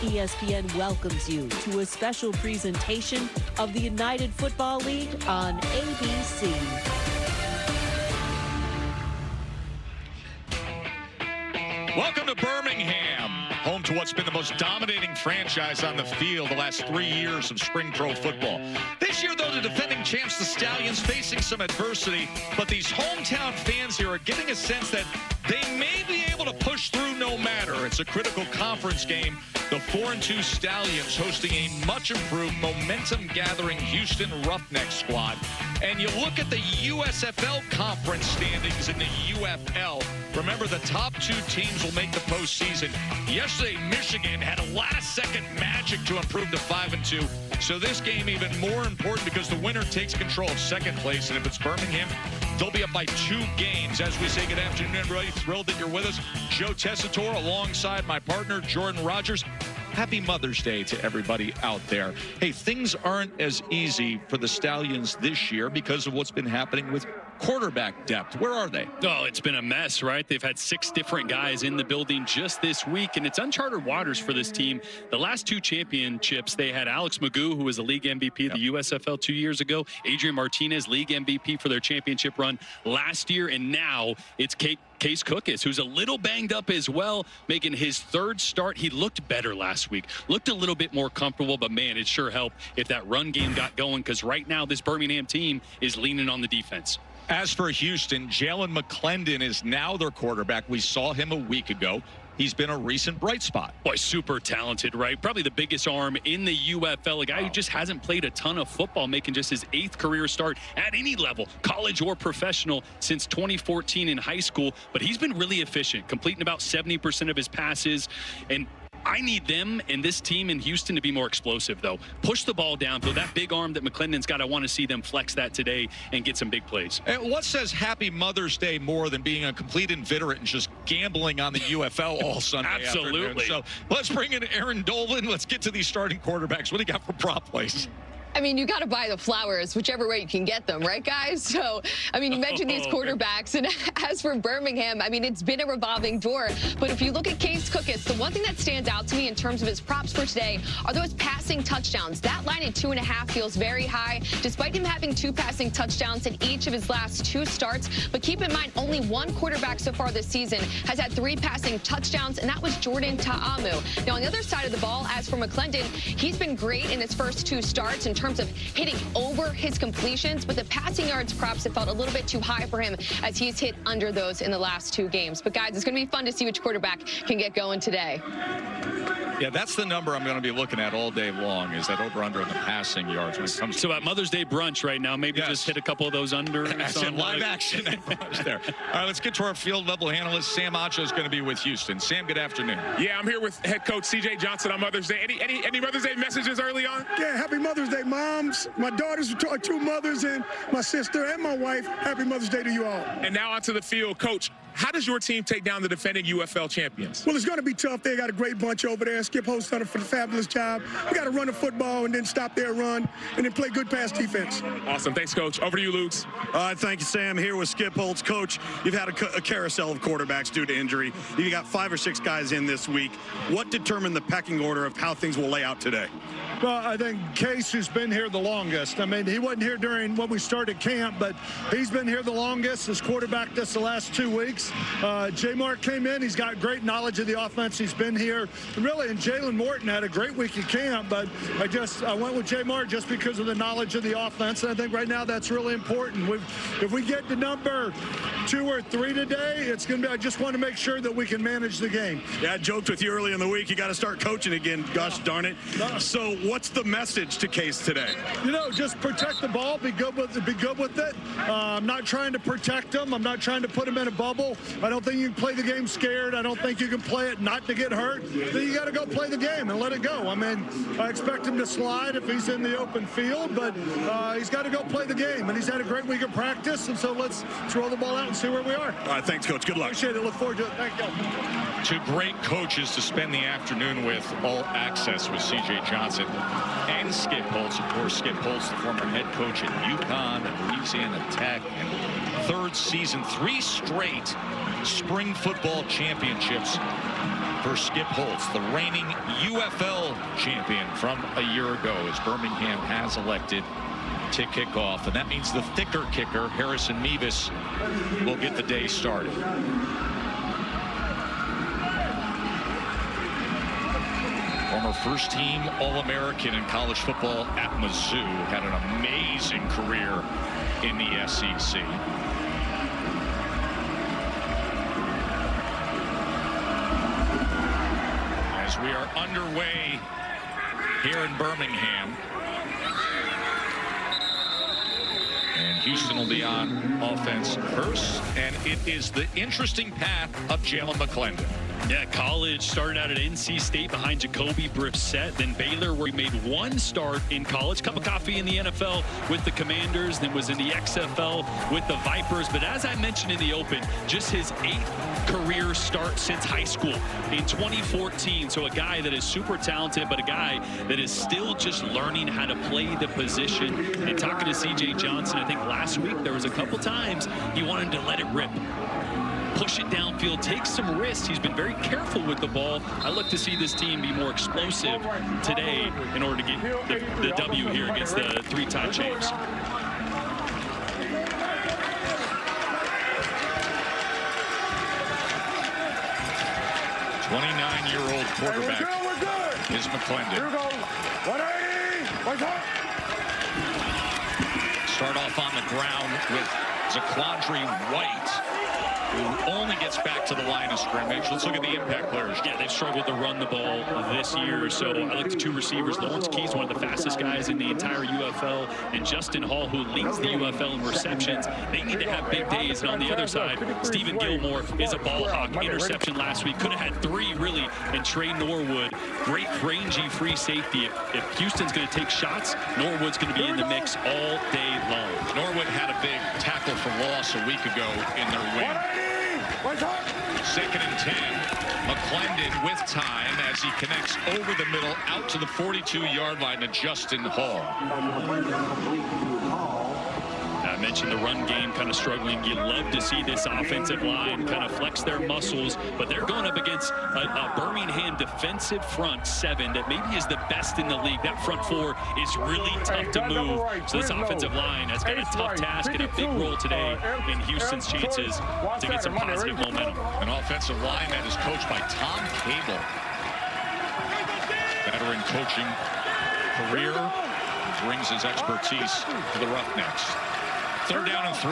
ESPN welcomes you to a special presentation of the United Football League on ABC. Welcome to Birmingham, home to what's been the most dominating franchise on the field the last 3 years of spring pro football. This year, though, the defending champs, the Stallions, facing some adversity, but these hometown fans here are getting a sense that they may be able to push through no matter. It's a critical conference game. The 4-2 Stallions hosting a much-improved, momentum-gathering Houston Roughnecks squad. And you look at the USFL conference standings in the UFL. Remember, the top two teams will make the postseason. Yesterday, Michigan had a last-second magic to improve to 5-2. So this game even more important because the winner takes control of second place. And if it's Birmingham, they'll be up by 2 games. As we say good afternoon, everybody. Thrilled that you're with us. Joe Tessitore alongside my partner, Jordan Rogers. Happy Mother's Day to everybody out there. Hey, things aren't as easy for the Stallions this year because of what's been happening with quarterback depth. Where are they? Oh, it's been a mess, right? They've had 6 different guys in the building just this week, and it's uncharted waters for this team. The last 2 championships, they had Alex Magoo, who was a league MVP of the USFL 2 years ago, Adrian Martinez, league MVP for their championship run last year, and now it's Case Cookis, who's a little banged up as well, making his 3rd start. He looked better last week, looked a little bit more comfortable, but man, it sure helped if that run game got going, because right now this Birmingham team is leaning on the defense. As for Houston, Jalen McClendon is now their quarterback. We saw him a week ago. He's been a recent bright spot. Boy, super talented, right? Probably the biggest arm in the UFL, a guy who just hasn't played a ton of football, making just his 8th career start at any level, college or professional, since 2014 in high school. But he's been really efficient, completing about 70% of his passes. And I need them and this team in Houston to be more explosive, though. Push the ball downfield. That big arm that McClendon's got, I want to see them flex that today and get some big plays. And what says Happy Mother's Day more than being a complete inveterate and just gambling on the UFL all Sunday Absolutely. afternoon? So let's bring in Aaron Dolan. Let's get to these starting quarterbacks. What do you got for prop plays? I mean, you got to buy the flowers whichever way you can get them, right, guys? So, I mean, you mentioned these quarterbacks, and as for Birmingham, I mean, it's been a revolving door. But if you look at Case Cookis, the one thing that stands out to me in terms of his props for today are those passing touchdowns. That line at 2.5 feels very high, despite him having 2 passing touchdowns in each of his last 2 starts. But keep in mind, only one quarterback so far this season has had 3 passing touchdowns, and that was Jordan Ta'amu. Now, on the other side of the ball, as for McClendon, he's been great in his first 2 starts in terms of hitting over his completions, but the passing yards props have felt a little bit too high for him as he's hit under those in the last 2 games. But guys, it's going to be fun to see which quarterback can get going today. Yeah, that's the number I'm going to be looking at all day long, is that over-under in the passing yards. When it comes so at Mother's Day brunch right now, maybe just hit a couple of those unders. That's in live action at brunch there. All right, let's get to our field-level analyst. Sam Acho is going to be with Houston. Sam, good afternoon. Yeah, I'm here with head coach C.J. Johnson on Mother's Day. Any Mother's Day messages early on? Yeah, happy Mother's Day, moms. My daughters are 2 mothers, and my sister and my wife. Happy Mother's Day to you all. And now onto the field. Coach, how does your team take down the defending UFL champions? Well, it's going to be tough. They got a great bunch over there. Skip Holt's done a fabulous job. We got to run the football and then stop their run and then play good pass defense. Awesome. Thanks, Coach. Over to you, Luke. Thank you, Sam. Here with Skip Holtz. Coach, you've had a carousel of quarterbacks due to injury. You got 5 or 6 guys in this week. What determined the pecking order of how things will lay out today? Well, I think Case has been here the longest. I mean, he wasn't here during when we started camp, but he's been here the longest as quarterback this the last 2 weeks. J. Mark came in. He's got great knowledge of the offense. He's been here. Really, and Jalen Morton had a great week at camp, but I went with J. Mark just because of the knowledge of the offense, and I think right now that's really important. If we get to number 2 or 3 today, it's going to be, I just want to make sure that we can manage the game. Yeah, I joked with you early in the week. You got to start coaching again. Gosh darn it. So what's the message to Case today? You know, just protect the ball. Be good with it. I'm not trying to protect him. I'm not trying to put him in a bubble. I don't think you can play the game scared. I don't think you can play it not to get hurt. Then you got to go play the game and let it go. I mean, I expect him to slide if he's in the open field, but he's got to go play the game. And he's had a great week of practice, and so let's roll the ball out and see where we are. All right, thanks, Coach. Good luck. Appreciate it. Look forward to it. Thank you. 2 great coaches to spend the afternoon with. All access with C.J. Johnson and Skip Holtz. Of course, Skip Holtz, the former head coach at UConn and Louisiana Tech, and 3rd season, 3 straight spring football championships for Skip Holtz, the reigning UFL champion from a year ago, as Birmingham has elected to kick off. And that means the thicker kicker, Harrison Mevis, will get the day started. Former first-team All-American in college football at Mizzou, had an amazing career in the SEC. As we are underway here in Birmingham, and Houston will be on offense first, and it is the interesting path of Jalen McClendon. Yeah, college started out at NC State behind Jacoby Brissett, then Baylor, where he made one start in college, cup of coffee in the NFL with the Commanders, then was in the XFL with the Vipers. But as I mentioned in the open, just his 8th career start since high school in 2014. So a guy that is super talented, but a guy that is still just learning how to play the position. And talking to CJ Johnson, I think last week there was a couple times he wanted to let it rip, push it downfield, take some risks. He's been very careful with the ball. I look to see this team be more explosive today in order to get the W here against the 3-time champs. '29-year-old quarterback is McClendon. Here we go. 180. Start off on the ground with Zaquandre White, who only gets back to the line of scrimmage. Let's look at the impact players. Yeah, they've struggled to run the ball this year. So I look at 2 receivers. Lawrence Keys, one of the fastest guys in the entire UFL, and Justin Hall, who leads the UFL in receptions. They need to have big days. And on the other side, Stephen Gilmore is a ball hawk. Interception last week. Could have had 3, really. And Trey Norwood, great rangy free safety. If Houston's going to take shots, Norwood's going to be in the mix all day long. Norwood had a big tackle for loss a week ago in their win. 2nd and 10. McClendon with time as he connects over the middle out to the 42-yard line to Justin Hall. I mentioned the run game kind of struggling. You love to see this offensive line kind of flex their muscles, but they're going up against a Birmingham defensive front 7 that maybe is the best in the league. That front 4 is really tough to move. So this offensive line has got a tough task and a big role today in Houston's chances to get some positive momentum. An offensive line that is coached by Tom Cable. Veteran coaching career, brings his expertise to the Roughnecks. 3rd down and 3.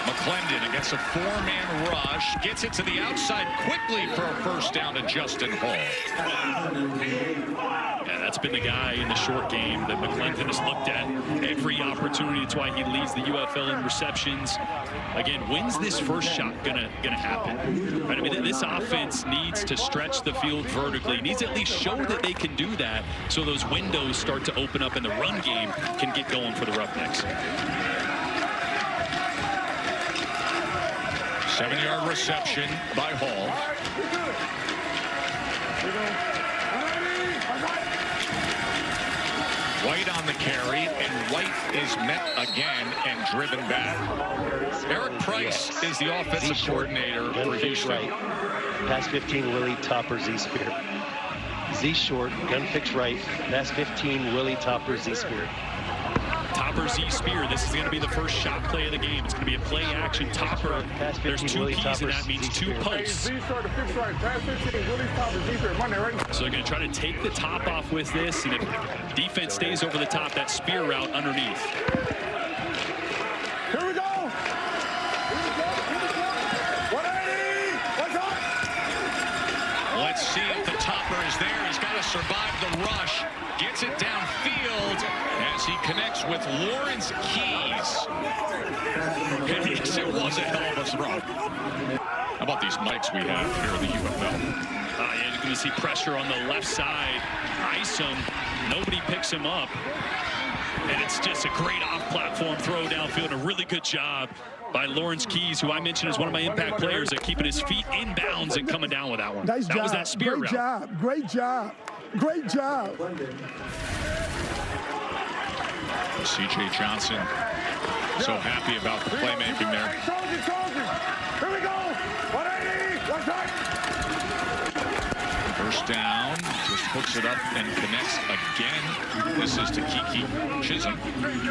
McClendon against a 4-man rush. Gets it to the outside quickly for a 1st down to Justin Hall. Yeah, that's been the guy in the short game that McClendon has looked at every opportunity. That's why he leads the UFL in receptions. Again, when's this first shot gonna happen? Right? I mean, this offense needs to stretch the field vertically. Needs to at least show that they can do that, so those windows start to open up and the run game can get going for the Roughnecks. 7-yard reception by Hall. White on the carry, and White is met again and driven back. Eric Price is the offensive coordinator for Houston. Right. Pass 15, Willie Topper, Z-Spear. Z short, gun fix right. Pass 15, Willie Topper, Z-Spear. Topper Z-Spear. This is going to be the first shot play of the game. It's going to be a play action Topper. There's 2 keys, and that means 2 posts. So they're going to try to take the top off with this, and if defense stays over the top, that spear route underneath. Here we go. Let's see if the Topper is there. He's got to survive the rush. Gets it downfield as he connects with Lawrence Keys. Yes, it was a hell of a throw. How about these mics we have here in the UFL? Yeah, you're going to see pressure on the left side. Ice him. Nobody picks him up. And it's just a great off-platform throw downfield. A really good job by Lawrence Keys, who I mentioned is one of my impact players at keeping his feet in bounds and coming down with that one. Nice job. Was that spear route. Great job. Great job. CJ Johnson, so happy about the playmaking there. Here we go. 180. Let's go. First down, just hooks it up and connects again. This is to Kiki Chisholm.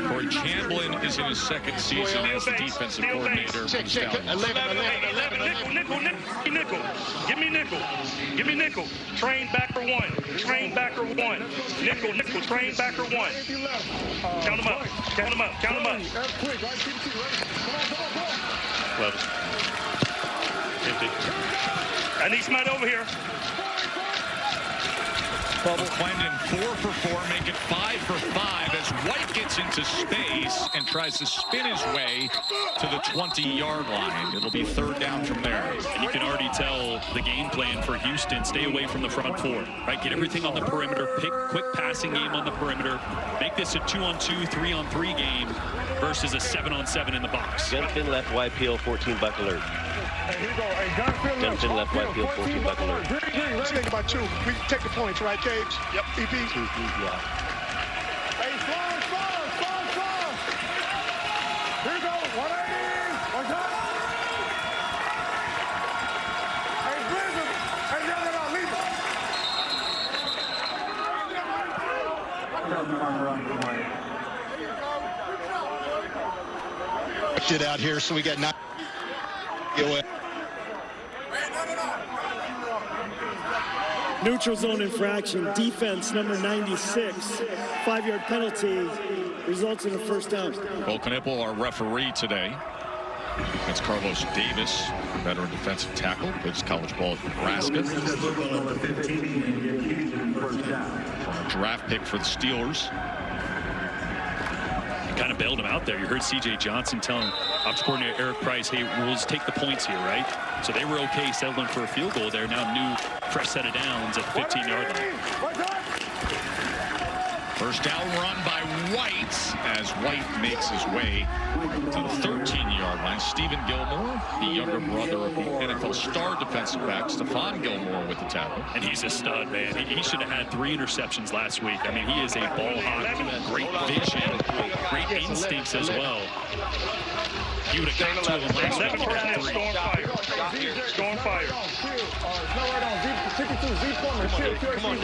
Corey Chamblin is in his second season as the defensive coordinator for the Stallions. 11, nickel. Give me nickel. Give me nickel. Train backer one. Train backer one. Nickel, train backer one. Count them up. Count them up. Count them up. 11. 50. I need somebody over here. McClendon 4 for 4, make it 5 for 5 as White gets into space and tries to spin his way to the 20-yard line. It'll be third down from there. And you can already tell the game plan for Houston. Stay away from the front four, right? Get everything on the perimeter. Pick quick passing game on the perimeter. Make this a 2-on-2, 3-on-3 game versus a 7-on-7 in the box. Gunfin left, wide peel, 14-buck alert. Gunfin left, wide peel, 14-buck alert. Let's think about two. We can take the points, right, Cage? Yep. EP? Yeah. Hey, slow. Here we go. 180. What's up? Hey, Blizzard. Hey, no, leave it. Shit out here, so we got 9. Neutral zone infraction, defense number 96, 5-yard penalty, results in a first down. Cole Knippel, our referee today. That's Carlos Davis, veteran defensive tackle, plays college ball at Nebraska. Draft pick for the Steelers. Kind of bailed him out there. You heard C.J. Johnson telling offensive coordinator Eric Price, hey, we'll just take the points here, right? So they were okay settling for a field goal there. Now new fresh set of downs at the 15-yard line. First down run by White as White makes his way to the 13-yard line. Stephen Gilmore, the younger brother of the NFL star defensive back, Stephon Gilmore with the tackle. And he's a stud, man. He should have had 3 interceptions last week. I mean, he is a ball hawk, great vision, great instincts as well. He would have got to him last week. He got 3. Storm fire. Come on,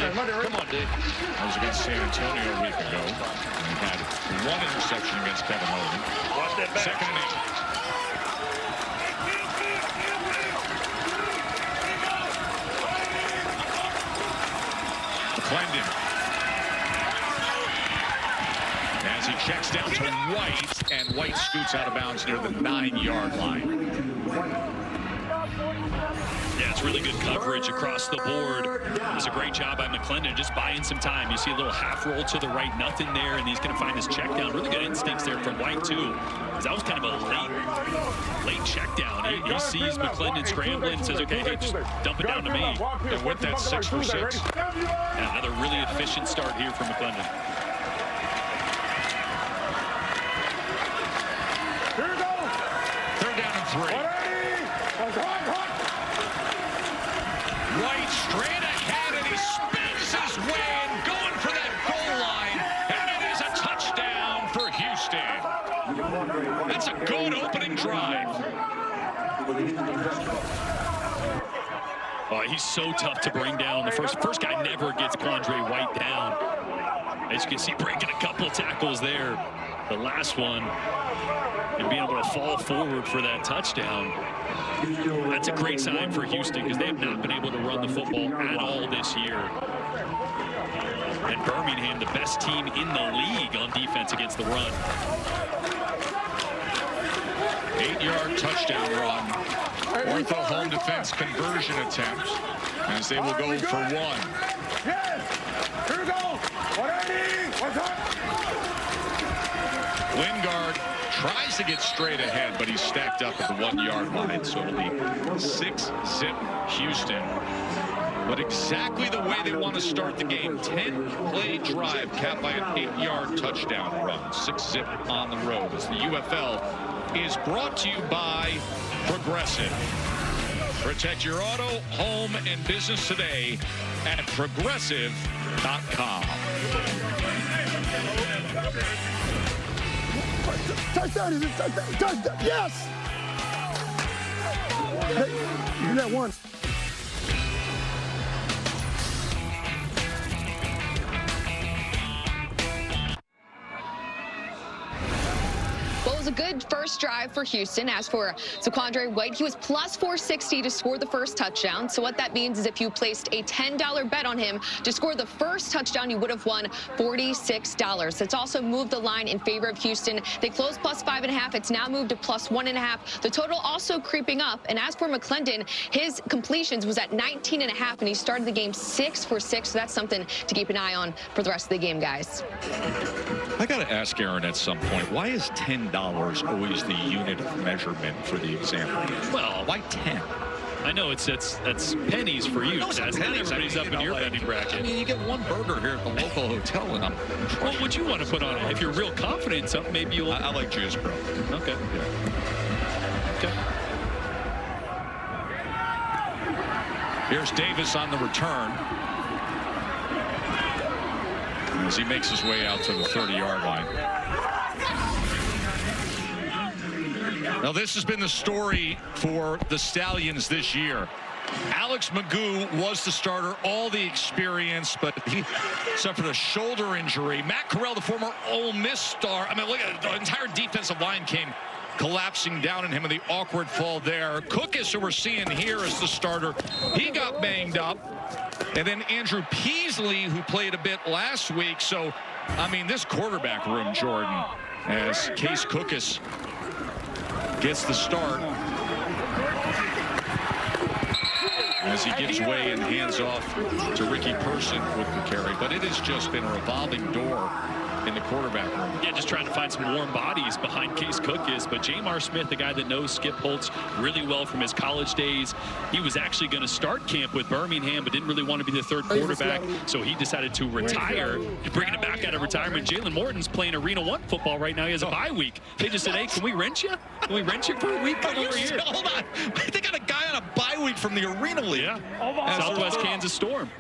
Dave. That was against San Antonio a week ago. And had 1 interception against Kevin Hogan. Watch that back. Second and 8. McClendon. As he checks down to White, and White scoots out of bounds near the 9-yard line. Yeah, it's really good coverage across the board. It's a great job by McClendon, just buying some time. You see a little half roll to the right, nothing there, and he's going to find his check down. Really good instincts there from White, too, because that was kind of a late check down. He sees McClendon scrambling and says, okay, hey, just dump it down to me. And with that, 6 for 6. Yeah, another really efficient start here from McClendon. Here we go. Third down and 3. White straight ahead, and he spins his way and going for that goal line, and it is a touchdown for Houston. That's a good opening drive. Oh, he's so tough to bring down. The first guy never gets Quandre White down. As you can see, breaking a couple of tackles there. The last one, and being able to fall forward for that touchdown. That's a great sign for Houston because they have not been able to run the football at all this year. And Birmingham, the best team in the league on defense against the run. 8-yard touchdown run. Ortho home defense conversion attempt as they will go for 1. Yes. Here we go. 180. What's up? Wingard tries to get straight ahead, but he's stacked up at the 1-yard line, so it'll be 6-zip Houston. But exactly the way they want to start the game. 10-play drive capped by an 8-yard touchdown run. 6-zip on the road. As the UFL is brought to you by Progressive. Protect your auto, home, and business today at progressive.com. Touchdown, is it touchdown? Yes! Hey, you got one. was a good first drive for Houston. As for Zaquandre White, he was plus 460 to score the first touchdown. So what that means is if you placed a $10 bet on him to score the first touchdown, you would have won $46. It's also moved the line in favor of Houston. They closed plus 5.5. It's now moved to plus 1.5. The total also creeping up. And as for McClendon, his completions was at 19.5, and he started the game 6 for 6. So that's something to keep an eye on for the rest of the game, guys. I got to ask Aaron at some point, why is $10 always the unit of measurement for the example? Well, why 10? I know that's pennies for you. That's not everybody's up in your betting bracket. I mean, you get one burger here at the local hotel, and I'm. What would you want to put on it? If you're real confident in something, maybe you'll. I like juice, bro. Okay. Yeah. Okay. Here's Davis on the return as he makes his way out to the 30-yard line. Now, this has been the story for the Stallions this year. Alex Magoo was the starter, all the experience, but he suffered a shoulder injury. Matt Corral, the former Ole Miss star, I mean, look at the entire defensive line came collapsing down on him in the awkward fall there. Cookus, who we're seeing here as the starter, he got banged up. And then Andrew Peasley, who played a bit last week. So, I mean, this quarterback room, Jordan, as Case Cookus gets the start as he gives way and hands off to Ricky Person with the carry. But it has just been a revolving door in the quarterback room. Yeah, just trying to find some warm bodies behind Case Cookus. But Jamar Smith, the guy that knows Skip Holtz really well from his college days, he was actually going to start camp with Birmingham, but didn't really want to be the third quarterback, so he decided to retire. Bringing it back out of retirement, Jalen Morton's playing Arena 1 football right now. He has a bye week. They just said, hey, can we rent you? Can we rent you for a week? Come over here. Hold on. They got a guy on a bye week from the Arena League. Yeah. Southwest Kansas Storm.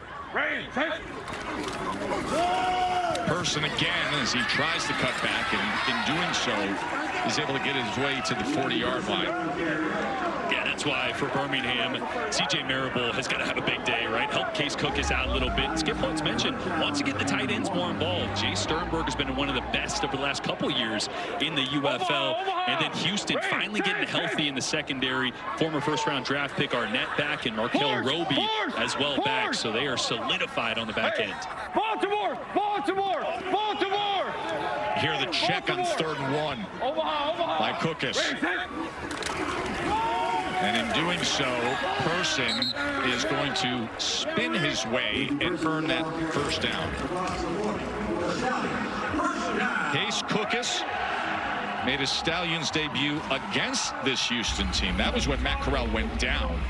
Person again as he tries to cut back, and in doing so, he's able to get his way to the 40-yard line. Yeah, that's why for Birmingham, C.J. Marable has got to have a big day, right? Help Case Cookus out a little bit. Skip Holtz mentioned, wants to get the tight ends more involved. Jay Sternberg has been one of the best over the last couple years in the UFL. And then Houston finally getting healthy in the secondary. Former first-round draft pick Arnett back, and Markel Roby as well back. So they are solidified on the back end. Baltimore! Baltimore! Baltimore! Here the check on 3rd and 1 by Cookus. And in doing so, Person is going to spin his way and earn that first down. Case Cookus made his Stallions debut against this Houston team. That was when Matt Corral went down.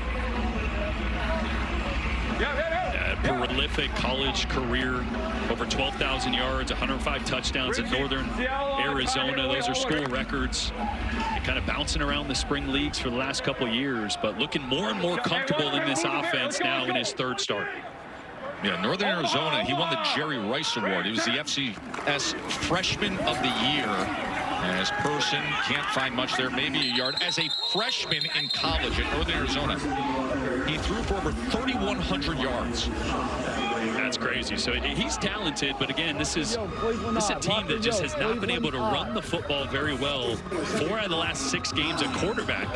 Prolific college career, over 12,000 yards, 105 touchdowns in Northern Arizona. Those are school records. And kind of bouncing around the spring leagues for the last couple of years, but looking more and more comfortable in this offense now in his 3rd start. Yeah, Northern Arizona, he won the Jerry Rice Award. He was the FCS Freshman of the Year. As Person can't find much there, maybe a yard. As a freshman in college at Northern Arizona, he threw for over 3,100 yards. That's crazy. So he's talented, but again, this is a team that just has not been able to run the football very well. 4 out of the last 6 games, a quarterback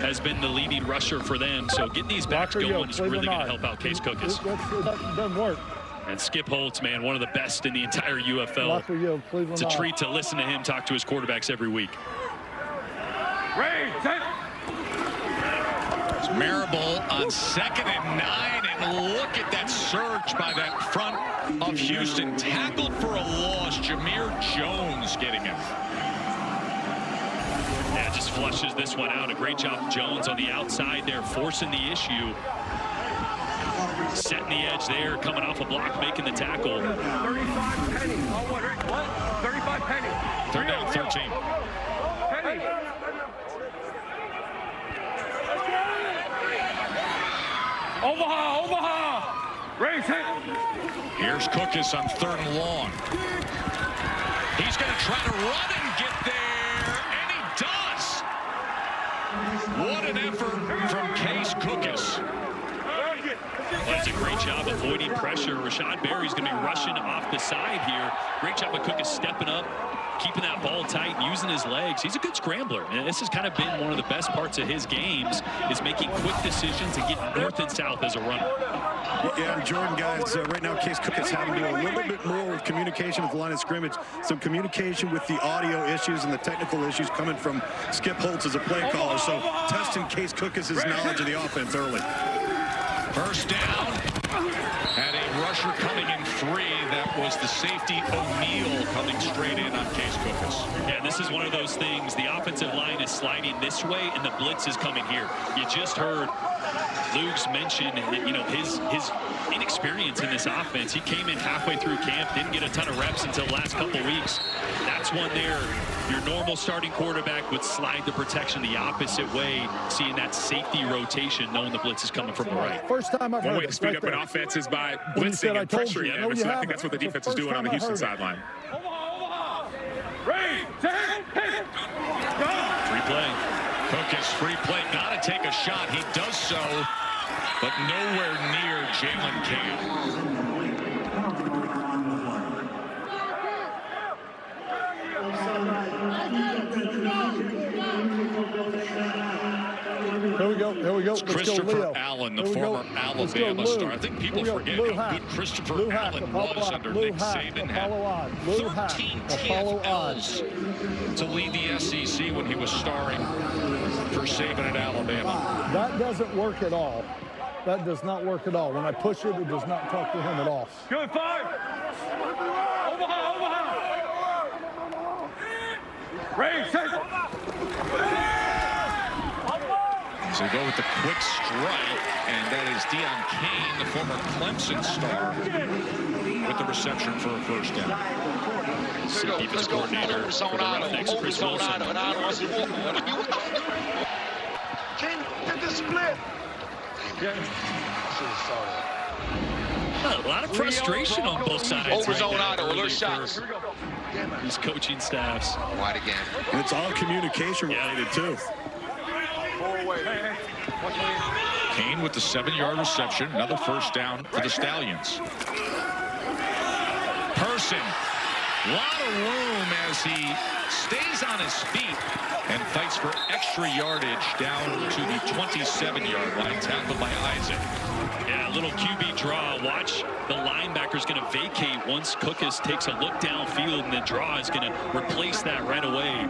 has been the leading rusher for them. So getting these backs going is really going to help out Case Cookus. That doesn't work. And Skip Holtz, man, one of the best in the entire UFL. It's a treat to listen to him talk to his quarterbacks every week. It's Marable on 2nd and 9, and look at that surge by that front of Houston. Tackled for a loss, Jameer Jones getting him. Yeah, just flushes this one out. A great job, Jones, on the outside there, forcing the issue. Setting the edge there, coming off a block, making the tackle. 35 pennies. What? 35 pennies. 3rd down, 13. Pennies. Omaha, Omaha. Raise hit. Here's Cookus on 3rd and long. He's going to try to run and get there, and he does. What an effort from Case Cookus. Well, that's a great job avoiding pressure. Rashad Berry's going to be rushing off the side here. Great job of Cook is stepping up, keeping that ball tight, and using his legs. He's a good scrambler, and this has kind of been one of the best parts of his games, is making quick decisions and getting north and south as a runner. Yeah, and Jordan, guys, right now Case Cook is having to do a little bit more with communication with the line of scrimmage, some communication with the audio issues and the technical issues coming from Skip Holtz as a play caller, so testing Case Cook's knowledge of the offense early. First down, had a rusher coming in 3. That was the safety O'Neal coming straight in on Case Cook's. Yeah, this is one of those things. The offensive line is sliding this way, and the blitz is coming here. You just heard Luke's mention, you know, his inexperience in this offense. He came in halfway through camp, didn't get a ton of reps until the last couple weeks. That's one there. Your normal starting quarterback would slide the protection the opposite way, seeing that safety rotation, knowing the blitz is coming from the right. First time I've heard One way to speed up an offense is by blitzing and pressuring them. And so I think that's what the defense is doing on the Houston sideline. Free play. Cook is free play. Got to take a shot. He does so, but nowhere near Jalen Cam. Here we go. Here we go. It's Christopher Allen, the former Alabama star. I think people forget how good Christopher Allen was under Nick Saban. Had 13 TFLs to lead the SEC when he was starring for Saban at Alabama. That doesn't work at all. That does not work at all. When I push it, it does not talk to him at all. Good 5. Overhand. Ray, take it. So go with the quick strike, and that is Deion Kane, the former Clemson star, with the reception for a first down. Defense coordinator for the Roughnecks, Chris Wilson. King, get the split. A lot of frustration on both sides. Over zone auto, alert shots. These coaching staffs. Wide again. And it's all communication related, too. Kane with the 7-yard reception, another first down for the Stallions. Person, a lot of room as he stays on his feet and fights for extra yardage down to the 27-yard line, tackled by Isaac. Yeah, a little QB draw. Watch, the linebacker's going to vacate once Cookus takes a look downfield, and the draw is going to replace that right away.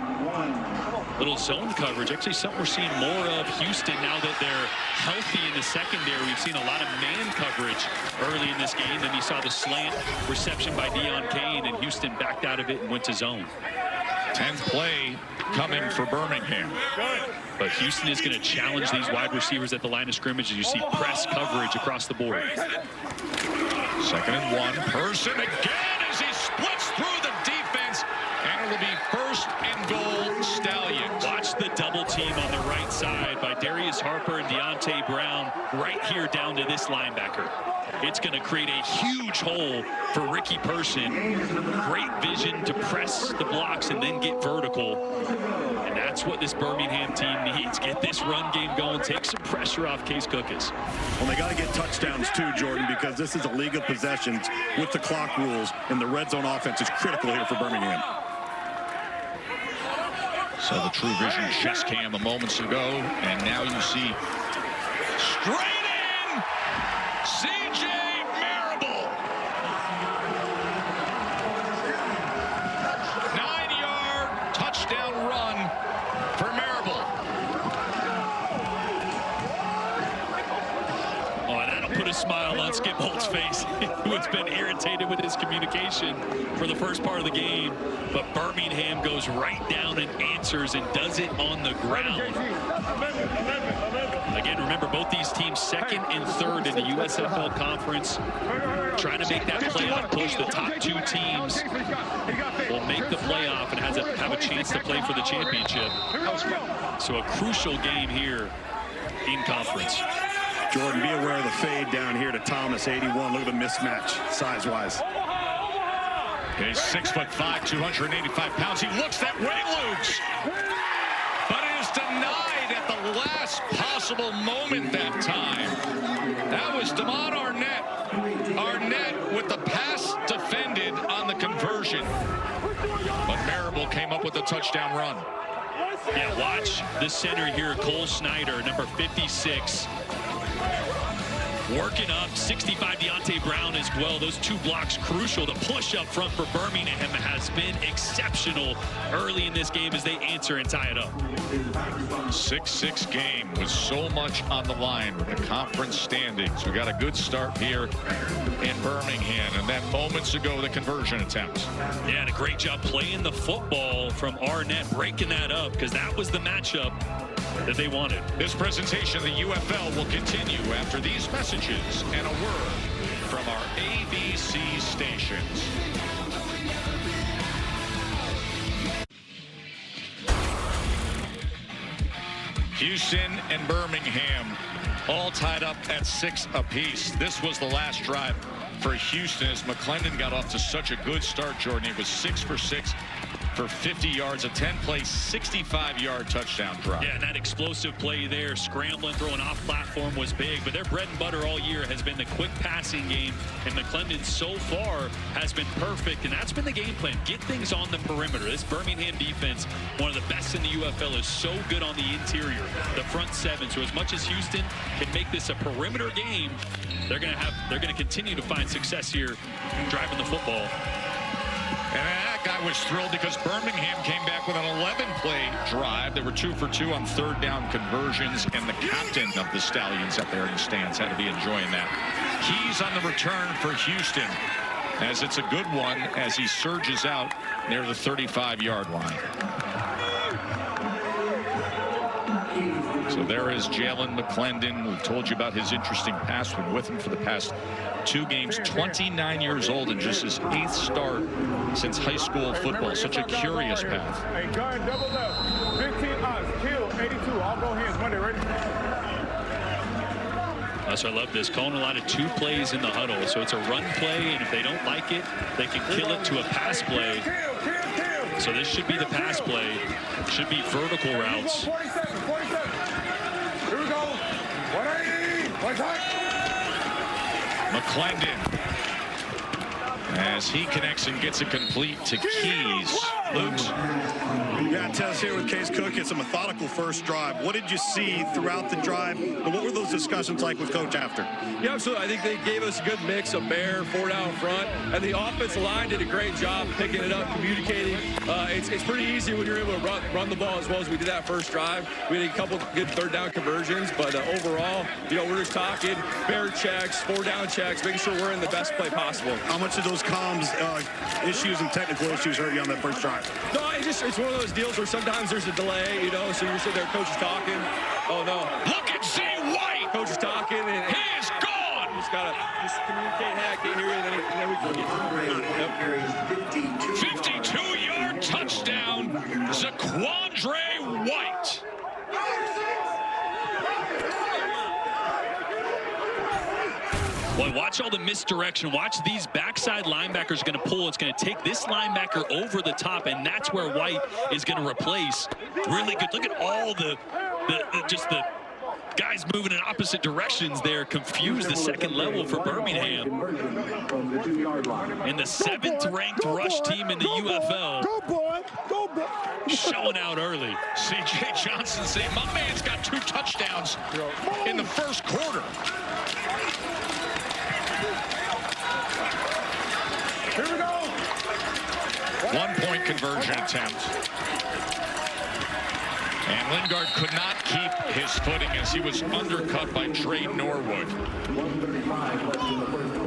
Little zone coverage, actually something we're seeing more of Houston now that they're healthy in the secondary. We've seen a lot of man coverage early in this game. Then you saw the slant reception by Deion Kane, and Houston backed out of it and went to zone. 10th play coming for Birmingham. But Houston is going to challenge these wide receivers at the line of scrimmage as you see press coverage across the board. 2nd and 1. Person again as he splits through the defense, and it will be 1st and goal Stallions. Watch the double team on the right side by Darius Harper and Deontay Brown right here down to this linebacker. It's going to create a huge hole for Ricky Person. Great vision to press the blocks and then get vertical. And that's what this Birmingham team needs. Get this run game going. Take some pressure off Case Cookis. Well, they got to get touchdowns too, Jordan, because this is a league of possessions with the clock rules, and the red zone offense is critical here for Birmingham. So the True Vision chest cam a moments ago, and now you see straight in C.J. Marable. 9-yard touchdown run for Marable. Oh, that'll put a smile on Skip Holt's face, who has been irritated with his communication for the first part of the game. But Birmingham goes right down and answers and does it on the ground. Again, remember, both these teams 2nd and 3rd in the USFL conference, trying to make that playoff push. The top 2 teams will make the playoff and have a chance to play for the championship. So a crucial game here in conference. Jordan, be aware of the fade down here to Thomas, 81. Look at the mismatch size-wise. He's 6'5", 285 pounds. He looks that way, Luke's. But it is denied at the last possible moment that time. That was Damon Arnett. Arnett with the pass defended on the conversion. But Marable came up with a touchdown run. Yeah, watch the center here, Cole Snyder, number 56. Working up, 65 Deontay Brown as well. Those two blocks crucial. The push up front for Birmingham has been exceptional early in this game as they answer and tie it up. 6-6 game with so much on the line with the conference standings. We got a good start here in Birmingham, and then moments ago the conversion attempt. Yeah, and a great job playing the football from Arnett, breaking that up, because that was the matchup that they wanted. This presentation of the UFL will continue after these messages and a word from our ABC stations. Houston and Birmingham all tied up at 6 apiece. This was the last drive for Houston as McClendon got off to such a good start, Jordan. It was 6 for 6 for 50 yards, a 10-play, 65-yard touchdown drive. Yeah, and that explosive play there, scrambling, throwing off platform was big, but their bread and butter all year has been the quick passing game, and McClendon so far has been perfect, and that's been the game plan. Get things on the perimeter. This Birmingham defense, one of the best in the UFL, is so good on the interior, the front seven. So as much as Houston can make this a perimeter game, they're going to continue to find success here driving the football. And that guy was thrilled because Birmingham came back with an 11-play drive. They were 2 for 2 on third down conversions, and the captain of the Stallions up there in the stands had to be enjoying that. Keys on the return for Houston, as it's a good one as he surges out near the 35-yard line. So there is Jalen McClendon. We told you about his interesting past. Been with him for the past 2 games. 29 years old and just his 8th start since high school football. Such a curious path. Hey, guard, double left. 15 odds. Kill, 82. I'll go hands. Monday, ready? So I love this. Calling a lot of 2 plays in the huddle. So it's a run play, and if they don't like it, they can kill it to a pass play. So this should be the pass play. Should be vertical routes. 47. Here we go. 180. One time. McClendon, as he connects and gets it complete to Keys. Luke. Yeah, Tess here with Case Cook. It's a methodical first drive. What did you see throughout the drive, and what were those discussions like with Coach after? Yeah, absolutely. I think they gave us a good mix of bear, 4 down front, and the offensive line did a great job picking it up, communicating. It's pretty easy when you're able to run the ball as well as we did that first drive. We had a couple good third down conversions, but overall, we're just talking bear checks, 4 down checks, making sure we're in the best play possible. How much of those comms issues and technical issues hurt you on that first drive? No, it's one of those deals where sometimes there's a delay, so you're sitting there, coach is talking. Oh, no. Look at Z White. Coach is talking. And he is gone. You just got to communicate, hey, I can't hear you, and then we can get 52-yard touchdown, Zaquandre White. Boy, watch all the misdirection. Watch these backside linebackers going to pull. It's going to take this linebacker over the top, and that's where White is going to replace. Really good. Look at all the guys moving in opposite directions there. Confuse the second level for Birmingham. And the 7th-ranked rush team in the UFL. Go, boy. Go, boy. Showing out early. C.J. Johnson saying, my man's got 2 touchdowns in the first quarter. Here we go. 1-point conversion attempt. And Lingard could not keep his footing as he was undercut by Trey Norwood.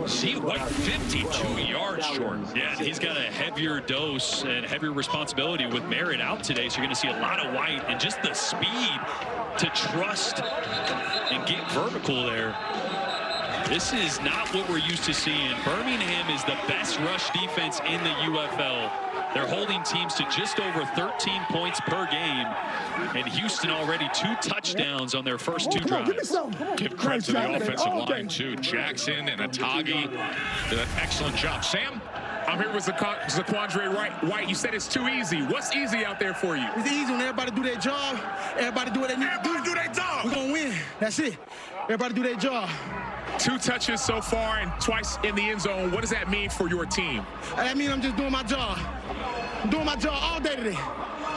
See White 52 yards short. Yeah, he's got a heavier dose and heavier responsibility with Merritt out today. So you're going to see a lot of White and just the speed to trust and get vertical there. This is not what we're used to seeing. Birmingham is the best rush defense in the UFL. They're holding teams to just over 13 points per game. And Houston already 2 touchdowns on their first 2 drives. Give credit to the offensive line, too. Jackson and Atagi did an excellent job. Sam? I'm here with Zaquandre White. You said it's too easy. What's easy out there for you? It's easy when everybody do their job. Everybody do what they need to do. Everybody do their job. We're going to win. That's it. Everybody do their job. 2 touches so far and twice in the end zone. What does that mean for your team? That means I'm just doing my job. I'm doing my job all day today.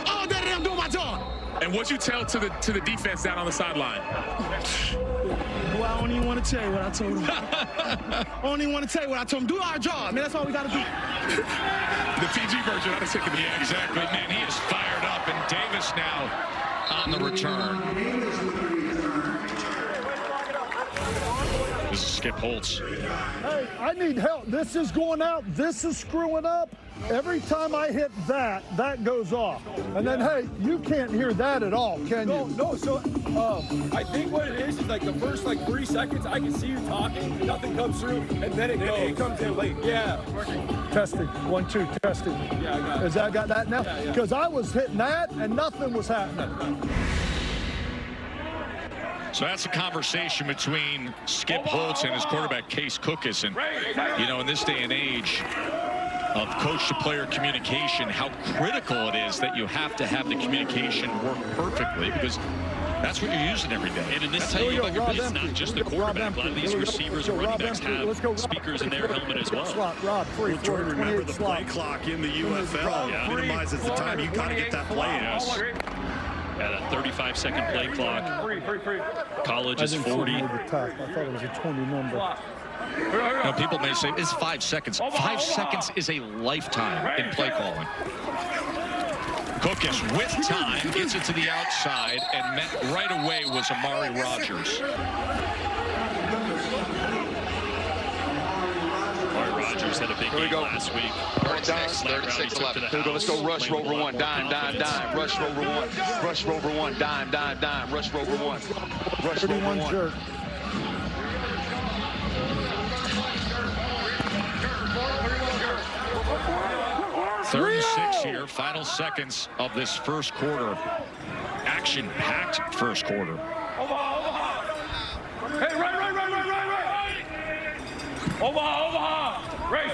All day today I'm doing my job. And what you tell to the defense down on the sideline? Well, I don't even want to tell you what I told them. I don't even want to tell you what I told them. Do our job, man. That's all we got to do. The PG version. I just yeah, exactly. Man, he is fired up. And Davis now on the return. This is Skip Holtz. Hey, I need help. This is going out. This is screwing up. Every time I hit that, that goes off. And then, hey, you can't hear that at all, can you? No, so I think what it is like the first 3 seconds, I can see you talking, nothing comes through, and then it goes. It comes in late. Yeah. Testing. 1, 2, testing. Yeah, I got it. Is that got that now? Yeah. Because I was hitting that and nothing was happening. So that's a conversation between Skip Holtz and his quarterback, Case Cookus. And, you know, in this day and age of coach-to-player communication, how critical it is that you have to have the communication work perfectly, because that's what you're using every day. And in this time, it's not just the quarterback. A lot of these receivers and running backs have speakers in their helmet as well. Rob, free, Jordan, remember the play clock in the UFL minimizes the time. You got to get that play in. Yes. At a 35-second play clock. College is 40. I thought it was a 20 number. Now, people may say it's 5 seconds. 5 seconds is a lifetime in play calling. Cookus with time gets it to the outside, and met right away was Amari Rogers. Rogers had a big game last week. 36-11. Here we go. Let's go. Rush Rover 1. Dime. Rush Rover 1. Rush Rover 1. Dime. Rush Rover 1. Rush Rover 1. Jerk. Third and 6 here. Final seconds of this first quarter. Action-packed first quarter. Hey, right. Omaha. Right.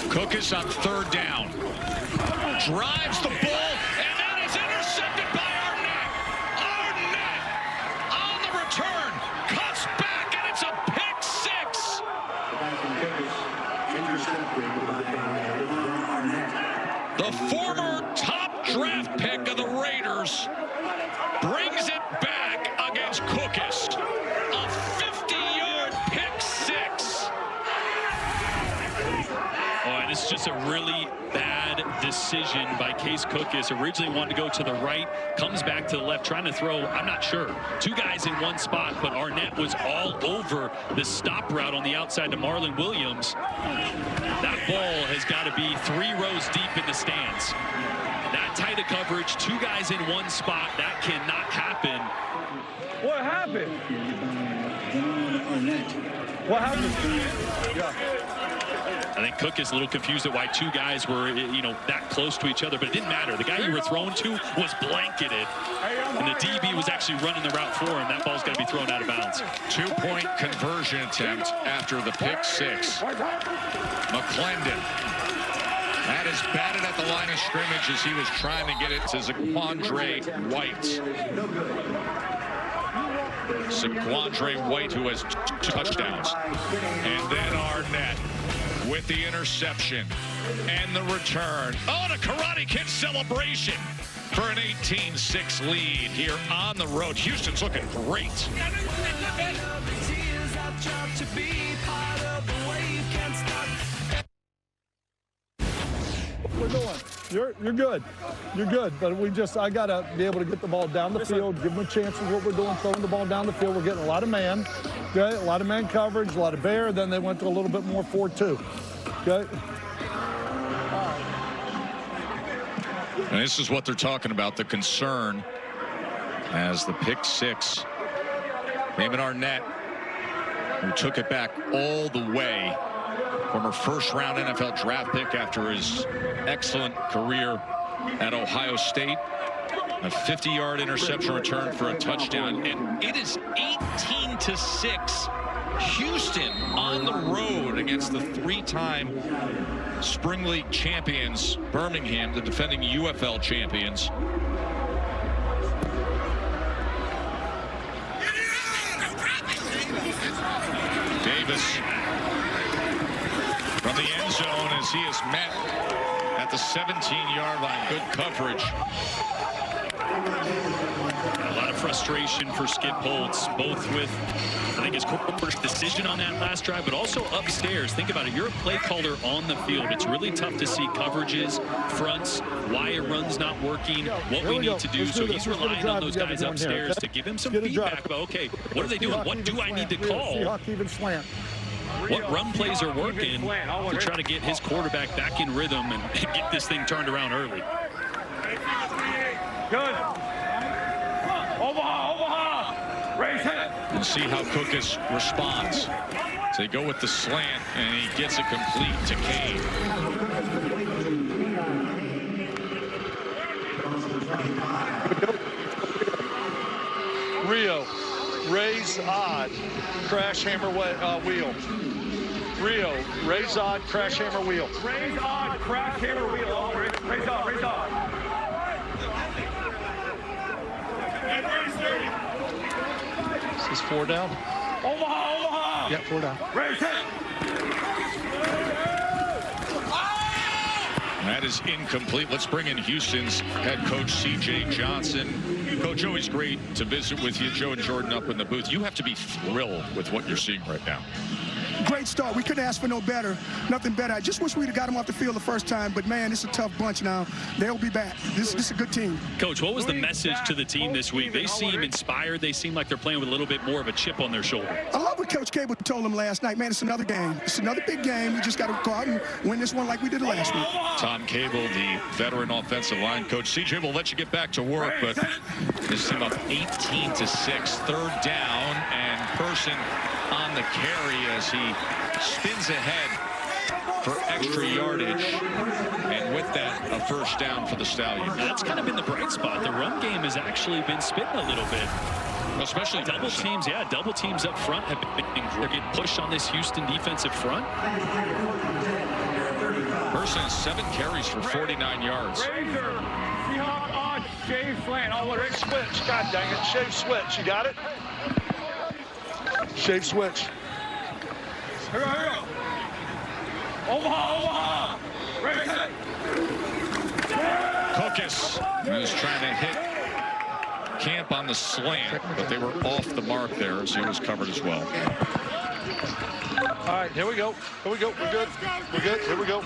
Cookus on 3rd down. Drives the ball, and that is intercepted by Arnett. Arnett on the return. Cuts back, and it's a pick 6. The former top draft pick of the Raiders brings it back against Cookus. A 50-yard pick 6. Oh, and it's just a really bad decision by Case Cookus. Originally wanted to go to the right, comes back to the left, trying to throw, I'm not sure, 2 guys in one spot, but Arnett was all over the stop route on the outside to Marlon Williams. That ball has got to be 3 rows deep in the stands. That tight of coverage, 2 guys in one spot, that cannot happen. What happened? What happened? Yeah. I think Cook is a little confused at why 2 guys were, that close to each other, but it didn't matter. The guy you were thrown to was blanketed, and the DB was actually running the route for him. That ball's got to be thrown out of bounds. 2-point conversion attempt after the pick 6. McClendon. That is batted at the line of scrimmage as he was trying to get it to Zaquandre White. Zaquandre White, who has 2 touchdowns. And then Arnett with the interception and the return. Oh, and a Karate Kid celebration for an 18-6 lead here on the road. Houston's looking great. We're doing. You're good. You're good. But I got to be able to get the ball down the field, give them a chance of what we're doing, throwing the ball down the field. We're getting a lot of man. Okay? A lot of man coverage, a lot of bear. Then they went to a little bit more 4-2. Okay? And this is what they're talking about, the concern as the pick 6. Raymond Arnett, who took it back all the way. Former first-round NFL draft pick after his excellent career at Ohio State. A 50-yard interception return for a touchdown, and it is 18-6 Houston on the road against the three-time Spring League champions, Birmingham, the defending UFL champions. Davis from the end zone as he is met at the 17-yard line. Good coverage. A lot of frustration for Skip Holtz, both with, I think, his corporate decision on that last drive, but also upstairs. Think about it. You're a play caller on the field. It's really tough to see coverages, fronts, why a run's not working, what we need to do. So he's relying on those guys upstairs to give him some feedback about, okay, what are they doing? What do I need to call? What run plays are working to try to get his quarterback back in rhythm and get this thing turned around early. Good. Omaha. Raise head. And see how Cookus responds. So they go with the slant, and he gets it complete to Kane. Rio, raise odd, crash hammer wheel. Rio, raise odd, crash hammer wheel. Raise on, crash hammer wheel. Raise on, raise on. This is 4 down. Omaha. Yeah, 4 down. Raise head. That is incomplete. Let's bring in Houston's head coach, C.J. Johnson. Coach, always great to visit with you. Joe and Jordan up in the booth. You have to be thrilled with what you're seeing right now. Great start. We couldn't ask for no better. Nothing better. I just wish we'd have got them off the field the first time, but man, it's a tough bunch now. They'll be back. This is a good team. Coach, what was the message to the team this week? They seem inspired. They seem like they're playing with a little bit more of a chip on their shoulder. I love what Coach Cable told them last night. Man, it's another game. It's another big game. We just got to go out and win this one like we did last week. Tom Cable, the veteran offensive line coach. CJ, will let you get back to work, but this team up 18-6, 3rd down, and Person on the carry as he spins ahead for extra yardage, and with that, a 1st down for the Stallions. That's kind of been the bright spot. The run game has actually been spitting a little bit. Especially double teams, yeah, double teams up front have been getting pushed on this Houston defensive front. Person has 7 carries for 49 yards. Razor. Seahawk on. Shave slant. Great switch. God dang it. Shave switch. You got it? Shave switch. Here we go. Omaha. Raise head. Cookus is trying to hit Camp on the slant, but they were off the mark there as he was covered as well. All right, here we go. Here we go. We're good. We're good. Here we go.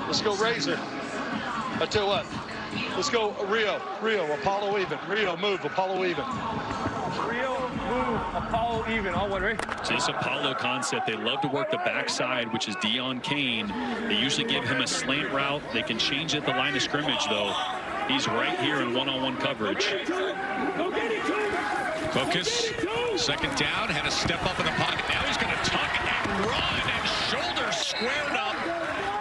Let's go Razor. I tell you what. Let's go Rio. Apollo even. Rio move. Apollo even. Rio move. Apollo even. On one, right? So this Apollo concept, they love to work the backside, which is Deon Kane. They usually give him a slant route. They can change it at the line of scrimmage, though. He's right here in one-on-one coverage. Cookus, 2nd down, had to step up in the pocket. Now he's going to tuck and run, and shoulders squared up,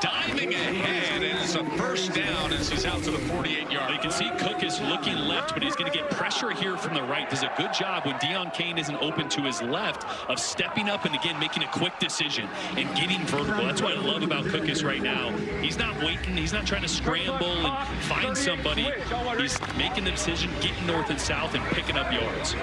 diving ahead, and it's a 1st down as he's out to the 48-yard. You can see Cookus looking left, but he's going to get pressure here from the right. Does a good job when Deon Kane isn't open to his left of stepping up and, again, making a quick decision and getting vertical. That's what I love about Cookus right now. He's not waiting. He's not trying to scramble and find somebody. He's making the decision, getting north and south, and picking up yards.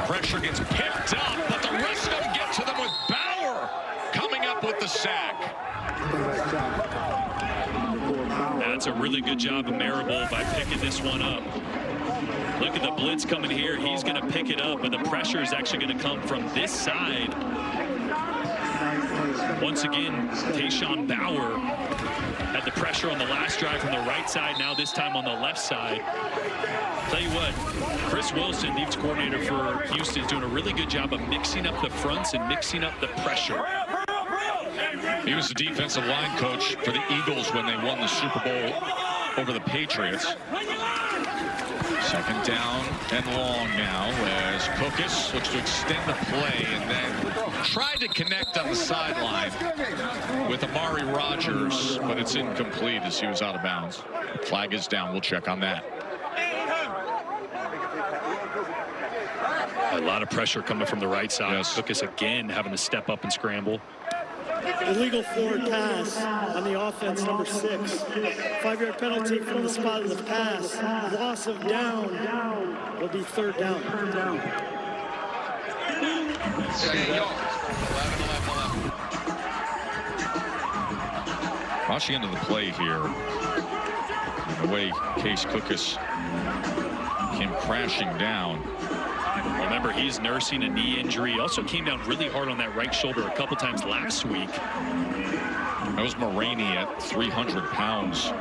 Pressure gets picked up, but the rest of them get to them with Bauer coming up with the sack. That's a really good job of Marable by picking this one up. Look at the blitz coming here. He's going to pick it up, but the pressure is actually going to come from this side. Once again, Tayshawn Bauer had the pressure on the last drive from the right side, now this time on the left side. Tell you what, Chris Wilson, defense coordinator for Houston, is doing a really good job of mixing up the fronts and mixing up the pressure. He was the defensive line coach for the Eagles when they won the Super Bowl over the Patriots. Second down and long now as Cookus looks to extend the play and then tried to connect on the sideline with Amari Rogers, but it's incomplete as he was out of bounds. Flag is down. We'll check on that. A lot of pressure coming from the right side. Yes. Cookus again having to step up and scramble. Illegal forward pass on the offense, number 6. 5-yard penalty from the spot of the pass. Loss of down will be third down. Rushing into the play here. The way Case Cookus came crashing down. Remember, he's nursing a knee injury. He also came down really hard on that right shoulder a couple times last week. That was Maraney at 300 pounds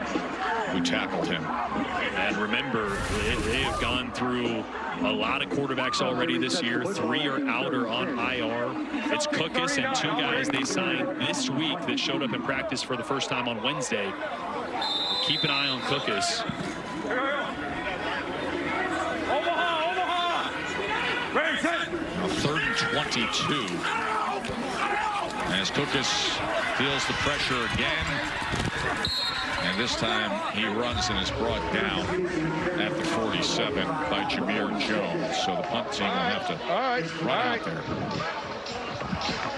who tackled him. And remember, they have gone through a lot of quarterbacks already this year. 3 are out or on IR. It's Cookus and 2 guys they signed this week that showed up in practice for the first time on Wednesday. Keep an eye on Cookus. Third and 22. As Cookus feels the pressure again. And this time he runs and is brought down at the 47 by Jameer Jones. So the punt team will have to run out there.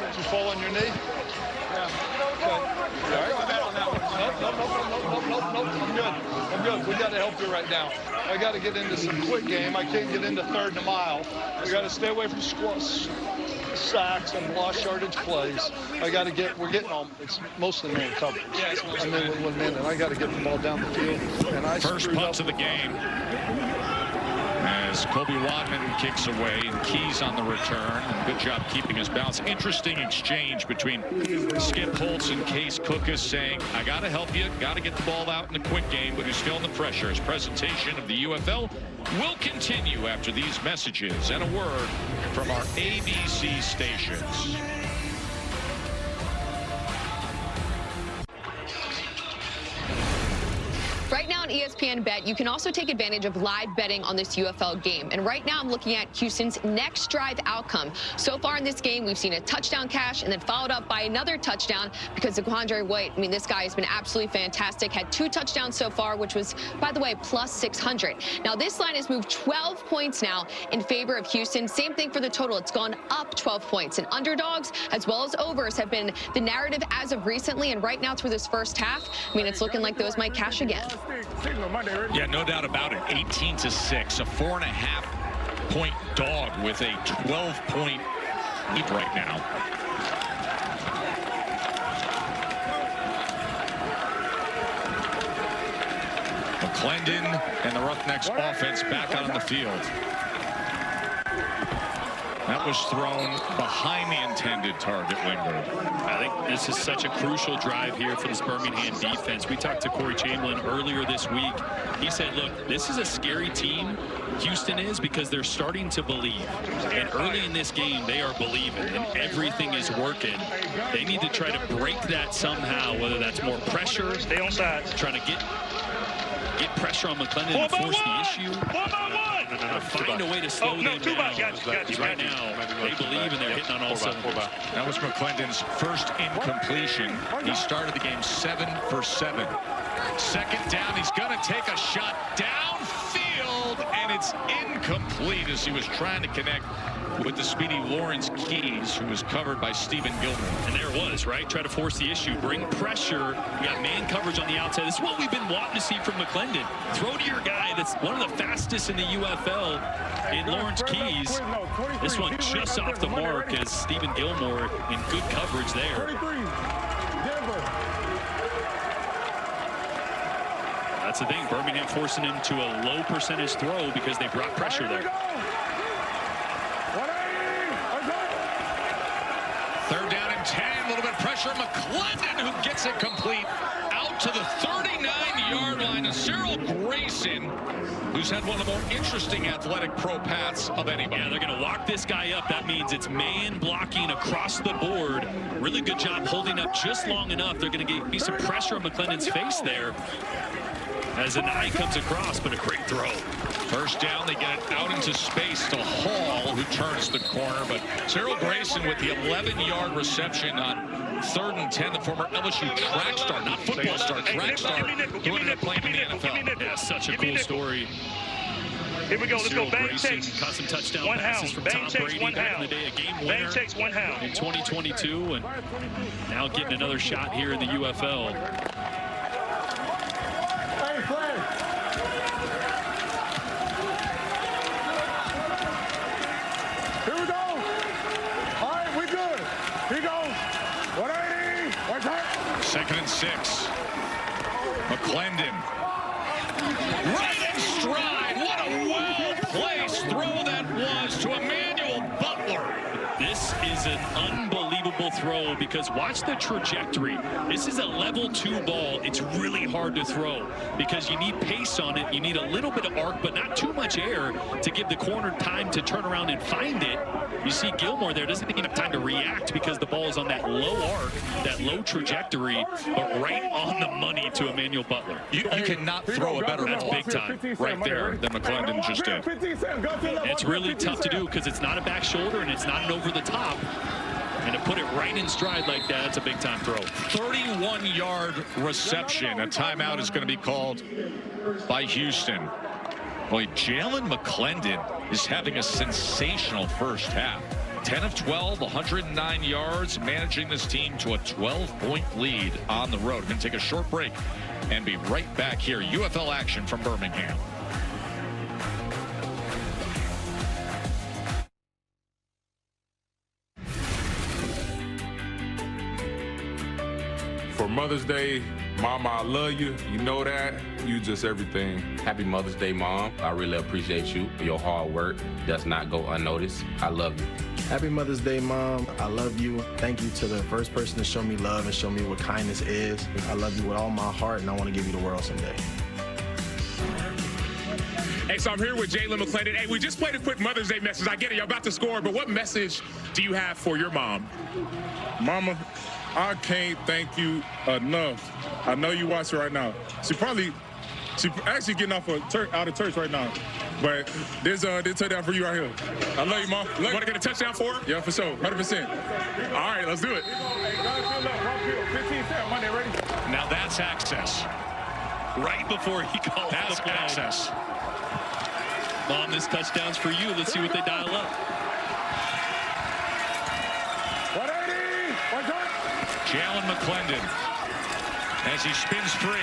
Did you fall on your knee? Yeah. Nope. I'm good. We got to help you right now. I got to get into some quick game. I can't get into third and a mile. We got to stay away from sacks and lost yardage plays. We're getting on. It's mostly man coverage. And then with 1 minute, I got to get the ball down the field. And first punt of the game. As Kobe Wadman kicks away and Keys on the return. And good job keeping his balance. Interesting exchange between Skip Holtz and Case Cookus saying, I got to help you, got to get the ball out in a quick game, but he's feeling the pressure. His presentation of the UFL will continue after these messages and a word from our ABC stations. Right now on ESPN Bet, you can also take advantage of live betting on this UFL game. And right now I'm looking at Houston's next drive outcome. So far in this game, we've seen a touchdown cash and then followed up by another touchdown because Zaquandre White, I mean, this guy has been absolutely fantastic. Had 2 touchdowns so far, which was, by the way, plus 600. Now, this line has moved 12 points now in favor of Houston. Same thing for the total. It's gone up 12 points. And underdogs, as well as overs, have been the narrative as of recently. And right now through this first half, I mean, it's looking like those might cash again. Yeah, no doubt about it. 18-6, a 4.5-point dog with a 12-point lead right now. McClendon and the Roughnecks offense back on the field. That was thrown behind the intended target, Lingard. I think this is such a crucial drive here for this Birmingham defense. We talked to Corey Chamberlain earlier this week. He said, look, this is a scary team, Houston is, because they're starting to believe. And early in this game, they are believing, and everything is working. They need to try to break that somehow, whether that's more pressure, stay on side, trying to get pressure on McClendon and force the issue. Find a way to slow them down. Right now, they believe and they're hitting on all cylinders. That was McClendon's first incompletion. He started the game 7 for 7. Second down, he's going to take a shot downfield, and it's incomplete as he was trying to connect with the speedy Lawrence Keys, who was covered by Stephen Gilmore. And there it was, right? Try to force the issue, bring pressure. You got man coverage on the outside. This is what we've been wanting to see from McClendon. Throw to your guy that's one of the fastest in the UFL in Lawrence Keys. This one just off the mark as Stephen Gilmore in good coverage there. That's the thing, Birmingham forcing him to a low percentage throw because they brought pressure there. Third down and 10, a little bit of pressure. McClendon, who gets it complete out to the 39-yard line. And Cyril Grayson, who's had one of the more interesting athletic pro paths of anybody. Yeah, they're going to lock this guy up. That means it's man blocking across the board. Really good job holding up just long enough. They're going to be some pressure on McClendon's face there. As an eye comes across, but a great throw. First down, they get it out into space to Hall, who turns the corner. But Cyril Grayson with the 11-yard reception on 3rd and 10, the former LSU track star, not football star, track star, who ended up playing in the NFL. Yeah, such a cool story. Here we go. Let's go. Bang takes. Caught some touchdown passes from Tom Brady back in the day, a game winner Bang takes one hound in 2022, and now getting another shot here in the UFL. Hey, flag. Here we go. All right, we good. Here goes. 180. One time. 2nd and 6. McClendon. Right in stride. What a well-placed throw that was to Emmanuel Butler. This is an unbelievable throw because watch the trajectory. This is a level 2 ball. It's really hard to throw because you need pace on it. You need a little bit of arc, but not too much air to give the corner time to turn around and find it. You see Gilmore there doesn't even have time to react because the ball is on that low arc, that low trajectory, but right on the money to Emmanuel Butler. You cannot throw a better That's ball big time right there than McClendon just did. It's really tough to do because it's not a back shoulder and it's not an over the top. And to put it right in stride like that, it's a big time throw. 31-yard reception. A timeout is going to be called by Houston. Boy, Jalen McClendon is having a sensational first half. 10 of 12, 109 yards, managing this team to a 12-point lead on the road. We're going to take a short break and be right back here. UFL action from Birmingham. For Mother's Day, Mama, I love you. You know that. You just everything. Happy Mother's Day, Mom. I really appreciate you for your hard work. Does not go unnoticed. I love you. Happy Mother's Day, Mom. I love you. Thank you to the first person to show me love and show me what kindness is. I love you with all my heart, and I want to give you the world someday. Hey, so I'm here with Jalen McClendon. Hey, we just played a quick Mother's Day message. I get it, you're about to score, but what message do you have for your mom? Mama, I can't thank you enough. I know you watch it right now. She's actually getting out of church right now. But there's a touchdown for you right here. I love you, Mom. You want to get a touchdown for her? Yeah, for sure. 100%. All right, let's do it. Now that's access. Right before he calls that's the play. Access. Mom, this touchdown's for you. Let's see what they dial up. 180. One time. Jalen McClendon, as he spins free,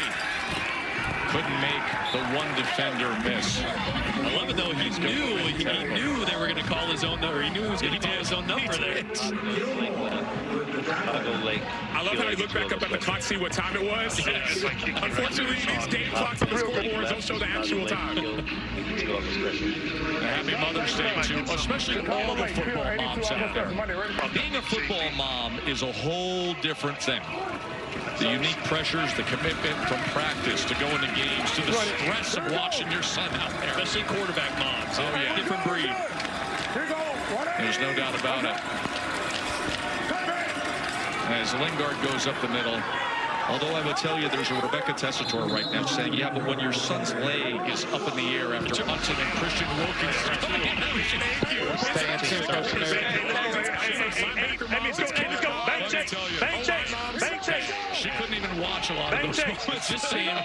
couldn't make the one defender miss. I love it though. He knew they were going to call his own number. He knew he was going to call his own number there. I love how he looked back up at the clock, see what time it was. Unfortunately, these game clocks on the scoreboards don't show the actual time. Happy Mother's Day to especially all the football moms out there. Being a football mom is a whole different thing. The unique pressures, the commitment from practice to going to games, to the stress of watching your son out there. Especially quarterback moms. Oh, yeah. Different breed. There's no doubt about it. As Lingard goes up the middle, although I would tell you there's a Rebecca Tessitore right now saying, yeah, but when your son's leg is up in the air after Hudson and Christian Wilkins. She couldn't even watch a lot of those moments. Just saying.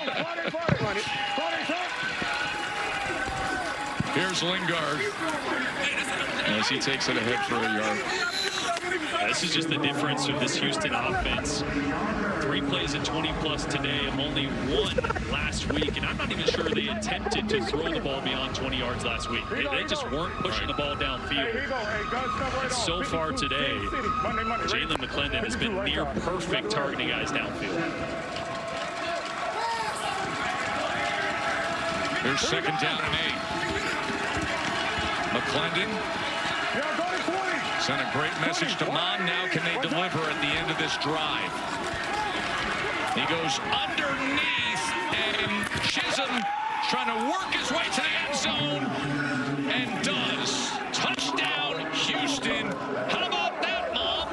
Here's Lingard as he takes it ahead for a yard. This is just the difference with this Houston offense. 3 plays at 20-plus today, only 1 last week. And I'm not even sure they attempted to throw the ball beyond 20 yards last week. They just weren't pushing the ball downfield. And so far today, Jalen McClendon has been near perfect targeting guys downfield. Here's 2nd down and 8. McClendon sent a great message to Mom. Now can they deliver at the end of this drive? He goes underneath, and Chisholm trying to work his way to the end zone, and does. Touchdown, Houston. How about that, Mom?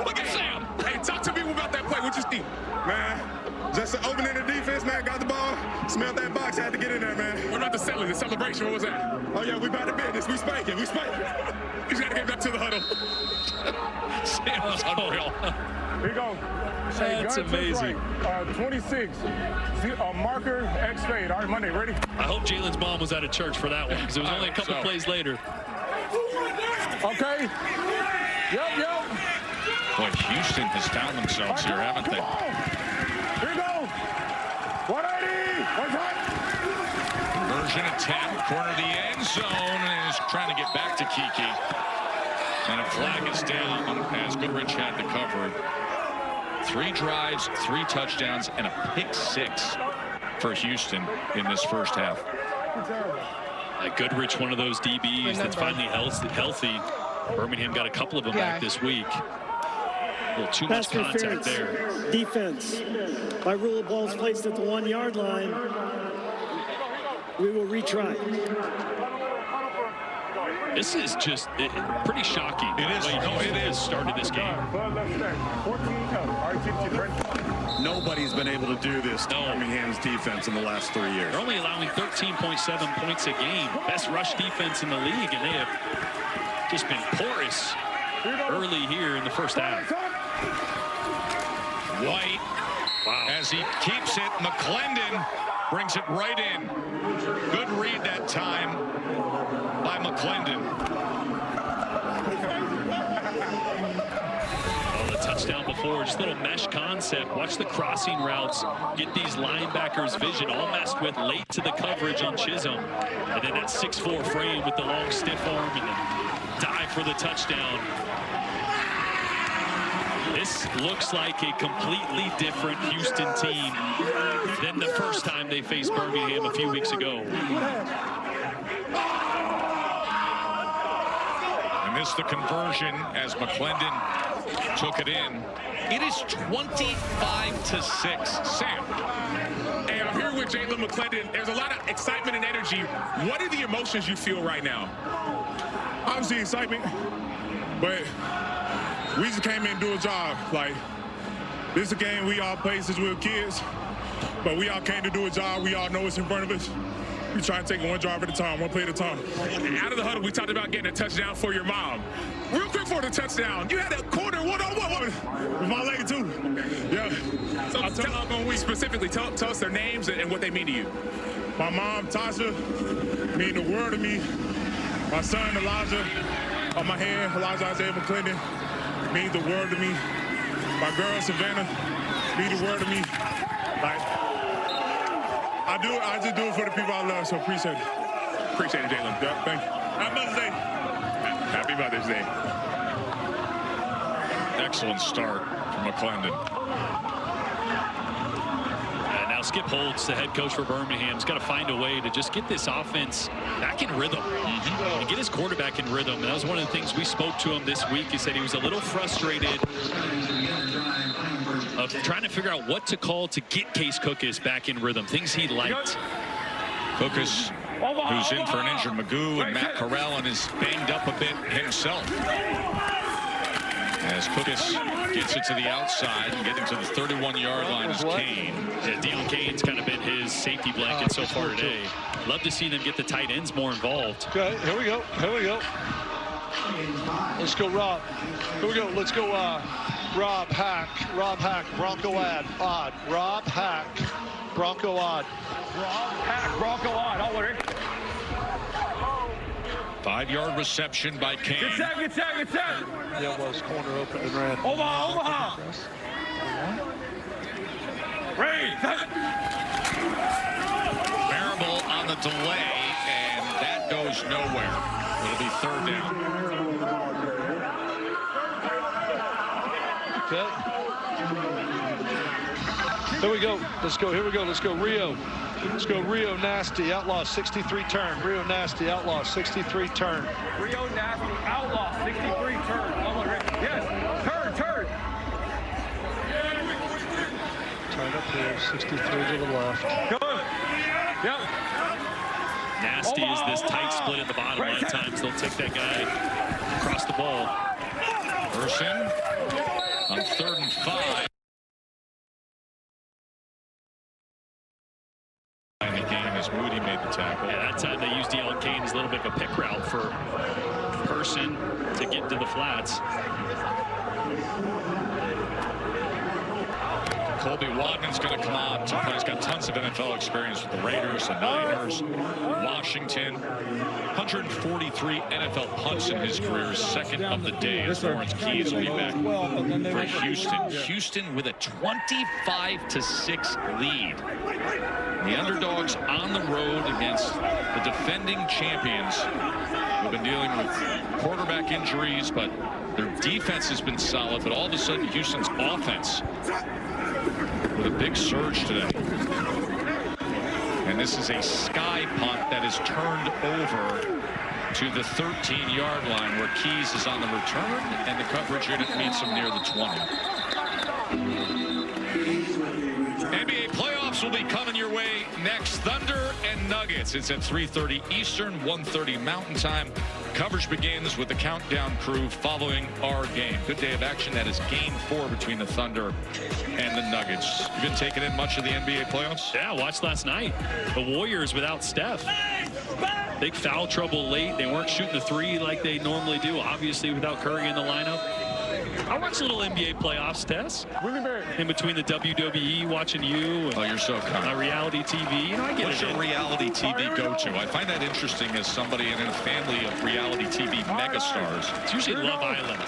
Look at celebration. What was that? Oh, yeah, we back to business. We spanking. We spanking. He's got to get back to the huddle. Sam was unreal. Here you go. That's amazing. Right. 26. Marker, X fade. All right, Monday, ready? I hope Jalen's mom was at a church for that one, because it was only a couple plays later. Okay. Yep. Boy, Houston has found themselves here, haven't they? Here we go. 180. One time. Conversion attempt, corner of the end zone, and is trying to get back to Kiki. And a flag is down as Goodrich had the cover. 3 drives, 3 touchdowns, and a pick 6 for Houston in this first half. Goodrich, one of those DBs that's finally healthy. Birmingham got a couple of them back this week. A little too much contact there. Defense. By rule of balls placed at the 1-yard line, we will retry. This is just pretty shocking. It is. It is started this game. Nobody's been able to do this to Birmingham's defense in the last 3 years. They're only allowing 13.7 points a game. Best rush defense in the league, and they have just been porous early here in the first half. White, as he keeps it, McClendon brings it right in. Good read that time by McClendon. The touchdown before, just a little mesh concept. Watch the crossing routes, get these linebackers' vision all messed with late to the coverage on Chisholm. And then that 6'4" frame with the long stiff arm and the dive for the touchdown. This looks like a completely different Houston team than the first time they faced Birmingham a few weeks ago. And this the conversion as McClendon took it in. It is 25-6. Sam. Hey, I'm here with Jalen McClendon. There's a lot of excitement and energy. What are the emotions you feel right now? Obviously excitement, but we just came in and do a job. Like, this is a game we all play since we were kids, but we all came to do a job. We all know what's in front of us. We try to take it one drive at a time, one play at a time. Out of the huddle, we talked about getting a touchdown for your mom. Real quick for the touchdown, you had a corner one-on-one. With my lady, too. Yeah. So specifically, tell us their names and what they mean to you. My mom, Tasha, mean the world to me. My son, Elijah, on my hand, Elijah Isaiah McClendon, means the world to me. My girl, Savannah, means the world to me. Like, I just do it for the people I love, so appreciate it. Appreciate it, Jalen. Yeah, thank you. Happy Mother's Day. Happy Mother's Day. Excellent start from McClendon. Now Skip Holtz, the head coach for Birmingham, has got to find a way to just get this offense back in rhythm and get his quarterback in rhythm. And that was one of the things we spoke to him this week. He said he was a little frustrated of trying to figure out what to call to get Case Cookus back in rhythm, things he liked. Cookus, who's in for an injured Magoo, and Matt Corral is banged up a bit himself. As Cookus gets it to the outside and getting to the 31-yard line is Kane. Yeah, Deion Kane's kind of been his safety blanket so far today. Love to see them get the tight ends more involved. Okay, here we go. Let's go, Rob. Here we go. Let's go, Rob Hack, Bronco Odd. Rob Hack, Bronco Odd. Rob Hack, Bronco Odd. All right. 5-yard reception by Kane. Good sack. Yeah, it was corner open and ran. Omaha. Marable on the delay, and that goes nowhere. It'll be 3rd down. Okay. Here we go. Let's go. Rio. Let's go, Rio Nasty, Outlaw, 63 turn. Rio Nasty, Outlaw, 63 turn. Rio Nasty, Outlaw, 63 turn. Yes, turn. Turn up here, 63 to the left. Good. Yep. Nasty is this tight split at the bottom. A lot of times they'll take that guy across the ball. Person on 3rd and 5. The game is Moody made the tackle. Yeah, that time they used Deon Kane as a little bit of a pick route for Person to get to the flats. Colby Wadman's going to come on. He's got tons of NFL experience with the Raiders, the Niners, Washington. 143 NFL punts in his career, second of the day as Lawrence Keys will be back for Houston. Houston with a 25-6 lead. The underdogs on the road against the defending champions who've been dealing with quarterback injuries, but their defense has been solid. But all of a sudden, Houston's offense with a big surge today. And this is a sky punt that is turned over to the 13-yard line where Keys is on the return, and the coverage unit meets him near the 20. NBA playoffs will be coming your way next. Thunder and Nuggets. It's at 3:30 Eastern, 1:30 Mountain Time. Coverage begins with the countdown crew following our game. Good day of action. That is Game 4 between the Thunder and the Nuggets. You've been taking in much of the NBA playoffs? Yeah, watched last night. The Warriors without Steph. Big foul trouble late. They weren't shooting the three like they normally do, obviously without Curry in the lineup. I watch a little NBA playoffs, Tess. In between the WWE, watching you. Oh, you're so kind. Reality TV. You know, I get What's your reality TV go-to? I find that interesting as somebody in a family of reality TV megastars. It's usually Love Island.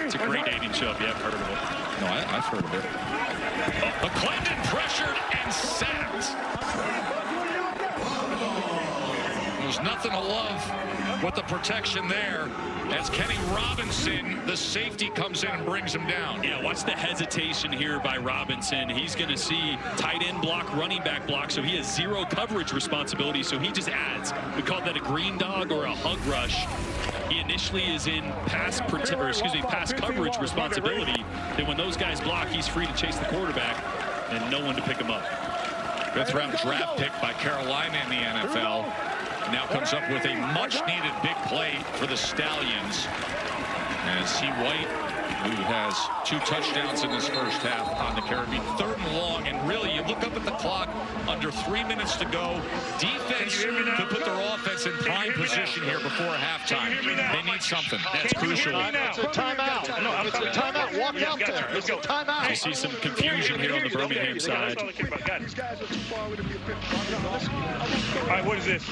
It's a great dating show if you haven't heard of it. No, I've heard of it. McClendon pressured and sacked. There's nothing to love with the protection there as Kenny Robinson, the safety, comes in and brings him down. Yeah, watch the hesitation here by Robinson. He's going to see tight end block, running back block, so he has zero coverage responsibility, so he just adds. We call that a green dog or a hug rush. He initially is in pass coverage responsibility. Then when those guys block, he's free to chase the quarterback and no one to pick him up. 5th round draft pick by Carolina in the NFL. Now comes up with a much-needed big play for the Stallions. And C. White, who has 2 touchdowns in this first half on the Caribbean. 3rd and long, and really, you look up at the clock, under 3 minutes to go. Defense could put their offense in prime position here before halftime. They need something. That's crucial. It's a timeout. It's a timeout. Walk out there. It's a timeout. You see some confusion here on the Birmingham side. All right, what is this?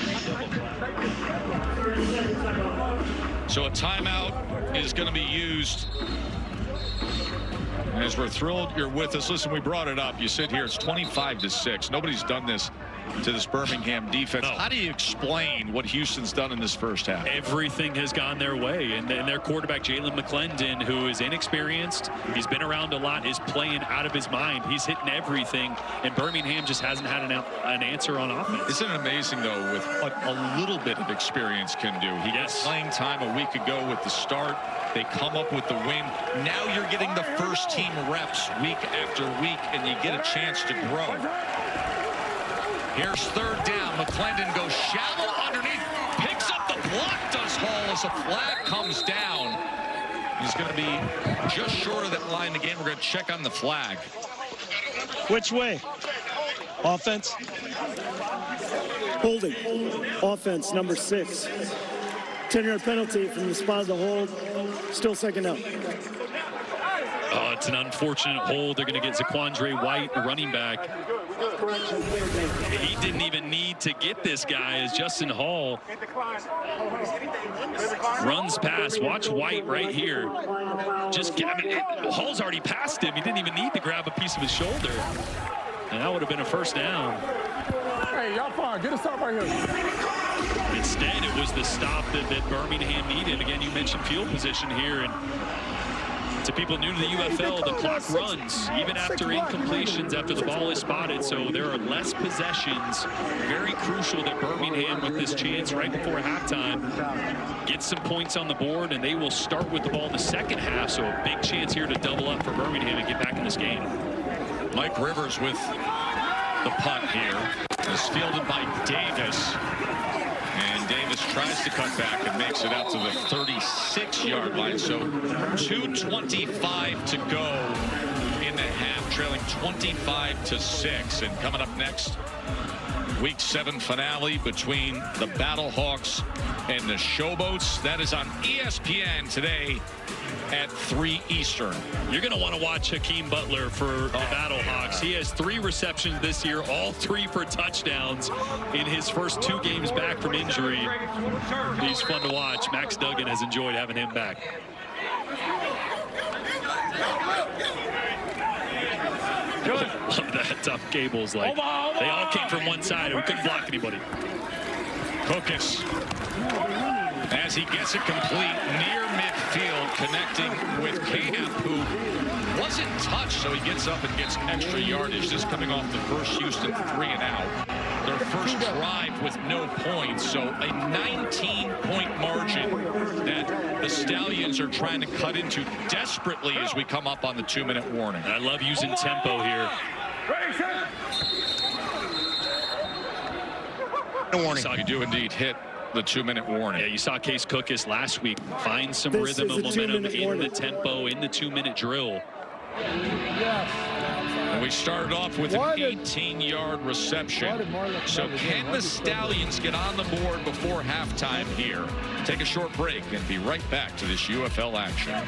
So a timeout is going to be used. As we're thrilled you're with us. Listen, we brought it up. You sit here, it's 25-6. Nobody's done this to this Birmingham defense. No. How do you explain what Houston's done in this first half? Everything has gone their way, and their quarterback Jalen McClendon, who is inexperienced, he's been around a lot, is playing out of his mind. He's hitting everything, and Birmingham just hasn't had an answer on offense. Isn't it amazing, though, with what a little bit of experience can do? He got playing time a week ago with the start. They come up with the win. Now you're getting the first team reps week after week, and you get a chance to grow. Here's 3rd down. McClendon goes shallow underneath. Picks up the block, does Hall, as a flag comes down. He's going to be just short of that line again. We're going to check on the flag. Which way? Offense? Holding. Offense, number 6. 10-yard penalty from the spot of the hold. Still 2nd out. It's an unfortunate hold. They're going to get Zaquandre White, running back. He didn't even need to get this guy as Justin Hall runs past. Watch White right here. Hall's already passed him. He didn't even need to grab a piece of his shoulder. And that would have been a 1st down. Hey, y'all fine. Get a stop right here. Instead, it was the stop that Birmingham needed. Again, you mentioned field position here, and to people new to the UFL, the clock runs even after incompletions, after the ball is spotted, so there are less possessions. Very crucial that Birmingham, with this chance right before halftime, gets some points on the board, and they will start with the ball in the 2nd half, so a big chance here to double up for Birmingham and get back in this game. Mike Rivers with the punt here. Is fielded by Davis. And Davis tries to cut back and makes it out to the 36-yard line. So 2:25 to go in the half, trailing 25-6. And coming up next, Week 7 finale between the Battlehawks and the Showboats. That is on ESPN today at 3 Eastern. You're going to want to watch Hakeem Butler for the Battlehawks. He has 3 receptions this year, all 3 for touchdowns in his first 2 games back from injury. He's fun to watch. Max Duggan has enjoyed having him back. Love that. Tough cables. Like, they all came from one side. We couldn't block anybody. Kokis, as he gets it complete near midfield, connecting with Camp, who wasn't touched, so he gets up and gets extra yardage. This coming off the first Houston 3-and-out. Their first drive with no points, so a 19-point margin that the Stallions are trying to cut into desperately as we come up on the 2-minute warning. I love using tempo here. Warning. You do indeed hit the 2-minute warning. Yeah, you saw Case Kokis last week find some rhythm and momentum in the tempo, in the 2-minute drill. And we started off with an 18-yard reception. So can the Stallions get on the board before halftime here? Take a short break and be right back to this UFL action.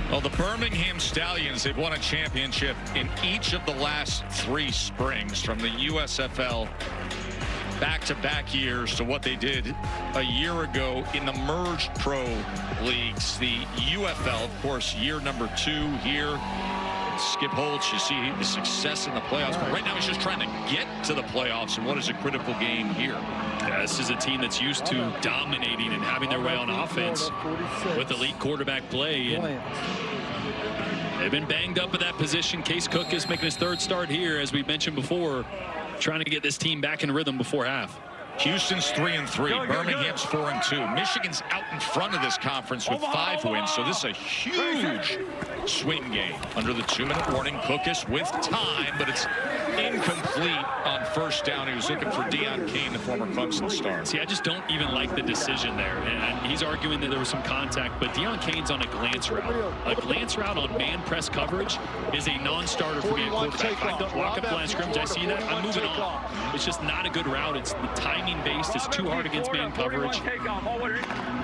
Well, the Birmingham Stallions, they've won a championship in each of the last 3 springs, from the USFL back-to-back years to what they did a year ago in the merged pro leagues. The UFL, of course, year number 2 here. Skip Holtz, you see the success in the playoffs, but right now he's just trying to get to the playoffs, and what is a critical game here. Yeah, this is a team that's used to dominating and having their way on offense with elite quarterback play. And they've been banged up at that position. Case Cook is making his 3rd start here, as we mentioned before, trying to get this team back in rhythm before half. Houston's 3-3. Birmingham's 4-2. Michigan's out in front of this conference with 5 wins, so this is a huge swing game. Under the 2-minute warning, Kokis with time, but it's incomplete on first down. He was looking for Deion Kane, the former Clemson star. See, I just don't even like the decision there. And he's arguing that there was some contact, but Deion Kane's on a glance route. A glance route on man press coverage is a non-starter for me at quarterback. If I walk up the line of scrimmage, I see that, I'm moving on. It's just not a good route. It's the timing based. It's too hard against man coverage.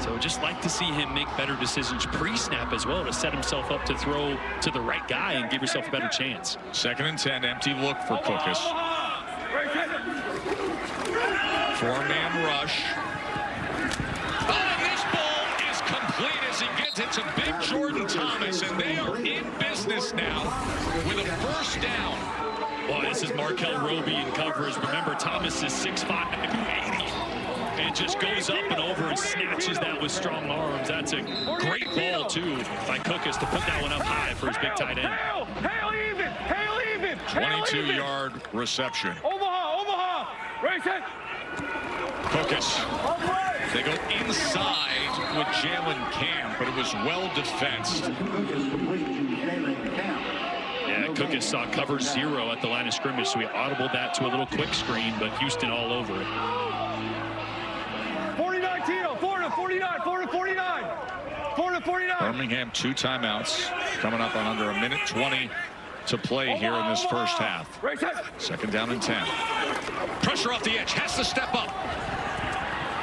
So just like to see him make better decisions pre-snap as well, to set himself up to throw to the right guy and give yourself a better chance. 2nd and 10, empty look for Kokis. 4-man rush. Oh, this ball is complete as he gets it to Big Jordan Thomas, and they are in business now with a first down. Well, this is Markel Roby in coverage. Remember, Thomas is 6'5", 280, and just goes up and over and snatches that with strong arms. That's a great ball, too, by Kokis to put that one up high for his big tight end. Hail even! Hail even! 22-yard reception. Omaha! Race it! Kokis. They go inside with Jalen Camp, but it was well defensed. Yeah, Kokis saw cover 0 at the line of scrimmage, so he audibled that to a little quick screen, but Houston all over it. 49, Tito. 4-49. 4-49. Birmingham 2 timeouts coming up on under 1:20 to play here in this first half. 2nd down and 10. Pressure off the edge, has to step up.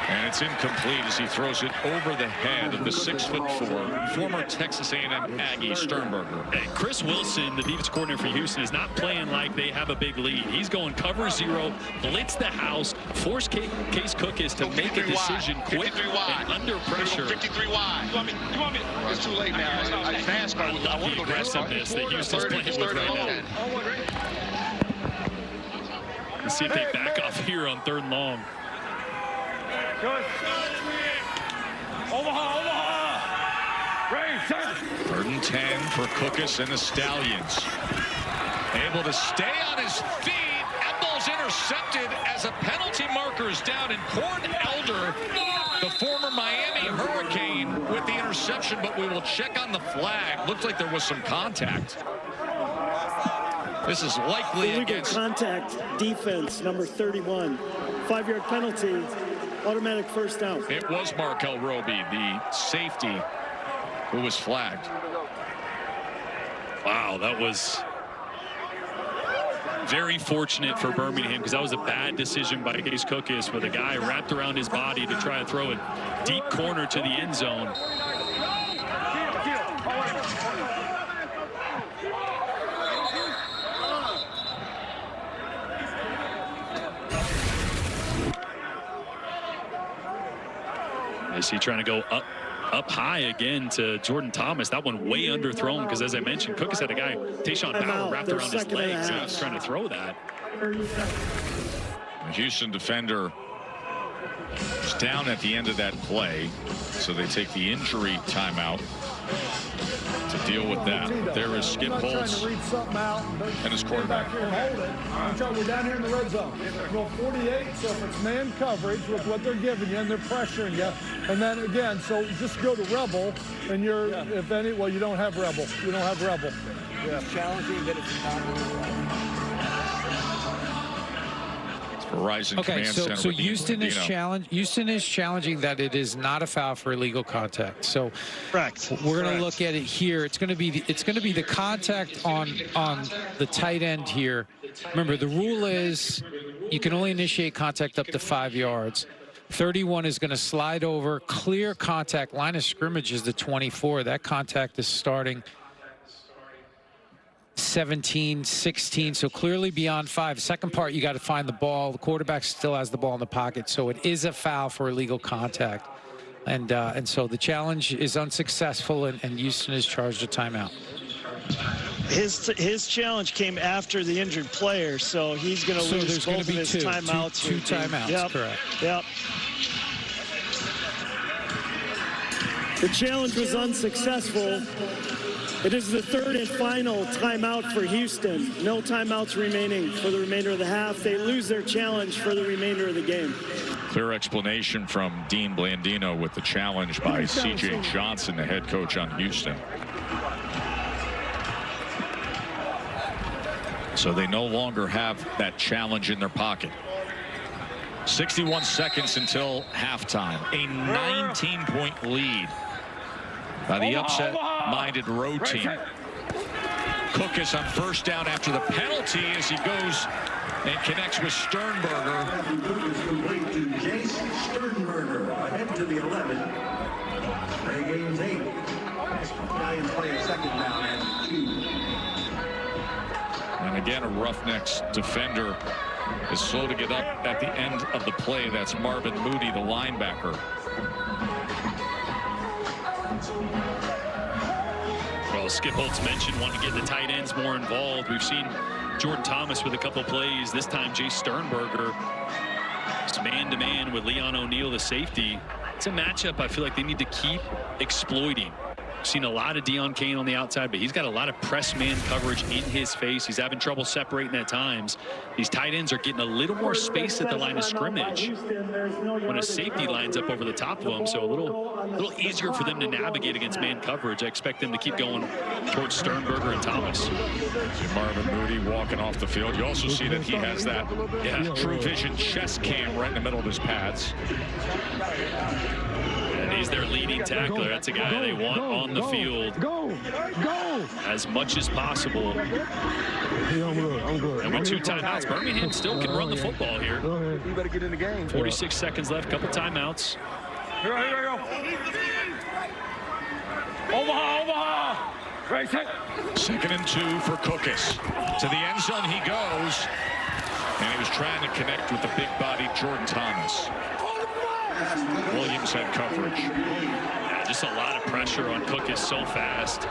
And it's incomplete as he throws it over the head of the 6'4", former Texas A&M Aggie Sternberger. Hey, Chris Wilson, the defense coordinator for Houston, is not playing like they have a big lead. He's going cover 0, blitz the house, force Case Kokis to make a decision quick and under pressure. 53 wide. You want me? It's too late now. I love the aggressiveness that Houston's playing with right now. Let's see if they back off here on 3rd and long. Good. Omaha! Raise, 3rd and 10 for Kokis and the Stallions. Able to stay on his feet. That ball's intercepted as a penalty marker is down, and Cord Elder, the former Miami Hurricane, with the interception, but we will check on the flag. Looked like there was some contact. This is likely illegal against contact defense, number 31. 5-yard penalty. automatic first down. It was Markel Roby, the safety, who was flagged. Wow, that was very fortunate for Birmingham, because that was a bad decision by Case Cookus, where the guy wrapped around his body to try to throw a deep corner to the end zone. Is he trying to go up high again to Jordan Thomas? That one way underthrown, because as I mentioned, Cookus had a guy, Tayshawn Bauer, wrapped around his legs, and he was trying to throw that. The Houston defender was down at the end of that play, so they take the injury timeout to deal with that. There is Skip Holtz and his quarterback. We're down here in the red zone. Go 48, so if it's man coverage with what they're giving you and they're pressuring you, and then again, so just go to rebel, and you're, if any, well, you don't have rebel. You don't have rebel. Yeah. It's challenging, but it's not. Verizon okay, Command Center. So Houston is challenging that it is not a foul for illegal contact. So correct. We're going to look at it here. It's going to be the contact on the tight end here. Remember, the rule is you can only initiate contact up to 5 yards. 31 is going to slide over, clear contact. Line of scrimmage is the 24. That contact is starting 17, 16, so clearly beyond 5. Second part, you got to find the ball. The quarterback still has the ball in the pocket, so it is a foul for illegal contact. And so the challenge is unsuccessful, and Houston is charged a timeout. His challenge came after the injured player, so he's going to lose both of his timeouts. Two timeouts, yep. Correct. Yep. The challenge was unsuccessful. It is the third and final timeout for Houston. No timeouts remaining for the remainder of the half. They lose their challenge for the remainder of the game. Clear explanation from Dean Blandino with the challenge by C.J. Johnson, the head coach on Houston. So they no longer have that challenge in their pocket. 61 seconds until halftime. A 19-point lead by the upset-minded road team. Cookus on first down after the penalty as he goes and connects with Sternberger. Sternberger ahead to the 11. They gains 8. Stallions play a second down and 2. And again, a Roughnecks defender is slow to get up at the end of the play. That's Marvin Moody, the linebacker. Well, Skip Holtz mentioned wanting to get the tight ends more involved. We've seen Jordan Thomas with a couple plays. This time, Jay Sternberger is man-to-man with Leon O'Neal, the safety. It's a matchup I feel like they need to keep exploiting. We've seen a lot of Deon Cain on the outside, but he's got a lot of press man coverage in his face. He's having trouble separating at times. These tight ends are getting a little more space at the line of scrimmage when a safety lines up over the top of them, so a little easier for them to navigate against man coverage. I expect them to keep going towards Sternberger and Thomas. See Marvin Moody walking off the field. You also see that he has that True Vision chest cam right in the middle of his pads. And he's their leading tackler. That's a guy they want on the field as much as possible. I'm good. And with 2 timeouts, Birmingham still can run the football here. You better get in the game. 46 seconds left, couple timeouts. Here we go. Omaha. Right, set. 2nd and 2 for Cookus. To the end zone he goes. And he was trying to connect with the big-bodied Jordan Thomas. Williams had coverage. Yeah, just a lot of pressure on Cookus so fast.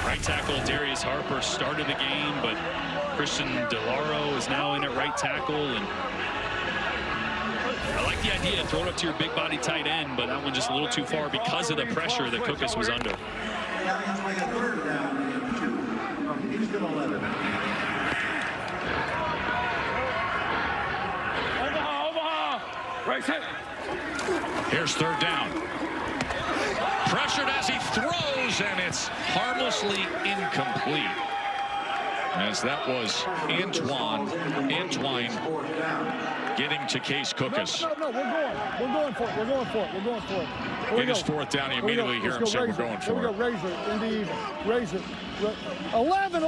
Right tackle Darius Harper started the game, but Christian DeLauro is now in at right tackle. And I like the idea, throw it up to your big body tight end, but that one just a little too far because of the pressure that Cookus was under. Omaha. Right, set. Here's 3rd down. Pressured as he throws, and it's harmlessly incomplete. As that was Antoine getting to Case Cookus. No, we're going for it. It is fourth down. You immediately hear him say we're going for it. Here we go, Razor, into even. Razor, 11.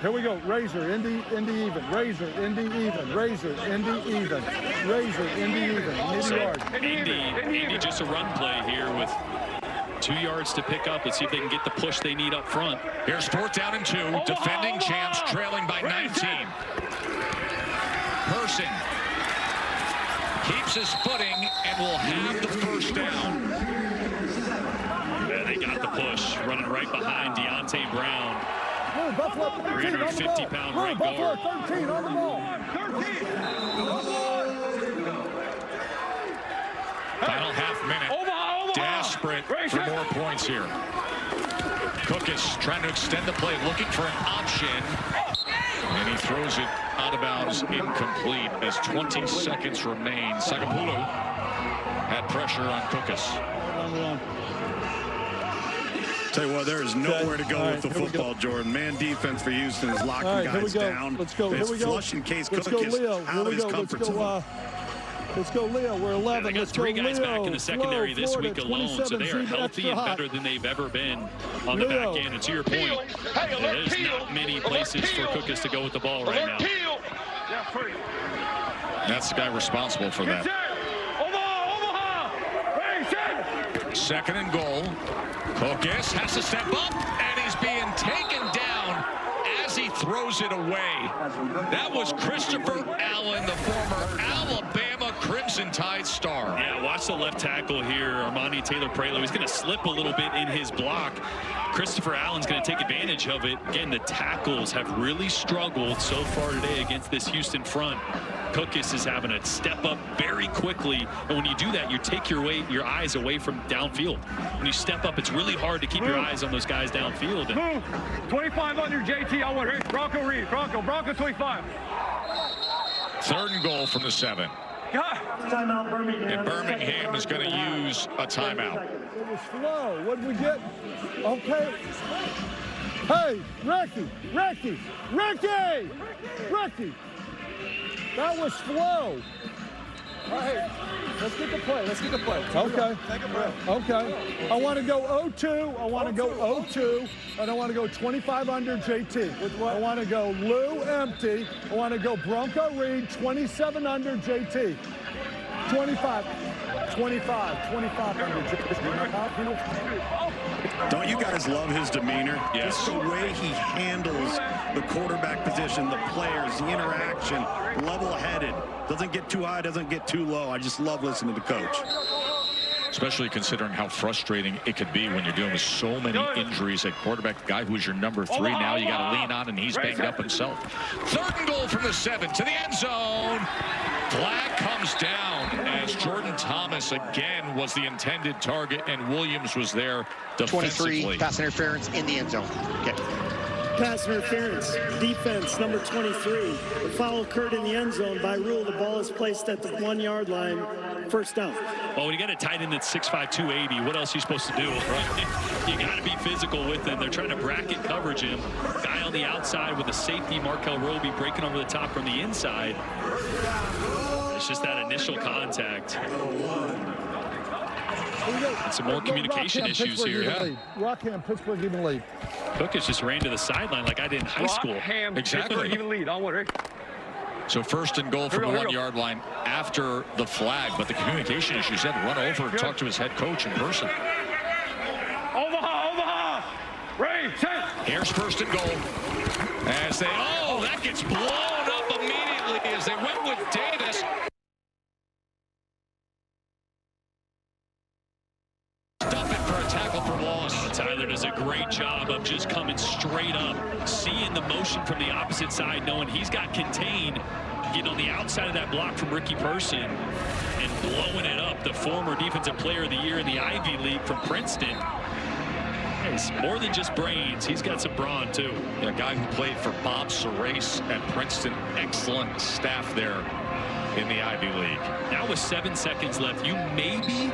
Here we go, Razor, into even. Razor, into even. Razor, into even. Razor, into even. Mid-yard. Indy just a run play here with 2 yards to pick up. Let's see if they can get the push they need up front. Here's fourth down and 2. Defending champs trailing by 19. Person keeps his footing and will have the first down. Yeah, they got the push. Running right behind Deontay Brown. 350-pound right guard. 13 on the ball. Final half minute. Desperate for more points here. Cookus trying to extend the play, looking for an option. And he throws it out of bounds, incomplete, as 20 seconds remain. Sagapulu had pressure on Cookus. Tell you what, there is nowhere to go with the football, Jordan. Man defense for Houston is locking guys down. Let's go. It's flushing Case Cookus out of his comfort zone. Let's go, Leo. We're 11. They got 3 guys back in the secondary this week alone, so they are healthy and better than they've ever been on the back end. And to your point, there's not many places for Cookus to go with the ball right now. That's the guy responsible for that. Second and goal. Cookus has to step up, and he's being taken down as he throws it away. That was Christopher Allen, the former Alabama Crimson Tide star. Yeah, watch the left tackle here, Armani Taylor-Prelo. He's going to slip a little bit in his block. Christopher Allen's going to take advantage of it. Again, the tackles have really struggled so far today against this Houston front. Cookus is having to step up very quickly, and when you do that, you take your eyes away from downfield. When you step up, it's really hard to keep your eyes on those guys downfield. Move. 25 on your JT. I want Bronco Reed. Bronco 25. Third and goal from the 7. Timeout, Birmingham. And Birmingham is going to use a timeout. It was slow. What did we get? Okay. Hey, Ricky. That was slow. All right, let's get the play. Okay. I want to go 0-2. I want to go 0-2. And I want to go 25 under JT. With what? I want to go Lou empty. I want to go Bronco Reed 27 under JT. 25 under JT. Don't you guys love his demeanor? Yes. Just the way he handles the quarterback position, the players, the interaction, level-headed. Doesn't get too high, doesn't get too low. I just love listening to the coach. Especially considering how frustrating it could be when you're dealing with so many injuries at quarterback. The guy who's your number 3 now, you got to lean on, and he's banged up himself. Third and goal from the 7 to the end zone. Flag comes down as Jordan Thomas again was the intended target, and Williams was there defensively. 23, pass interference in the end zone. Okay. Pass interference, defense, number 23. The foul occurred in the end zone. By rule, the ball is placed at the 1-yard line. First down. Well, when you got a tight end that's 6'5", 280, what else are you supposed to do, right? You got to be physical with him. They're trying to bracket coverage him. Guy on the outside with the safety, Markel Roby, breaking over the top from the inside. It's just that initial contact. And some more communication issues here. Yeah. Rockham, Pittsburgh even lead. Cookus just ran to the sideline like I did in high school. Exactly. Even lead. I want So first and goal from the 1-yard line after the flag, but the communication issues had to run over and talk to his head coach in person. Omaha. Ray, set. Here's first and goal. As they, that gets blown up immediately as they went with Davis. Tyler does a great job of just coming straight up, seeing the motion from the opposite side, knowing he's got contained, getting on the outside of that block from Ricky Person and blowing it up. The former Defensive Player of the Year in the Ivy League from Princeton. It's more than just brains. He's got some brawn, too. A guy who played for Bob Serace at Princeton. Excellent staff there. in the Ivy League. Now with 7 seconds left, you maybe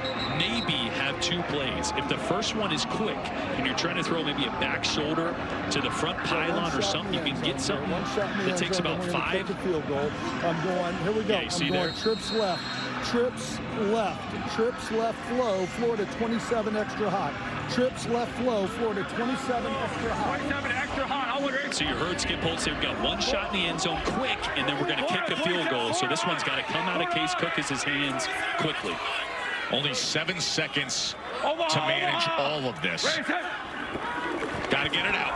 have 2 plays. If the first one is quick and you're trying to throw maybe a back shoulder to the front pylon or something, you can get something that takes about 5. Field goal. I'm going, here we go. Yeah, you see I'm going there? trips left, trips left flow, Florida 27 extra hot. Trips left flow, Florida 27 extra hot. 27 extra hot. So you heard Skip Holt say we've got 1 shot in the end zone quick, and then we're going to kick a field goal. So this one's got to come out of Case Cookis' hands quickly. Only 7 seconds to manage all of this. Got to get it out.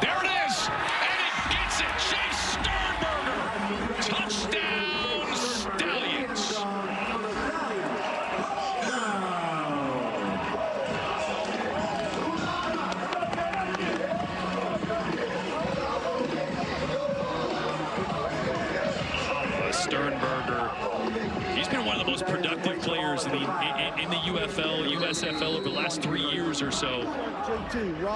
There it is, and it gets it. Chase Sternberger, touchdown Stallions. Sternberger, he's been one of the most productive players in the UFL, USFL over the last 3 years or so.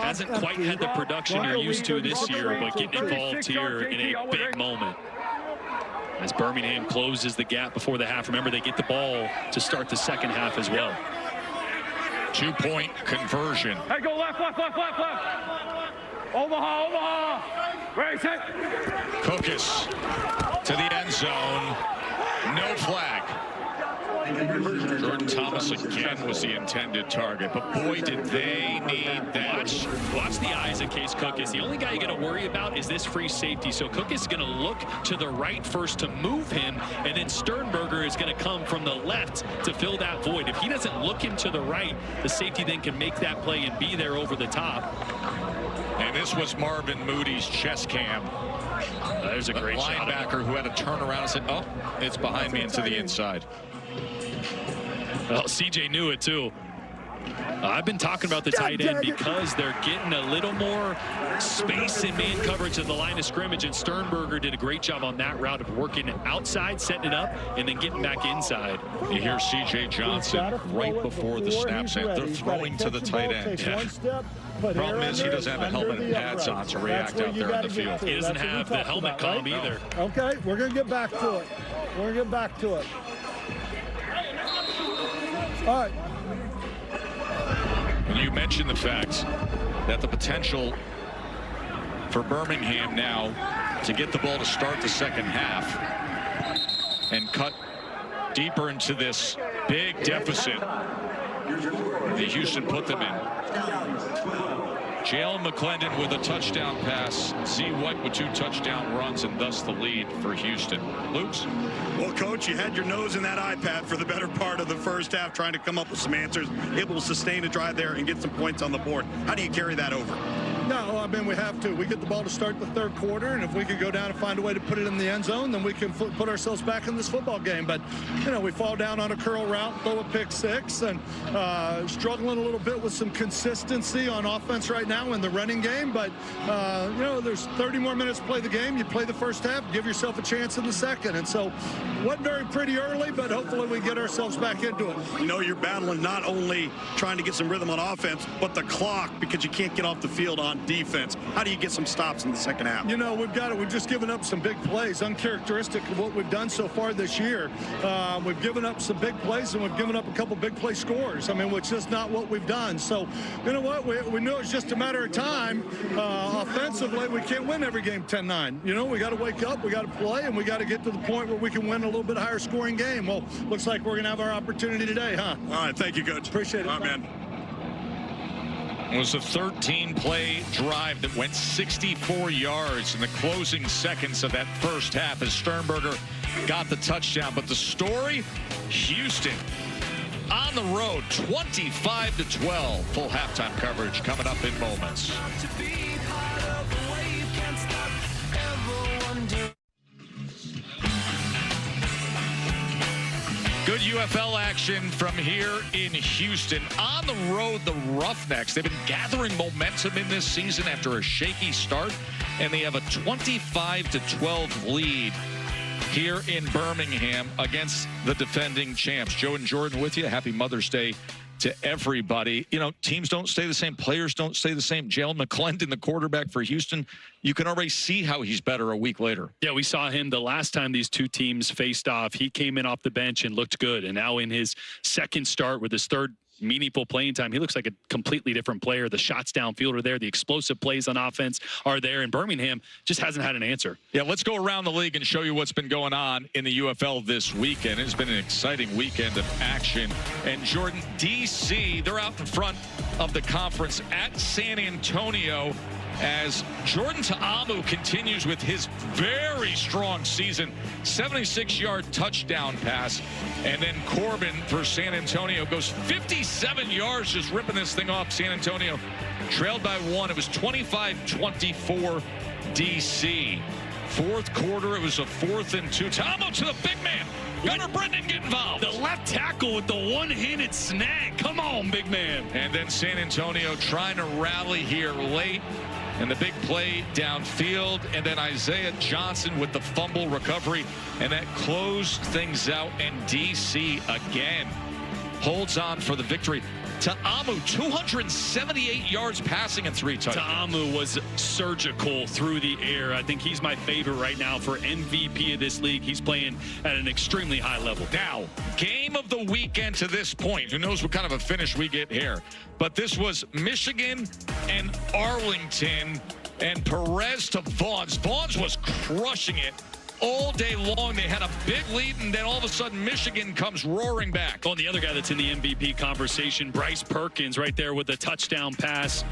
Hasn't quite had the production you're used to this year, but getting involved here in a big moment. As Birmingham closes the gap before the half. Remember, they get the ball to start the second half as well. 2-point conversion. Hey, go left. Omaha. Raise it. Cookis to the end zone. No flag. Jordan Thomas again was the intended target, but boy, did they need that. Watch the eyes of Case Cookis. The only guy you got to worry about is this free safety. So Cookis is going to look to the right first to move him, and then Sternberger is going to come from the left to fill that void. If he doesn't look him to the right, the safety then can make that play and be there over the top. And this was Marvin Moody's chest cam. There's a great shot. Linebacker who had to turn around and said, oh, it's behind me and to the inside. Well, CJ knew it too. I've been talking about the tight end because they're getting a little more space in man coverage at the line of scrimmage, and Sternberger did a great job on that route of working outside, setting it up, and then getting back inside. You hear C.J. Johnson right before the snap saying they're throwing to the tight end. Problem is he doesn't have a helmet and pads on to react out there in the field. He doesn't have the helmet comm either. Okay, we're going to get back to it. All right. You mentioned the fact that the potential for Birmingham now to get the ball to start the second half and cut deeper into this big deficit that Houston put them in. Jalen McClendon with a touchdown pass. Z. White with 2 touchdown runs, and thus the lead for Houston. Luke's? Well, Coach, you had your nose in that iPad for the better part of the first half, trying to come up with some answers, able to sustain a drive there and get some points on the board. How do you carry that over? No, I mean, we have to. We get the ball to start the third quarter, and if we can go down and find a way to put it in the end zone, then we can put ourselves back in this football game. But, you know, we fall down on a curl route, throw a pick 6, and struggling a little bit with some consistency on offense right now in the running game. But, you know, there's 30 more minutes to play the game. You play the first half, give yourself a chance in the second. And so, wasn't very pretty early, but hopefully we get ourselves back into it. You know, you're battling not only trying to get some rhythm on offense, but the clock, because you can't get off the field on defense. How do you get some stops in the second half? You know, we've just given up some big plays, uncharacteristic of what we've done so far this year. We've given up some big plays, and we've given up a couple big play scores. I mean, which is not what we've done. So, you know what? We knew it's just a matter of time. Offensively, we can't win every game 10-9. You know, we got to wake up, we got to play, and we got to get to the point where we can win a little bit higher scoring game. Well, looks like we're going to have our opportunity today, huh? All right, thank you, Coach. Appreciate it. All right, man. It was a 13-play drive that went 64 yards in the closing seconds of that first half as Sternberger got the touchdown. But the story, Houston on the road, 25-12. Full halftime coverage coming up in moments. Good UFL action from here in Houston. On the road, the Roughnecks, they've been gathering momentum in this season after a shaky start, and they have a 25-12 lead here in Birmingham against the defending champs. Joe and Jordan with you. Happy Mother's Day to everybody. You know, teams don't stay the same. Players don't stay the same. Jalen McClendon, the quarterback for Houston, you can already see how he's better a week later. Yeah, we saw him the last time these two teams faced off. He came in off the bench and looked good. And now in his second start with his third meaningful playing time, he looks like a completely different player. The shots downfield are there. The explosive plays on offense are there. And Birmingham just hasn't had an answer. Yeah, let's go around the league and show you what's been going on in the UFL this weekend. It's been an exciting weekend of action. And Jordan, DC, they're out in front of the conference at San Antonio as Jordan Ta'amu continues with his very strong season. 76-yard touchdown pass. And then Corbin for San Antonio goes 57 yards, just ripping this thing off. San Antonio trailed by 1. It was 25-24 DC. Fourth quarter, it was a 4th and 2. Ta'amu to the big man. Gunnar Brendan get involved. The left tackle with the one-handed snag. Come on, big man. And then San Antonio trying to rally here late. And the big play downfield, and then Isaiah Johnson with the fumble recovery, and that closed things out, and DC again holds on for the victory. Ta'amu, 278 yards passing and 3 touchdowns. Ta'amu was surgical through the air. I think he's my favorite right now for MVP of this league. He's playing at an extremely high level. Now, game of the weekend to this point. Who knows what kind of a finish we get here. But this was Michigan and Arlington, and Perez to Vaughns. Vaughns was crushing it all day long. They had a big lead, and then all of a sudden Michigan comes roaring back. Oh, and the other guy that's in the MVP conversation, Bryce Perkins, right there with the touchdown pass.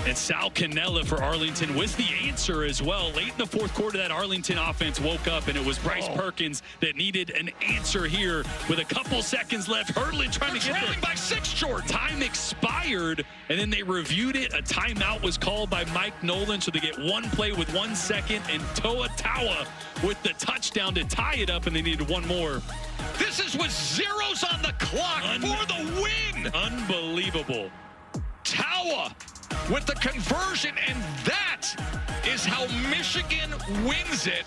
And Sal Cannella for Arlington was the answer as well. Late in the fourth quarter, that Arlington offense woke up, and it was Bryce Perkins that needed an answer here with a couple seconds left. Hurdling trying to get trailing by 6, Jordan. Time expired, and then they reviewed it. A timeout was called by Mike Nolan, so they get one play with 1 second, and Toa Taua with the touchdown to tie it up, and they needed one more. This is with zeros on the clock for the win. Unbelievable. Taua with the conversion, and that is how Michigan wins it.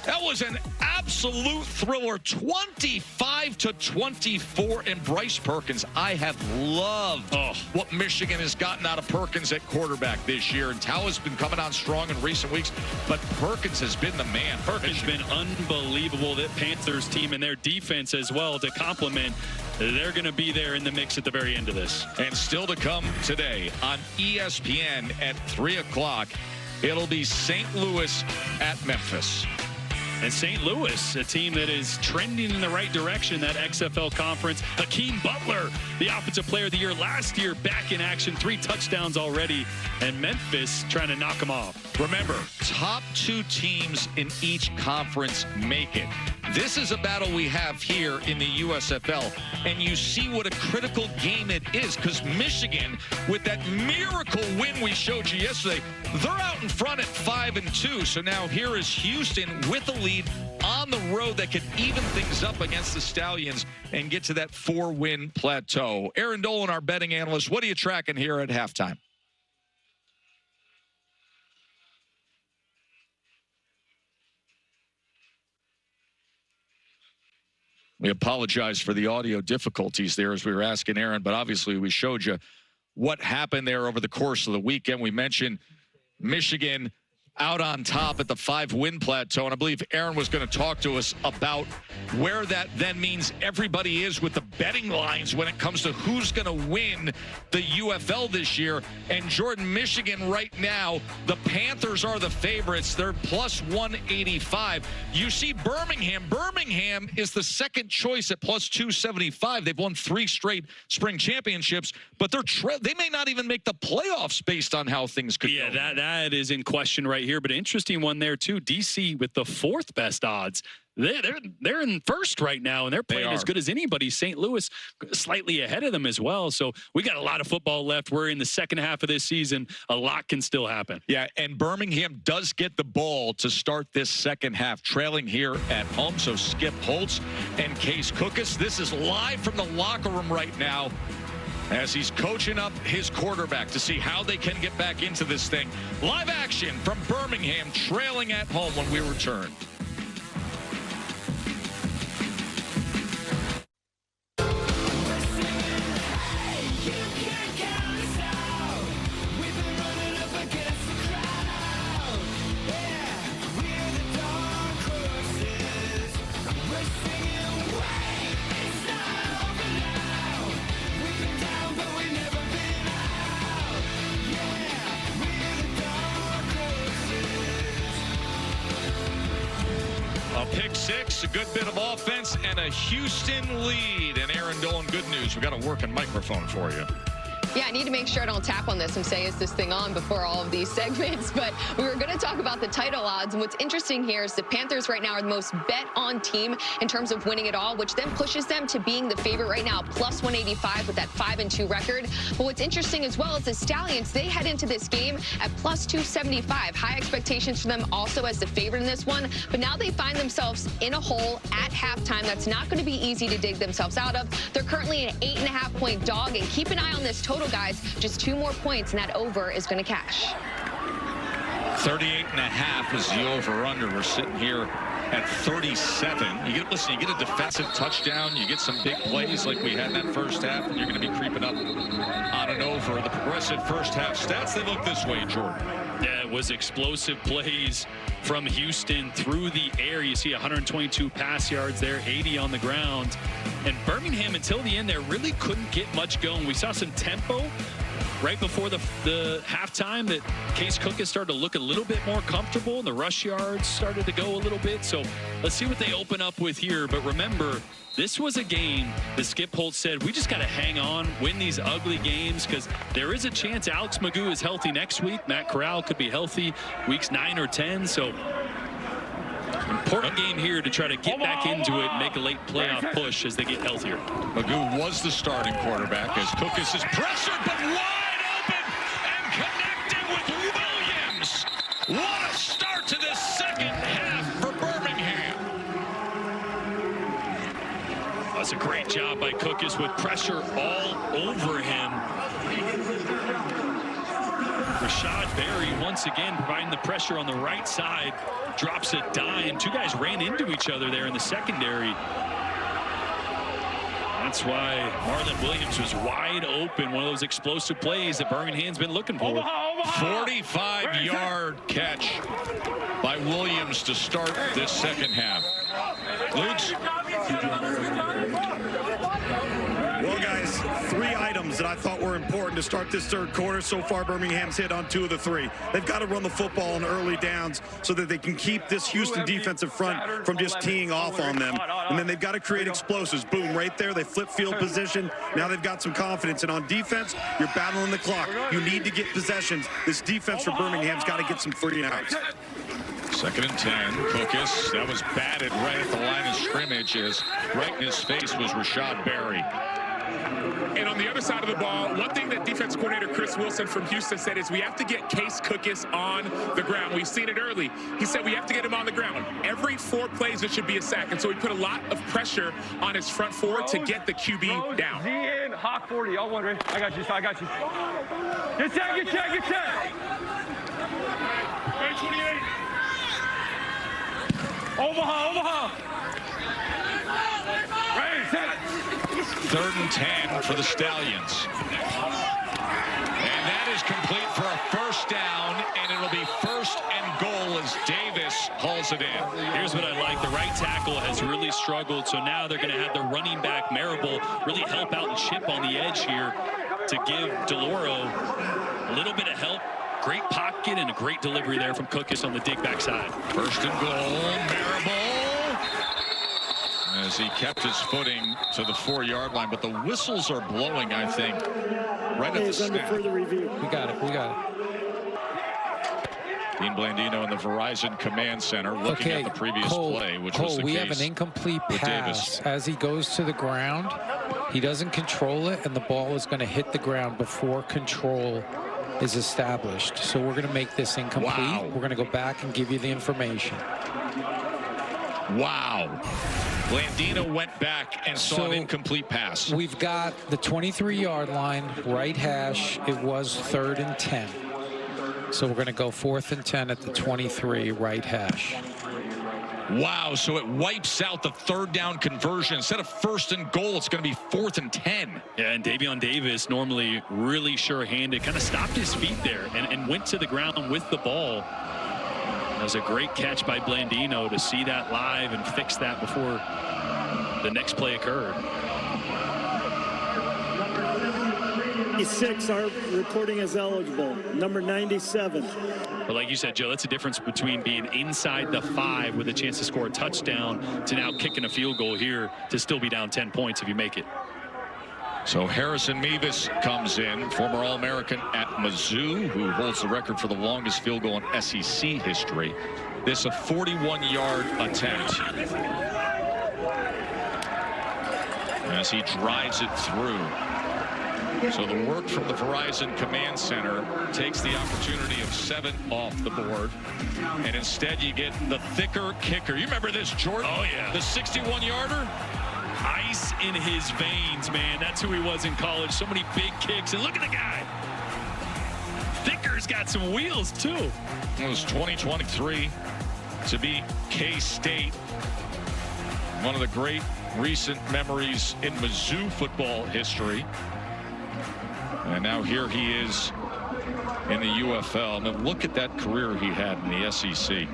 That was an absolute thriller, 25-24, and Bryce Perkins. I have loved what Michigan has gotten out of Perkins at quarterback this year, and Taua's been coming on strong in recent weeks, but Perkins has been the man. Perkins has been unbelievable. That Panthers team and their defense as well to complement. They're going to be there in the mix at the very end of this. And still to come today on ESPN at 3 o'clock, it'll be St. Louis at Memphis. And St. Louis, a team that is trending in the right direction, that XFL conference. Hakeem Butler, the Offensive Player of the Year last year, back in action, 3 touchdowns already. And Memphis trying to knock them off. Remember, top 2 teams in each conference make it. This is a battle we have here in the USFL, and you see what a critical game it is, because Michigan, with that miracle win we showed you yesterday, they're out in front at 5-2. So now here is Houston with a lead on the road that could even things up against the Stallions and get to that 4-win plateau. Aaron Dolan, our betting analyst, what are you tracking here at halftime? We apologize for the audio difficulties there as we were asking Aaron, but obviously we showed you what happened there over the course of the weekend. We mentioned Michigan out on top at the 5-win plateau, and I believe Aaron was going to talk to us about where that then means everybody is with the betting lines when it comes to who's going to win the UFL this year. And Jordan, Michigan right now, the Panthers are the favorites. They're plus 185. You see Birmingham. Birmingham is the second choice at plus 275. They've won 3 straight spring championships, but they may not even make the playoffs based on how things could go. Yeah, that is in question right here, but an interesting one there too. DC with the 4th best odds. They're in first right now, and they're playing as good as anybody. St. Louis slightly ahead of them as well. So we got a lot of football left. We're in the second half of this season. A lot can still happen. Yeah, and Birmingham does get the ball to start this second half, trailing here at home. So Skip Holtz and Case Cookus. This is live from the locker room right now as he's coaching up his quarterback to see how they can get back into this thing. Live action from Birmingham, trailing at home when we return. Cookus, a good bit of offense, and a Houston lead. And Aaron Dolan, good news. We got a working microphone for you. Yeah, I need to make sure I don't tap on this and say, is this thing on before all of these segments? But we were going to talk about the title odds. And what's interesting here is the Panthers right now are the most bet-on team in terms of winning it all, which then pushes them to being the favorite right now, plus 185 with that 5-2 record. But what's interesting as well is the Stallions, they head into this game at plus 275. High expectations for them also as the favorite in this one. But now they find themselves in a hole at halftime. That's not going to be easy to dig themselves out of. They're currently an 8.5-point dog. And keep an eye on this total, guys. Just 2 more points, and that over is going to cash. 38.5 is the over-under. We're sitting here at 37. You get a defensive touchdown. You get some big plays like we had in that first half, and you're going to be creeping up on and over. The progressive first half stats, they look this way, Jordan. Yeah, it was explosive plays from Houston through the air. You see 122 pass yards there, 80 on the ground. And Birmingham, until the end there, really couldn't get much going. We saw some tempo right before the halftime that Case Cookus started to look a little bit more comfortable, and the rush yards started to go a little bit. So let's see what they open up with here. But remember, this was a game that Skip Holtz said, we just got to hang on, win these ugly games, because there is a chance Alex Magoo is healthy next week. Matt Corral could be healthy weeks 9 or 10. So important game here to try to get back into it and make a late playoff push as they get healthier. Magoo was the starting quarterback as Cookus is pressured, but wide open and connecting with Williams. What a start to this second half for Birmingham. That's a great job by Cookus with pressure all over him. Rashad Berry once again providing the pressure on the right side. Drops a dime. 2 guys ran into each other there in the secondary. That's why Marlon Williams was wide open. One of those explosive plays that Birmingham's been looking for. 45-yard catch by Williams to start this second half. Luke's. Well, guys, 3 items that I thought were important to start this third quarter. So far, Birmingham's hit on 2 of the 3. They've got to run the football on early downs so that they can keep this Houston defensive front from just teeing off on them. And then they've got to create explosives. Boom, right there. They flip field position. Now they've got some confidence. And on defense, you're battling the clock. You need to get possessions. This defense for Birmingham's got to get some 3 and outs. 2nd and 10. Cookus, that was batted right at the line of scrimmage as right in his face was Rashad Berry. And on the other side of the ball, one thing that defense coordinator Chris Wilson from Houston said is we have to get Case Cookus on the ground. We've seen it early. He said we have to get him on the ground. Every 4 plays, it should be a sack. And so he put a lot of pressure on his front 4 to get the QB down. Z in, Hawk 40. Y'all wondering? I got you. I got you. Get check, get check, get check. 28. Omaha. Right, set. 3rd and 10 for the Stallions. And that is complete for a first down, and it'll be 1st and goal as Davis hauls it in. Here's what I like. The right tackle has really struggled, so now they're going to have the running back, Marable, really help out and chip on the edge here to give DeLauro a little bit of help. Great pocket and a great delivery there from Cookus on the dig back side. 1st and goal, Marable. As he kept his footing to the 4-yard line, but the whistles are blowing, I think, right at the snap. Further review. We got it. Dean Blandino in the Verizon Command Center looking at the previous play, which was the we case have an incomplete pass. Davis. As he goes to the ground, he doesn't control it, and the ball is going to hit the ground before control is established. So we're going to make this incomplete. Wow. We're going to go back and give you the information. Wow. Blandino went back and saw an incomplete pass. We've got the 23-yard line, right hash. It was 3rd and 10. So we're going to go 4th and 10 at the 23, right hash. Wow, so it wipes out the 3rd down conversion. Instead of 1st and goal, it's going to be 4th and 10. Yeah, and Davion Davis, normally really sure-handed, kind of stopped his feet there and went to the ground with the ball. That was a great catch by Blandino to see that live and fix that before the next play occurred. 96 are reporting as eligible. Number 97. But like you said, Joe, that's the difference between being inside the 5 with a chance to score a touchdown to now kicking a field goal here to still be down 10 points if you make it. So Harrison Mevis comes in, former All-American at Mizzou, who holds the record for the longest field goal in SEC history. This a 41-yard attempt as he drives it through. So the work from the Verizon Command Center takes the opportunity of 7 off the board, and instead you get the thicker kicker. You remember this, Jordan? Oh, yeah. The 61-yarder? Ice in his veins, man. That's who he was in college. So many big kicks, and look at the guy. Thicker's got some wheels, too. It was 2023 to beat K-State. One of the great recent memories in Mizzou football history. And now here he is in the UFL. Now look at that career he had in the SEC.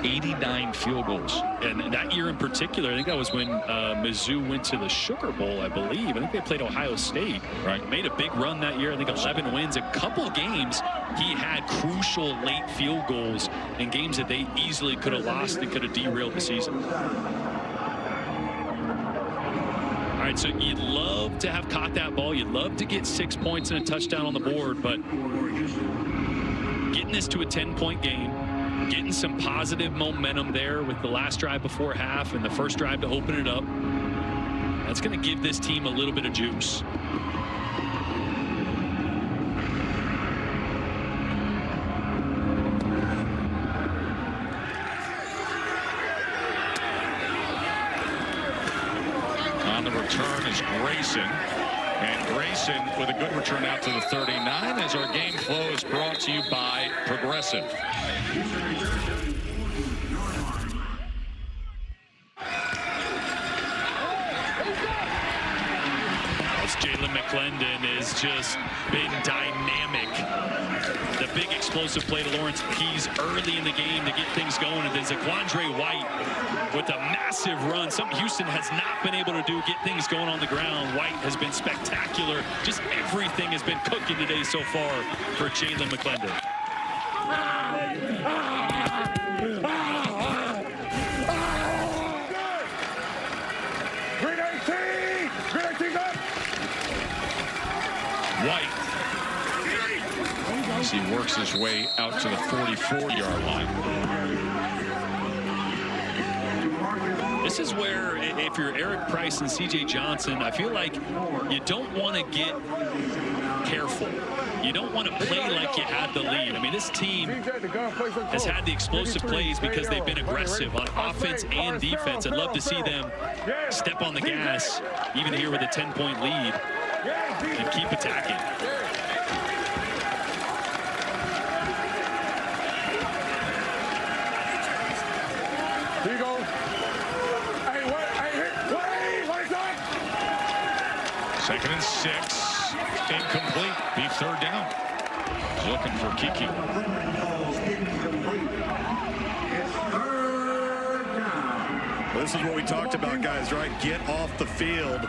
89 field goals. And that year in particular, I think that was when Mizzou went to the Sugar Bowl, I believe. I think they played Ohio State. Right. Made a big run that year. I think 11 wins. A couple games he had crucial late field goals in games that they easily could have lost and could have derailed the season. All right, so you'd love to have caught that ball. You'd love to get 6 points and a touchdown on the board, but getting this to a 10-point game, getting some positive momentum there with the last drive before half and the first drive to open it up, that's going to give this team a little bit of juice. On the return is Grayson. And Grayson with a good return out to the 39 as our game flow is brought to you by Progressive. Jalen McClendon has just been dynamic. The big explosive play to Lawrence Keys early in the game to get things going. And there's a Quandre White with a massive run. Something Houston has not been able to do, get things going on the ground. White has been spectacular. Just everything has been cooking today so far for Jalen McClendon. White, as he works his way out to the 44-yard line. This is where, if you're Eric Price and C.J. Johnson, I feel like you don't want to get careful. You don't want to play like you had the lead. I mean, this team has had the explosive plays because they've been aggressive on offense and defense. I'd love to see them step on the gas, even here with a 10-point lead, and keep attacking. Here you go. Hey, what? Hey, what is that? 2nd and 6. Incomplete. Be 3rd down. Looking for Kiki. Well, this is what we talked about, guys, right? Get off the field.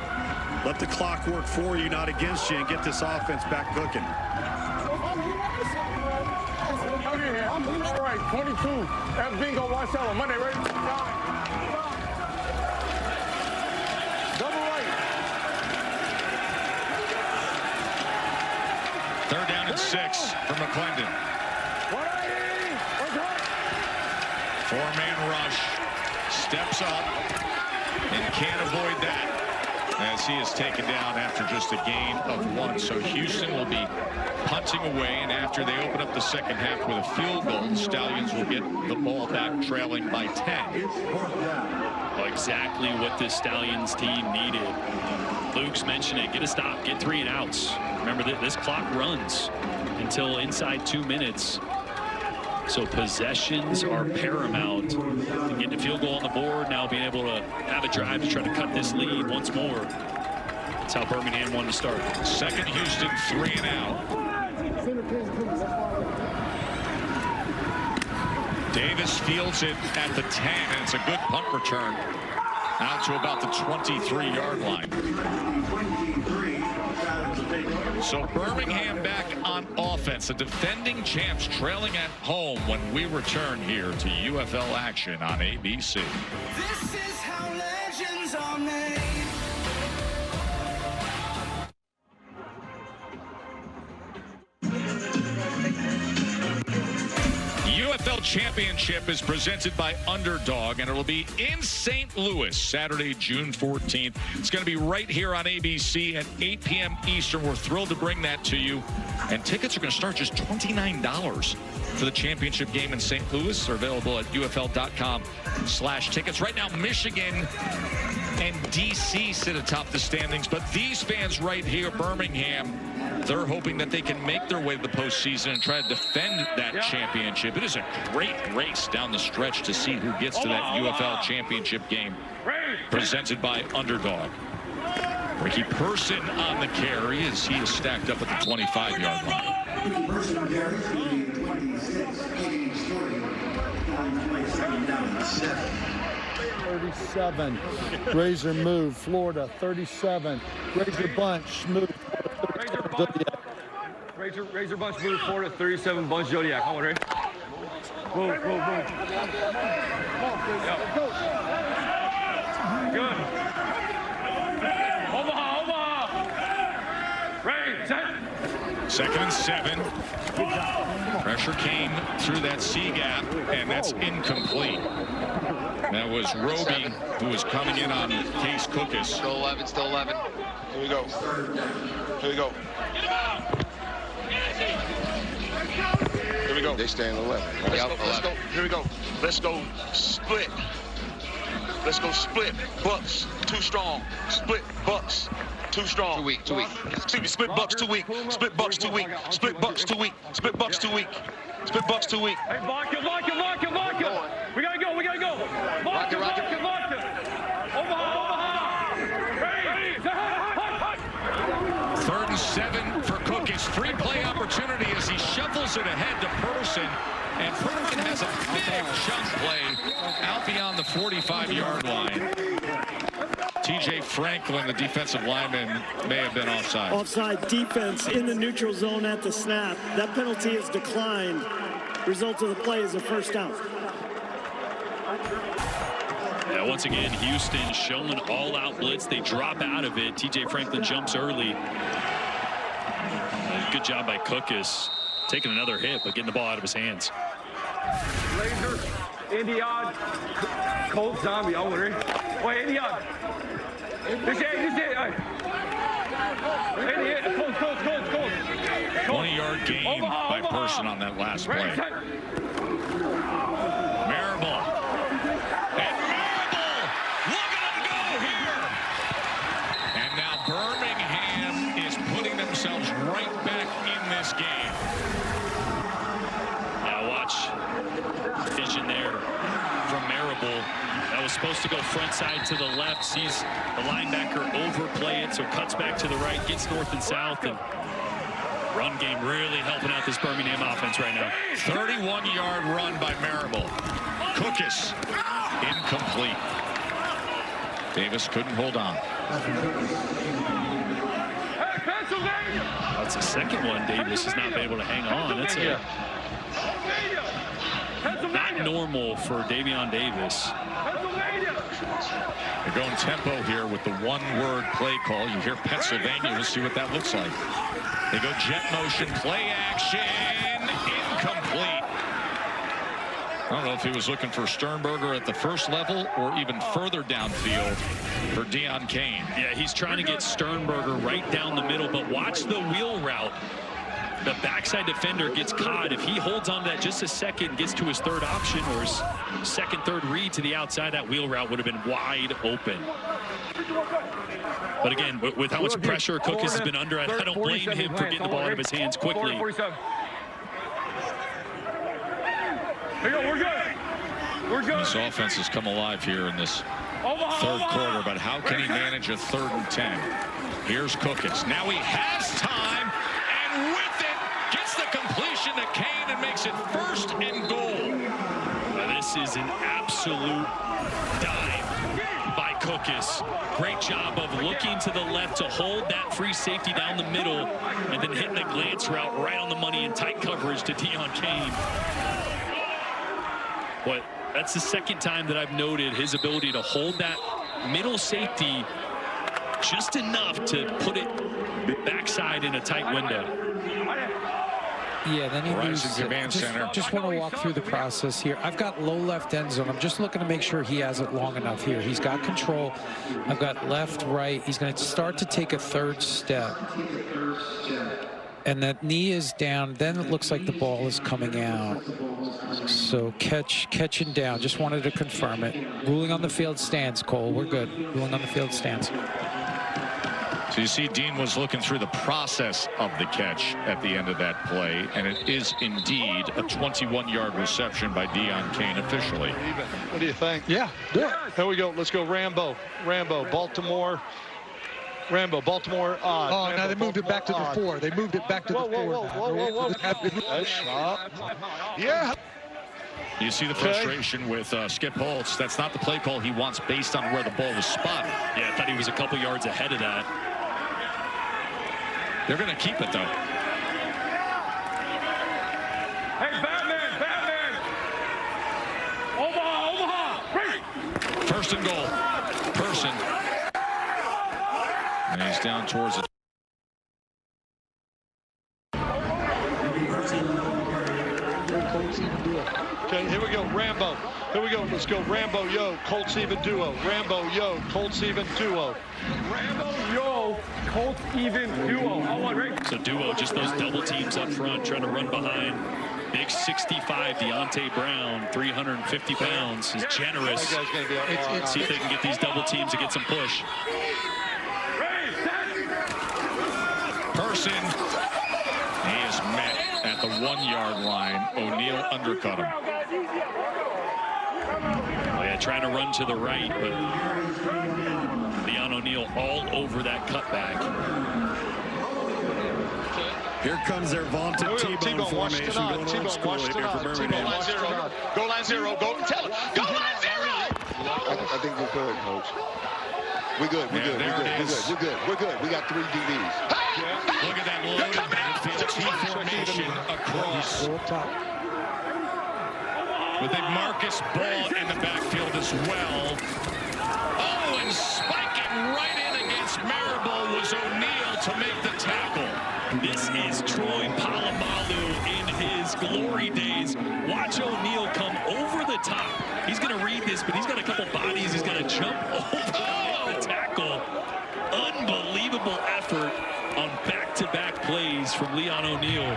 Let the clock work for you, not against you, and get this offense back cooking. All right, 22. That bingo watch out on Monday, right? Double right. 3rd down and 6 for McClendon. 4-man rush. Steps up and can't avoid that as he is taken down after just a gain of 1. So Houston will be punting away, and after they open up the second half with a field goal, the Stallions will get the ball back trailing by 10. Well, exactly what this Stallions team needed. Luke's mentioned it. Get a stop. Get 3 and outs. Remember that this clock runs until inside 2 minutes. So possessions are paramount. Getting a field goal on the board, now being able to have a drive to try to cut this lead once more. That's how Birmingham wanted to start. 2nd Houston, 3 and out. Davis fields it at the 10, and it's a good punt return. Out to about the 23-yard line. So Birmingham back on offense. The defending champs trailing at home when we return here to UFL action on ABC. This is how legends are made. UFL Championship is presented by Underdog, and it'll be in St. Louis Saturday, June 14th. It's going to be right here on ABC at 8 p.m. Eastern. We're thrilled to bring that to you. And tickets are going to start just $29 for the championship game in St. Louis. They're available at ufl.com/tickets. Right now, Michigan and D.C. sit atop the standings, but these fans right here, Birmingham, they're hoping that they can make their way to the postseason and try to defend that championship. It is a great race down the stretch to see who gets to that UFL championship game presented by Underdog. Ricky Person on the carry as he is stacked up at the 25-yard line. Ricky Person on carry, 26, 40, down 7. 37. Razor move, Florida, 37. Razor bunch, move. Razor bunch move, Florida, 37, bunch Zodiac. Come on, ready? Move. Good. Omaha. Ready, set. 2nd and 7. Pressure came through that C gap, and that's incomplete. That was Roby who was coming in on Case Cookus. Still 11. Here we go. Here we go. They stay in 11. Let's go. Here we go. Let's go split. Bucks, too strong. Split Bucks, too strong. Too weak. Excuse me, split Bucks, too weak. Split Bucks, too weak. Split Bucks, too weak. Split Bucks, too weak. Split Bucks, too weak. Hey, lock him. We gotta go. Lock him. Omaha. Ready. 3rd and 7 for Cook. It's 3-play opportunity as he shuffles it ahead to Person. And Person has a big chunk play out beyond the 45-yard line. TJ Franklin, the defensive lineman, may have been offside. Offside defense in the neutral zone at the snap. That penalty is declined. Result of the play is a first down. Yeah, once again, Houston showing all-out blitz. They drop out of it. TJ Franklin jumps early. Good job by Cookus. Taking another hit, but getting the ball out of his hands. Laser, Indian, Colt Zombie. I'm ready. Wait, Indian. This it. Colt. 20-yard gain by Person on that last play. Marable. And Marable! Look at him go here! And now Birmingham is putting themselves right back in this game. Now watch vision there from Marable. That was supposed to go front side to the left. Sees the linebacker overplay it, so cuts back to the right, gets north and south, and run game really helping out this Birmingham offense right now. 31-yard run by Marable. Cookus, incomplete. Davis couldn't hold on. That's the second one. Davis has not been able to hang on. That's not normal for Davion Davis. They're going tempo here with the one-word play call. You hear Pennsylvania. We'll see what that looks like. They go jet motion, play action, incomplete. I don't know if he was looking for Sternberger at the first level or even further downfield for Deion Kane. Yeah, he's trying to get Sternberger right down the middle, but watch the wheel route. The backside defender gets caught. If he holds on to that just a second, gets to his third option or his second, third read to the outside, that wheel route would have been wide open. But again, with how much pressure Cookus has been under, I don't blame him for getting the ball out of his hands quickly. We're good. This offense has come alive here in this third quarter, but how can he manage a 3rd and 10? Here's Cookus. Now he has time, and with it, gets the completion to Kane and makes it 1st and goal. Now this is an absolute dime by Cookus. Great job of looking to the left to hold that free safety down the middle and then hitting the glance route right on the money in tight coverage to Deon Cain. But that's the second time that I've noted his ability to hold that middle safety just enough to put it backside in a tight window. Yeah, then he loses it. Just want to walk through the process here. I've got low left end zone. I'm just looking to make sure he has it long enough here. He's got control. I've got left, right. He's going to start to take a third step. And that knee is down. Then it looks like the ball is coming out. So catching down. Just wanted to confirm it. Ruling on the field stands, Cole. We're good. Ruling on the field stands. So you see Dean was looking through the process of the catch at the end of that play, and it is indeed a 21-yard reception by Deon Cain officially. What do you think? Yeah, do it. Here we go. Let's go Rambo. Baltimore. Baltimore. Oh, now they moved it back to the 4. They moved it back to the 4. Whoa. Nice shot. Yeah. You see the frustration with Skip Holtz. That's not the play call he wants based on where the ball was spotted. Yeah, I thought he was a couple yards ahead of that. They're going to keep it, though. Hey, Batman! Omaha! Break! First and goal. Person. And he's down towards it. Okay, here we go, Rambo. Here we go, let's go Rambo, yo, Colts even duo. Rambo, yo, Colts even duo. Rambo, yo, Colts even duo. So duo, just those double teams up front, trying to run behind. Big 65 Deontay Brown, 350 pounds, is generous. See if they can get these double teams to get some push. Person. He is met at the 1-yard line. O'Neal undercut him. Oh, yeah, trying to run to the right, but Leon O'Neal all over that cutback. Here comes their vaunted T-bone formation going old school here for Birmingham. Goal line zero. Go tell him. Goal line zero. I think we're good, Coach. We're good. We're good. We got 3 DBs. Look at that loaded backfield T-formation across. With a Marcus Ball in the backfield as well. Oh, and spiking right in against Marable was O'Neal to make the tackle. This is Troy Polamalu in his glory days. Watch O'Neal come over the top. He's going to read this, but he's got a couple bodies. He's going to jump over the tackle. Unbelievable effort on back-to-back plays from Leon O'Neal.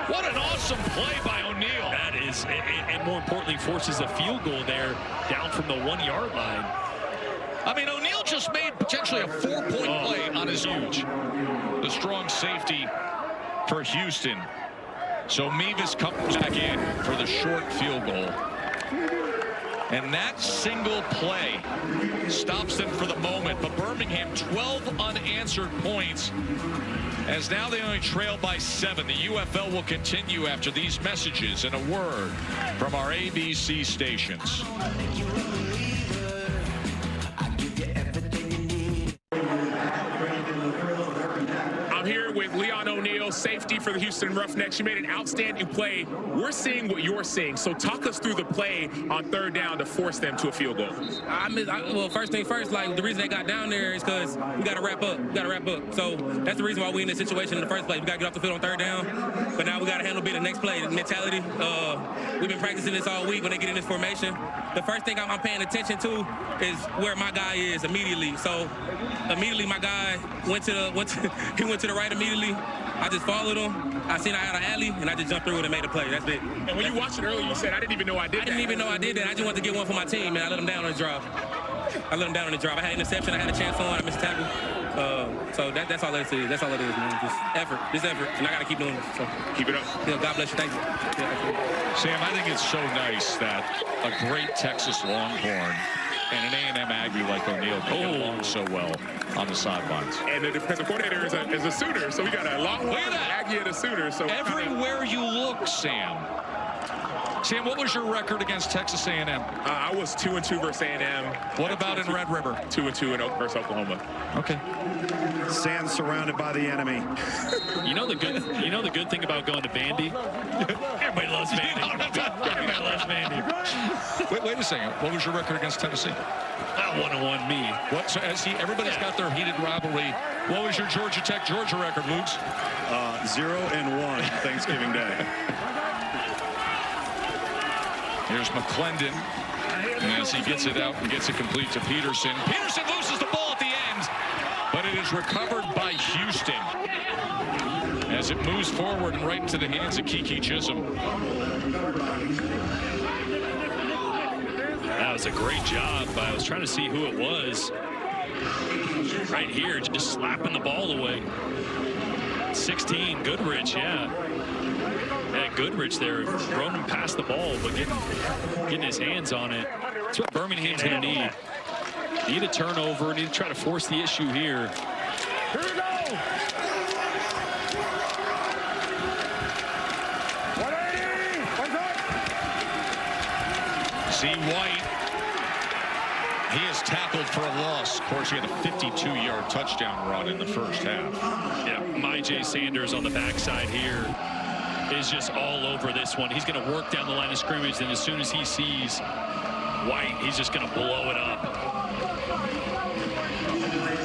What an awesome play by O'Neal. That is, and more importantly, forces a field goal there down from the 1-yard line. I mean, O'Neal just made potentially a 4-point play on his huge. The strong safety for Houston. So Mevis comes back in for the short field goal. And that single play stops them for the moment. But Birmingham, 12 unanswered points, as now they only trail by 7. The UFL will continue after these messages and a word from our ABC stations. I'm here with Leon O'Neal, safety for the Houston Roughnecks. You made an outstanding play. We're seeing what you're seeing. So talk us through the play on 3rd down to force them to a field goal. Well, first thing first, like the reason they got down there is because we got to wrap up. So that's the reason why we in this situation in the first place. We got to get off the field on 3rd down. But now we got to handle the next play mentality. We've been practicing this all week when they get in this formation. The first thing I'm paying attention to is where my guy is immediately. So immediately my guy went to the right immediately. I just followed him. I seen I had an alley, and I just jumped through it and made a play. That's it. And when you watched it earlier, you said, I didn't even know I did that. I didn't even know I did that. I just wanted to get one for my team, and I let him down on the drive. I let him down on the drive. I had an interception. I had a chance on. I missed a tackle. So that's all it is. That's all it is, man. Just effort. Just effort. And I got to keep doing it. So keep it up. Yeah, God bless you. Thank you. Yeah, Sam, I think it's so nice that a great Texas Longhorn and an A&M Aggie like O'Neal can get along so well on the sidelines. And the defensive coordinator is a Sooner, so we got a Longhorn, an Aggie, and a Sooner. So everywhere you look, Sam, Sam, what was your record against Texas A&M? I was 2-2 versus A&M. What about in Red River? 2-2 versus Oklahoma. Okay. Sam surrounded by the enemy. You know the good thing about going to Vandy? Everybody loves Vandy. Everybody loves Vandy. Wait a second. What was your record against Tennessee? 1-1 me. What? So everybody's got their heated rivalry. What was your Georgia record, Luke's? 0-1 Thanksgiving Day. Here's McClendon. And as he gets it out and gets it complete to Peterson. Peterson loses the ball at the end, but it is recovered by Houston as it moves forward and right into the hands of Kiki Chisholm. That was a great job. I was trying to see who it was. Right here, just slapping the ball away. 16, Goodrich, yeah. Yeah, Goodrich there, throwing him past the ball, but getting his hands on it. That's what Birmingham's going to need. Need a turnover, need to try to force the issue here. Here we go. See White. He is tackled for a loss. Of course, he had a 52-yard touchdown run in the first half. Yeah, Myjai Sanders on the backside here is just all over this one. He's going to work down the line of scrimmage, and as soon as he sees White, he's just going to blow it up.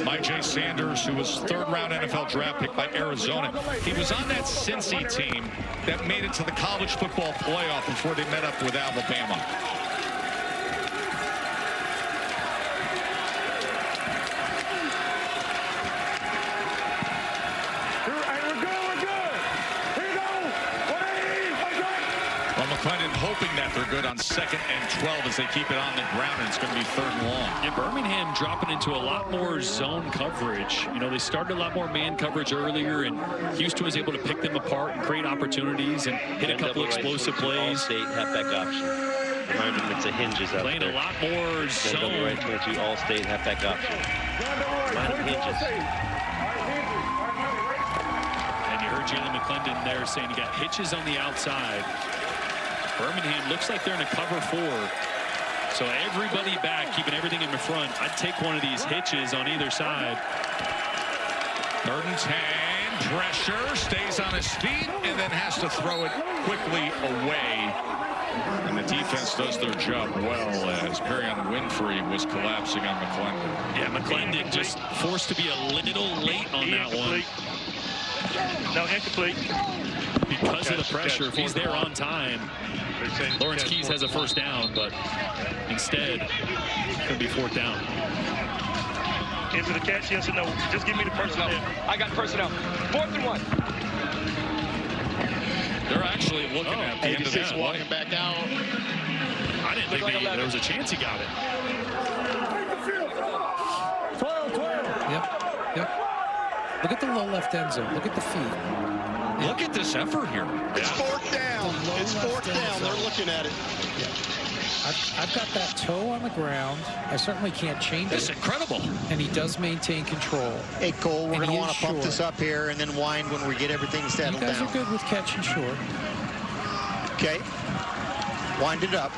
Myjai Sanders, who was third-round NFL draft pick by Arizona. He was on that Cincy team that made it to the college football playoff before they met up with Alabama. McClendon hoping that they're good on 2nd and 12 as they keep it on the ground, and it's going to be 3rd and long. Yeah, Birmingham dropping into a lot more zone coverage. You know, they started a lot more man coverage earlier, and Houston was able to pick them apart and create opportunities and hit a couple explosive plays. All-state halfback option. Remind them it's a hinges out playing there. a lot more zone. Right 22 all-state halfback option. Remind them hinges. And you heard Jalen McClendon there saying he got hitches on the outside. Birmingham looks like they're in a cover 4. So everybody back, keeping everything in the front. I'd take one of these hitches on either side. 3rd and 10, pressure, stays on his feet, and then has to throw it quickly away. And the defense does their job well as Perrion Winfrey was collapsing on McClendon. Yeah, McClendon just forced to be a little late on that one. No, incomplete. Because of the pressure, if he's there on time, Lawrence Keys has a 1st down, but instead, it's going to be 4th down. Into the catch, yes or no? Just give me the personnel. I got personnel. 4th and 1. They're actually looking at the end of that walking back out. I didn't think there was a chance he got it. 12. Yep. Look at the low left end zone. Look at the feet. Look at this effort here. It's 4th down. It's 4th down. They're looking at it. Yeah. I've got that toe on the ground. I certainly can't change it. It's incredible. And he does maintain control. Hey, Cole, we're going to want to pump this up here and then wind when we get everything settled down. You guys are good with catching short. Okay. Wind it up.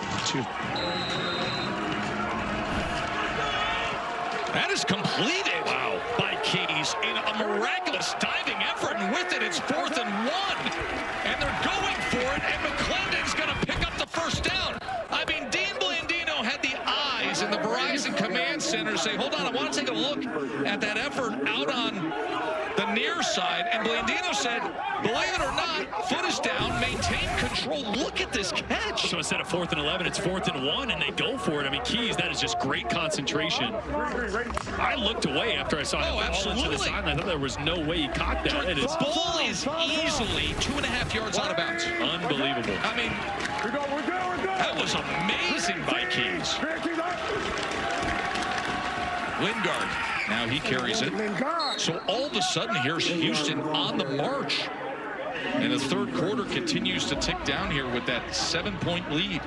That is completed. Wow. By Keys in a miraculous diving effort, and with it, it's 4th and 1. And they're going for it, and McClendon's going to pick up the 1st down. I mean, Dean Blandino had the eyes in the Verizon Command Center say, hold on, I want to take a look at that effort out on the near side. And Blandino said, believe it or not, foot is down, maintain control. Look at this catch. So instead of 4th and 11, it's 4th and 1, and they go for it. I mean, Keys, that is just great concentration. I looked away after I saw him fall into the sideline. I thought there was no way he caught that. The ball is easily 2.5 yards out of bounds. Unbelievable. I mean, that was amazing by Keys. Lingard, now he carries it. So all of a sudden, here's Houston on the march. And the 3rd quarter continues to tick down here with that 7-point lead.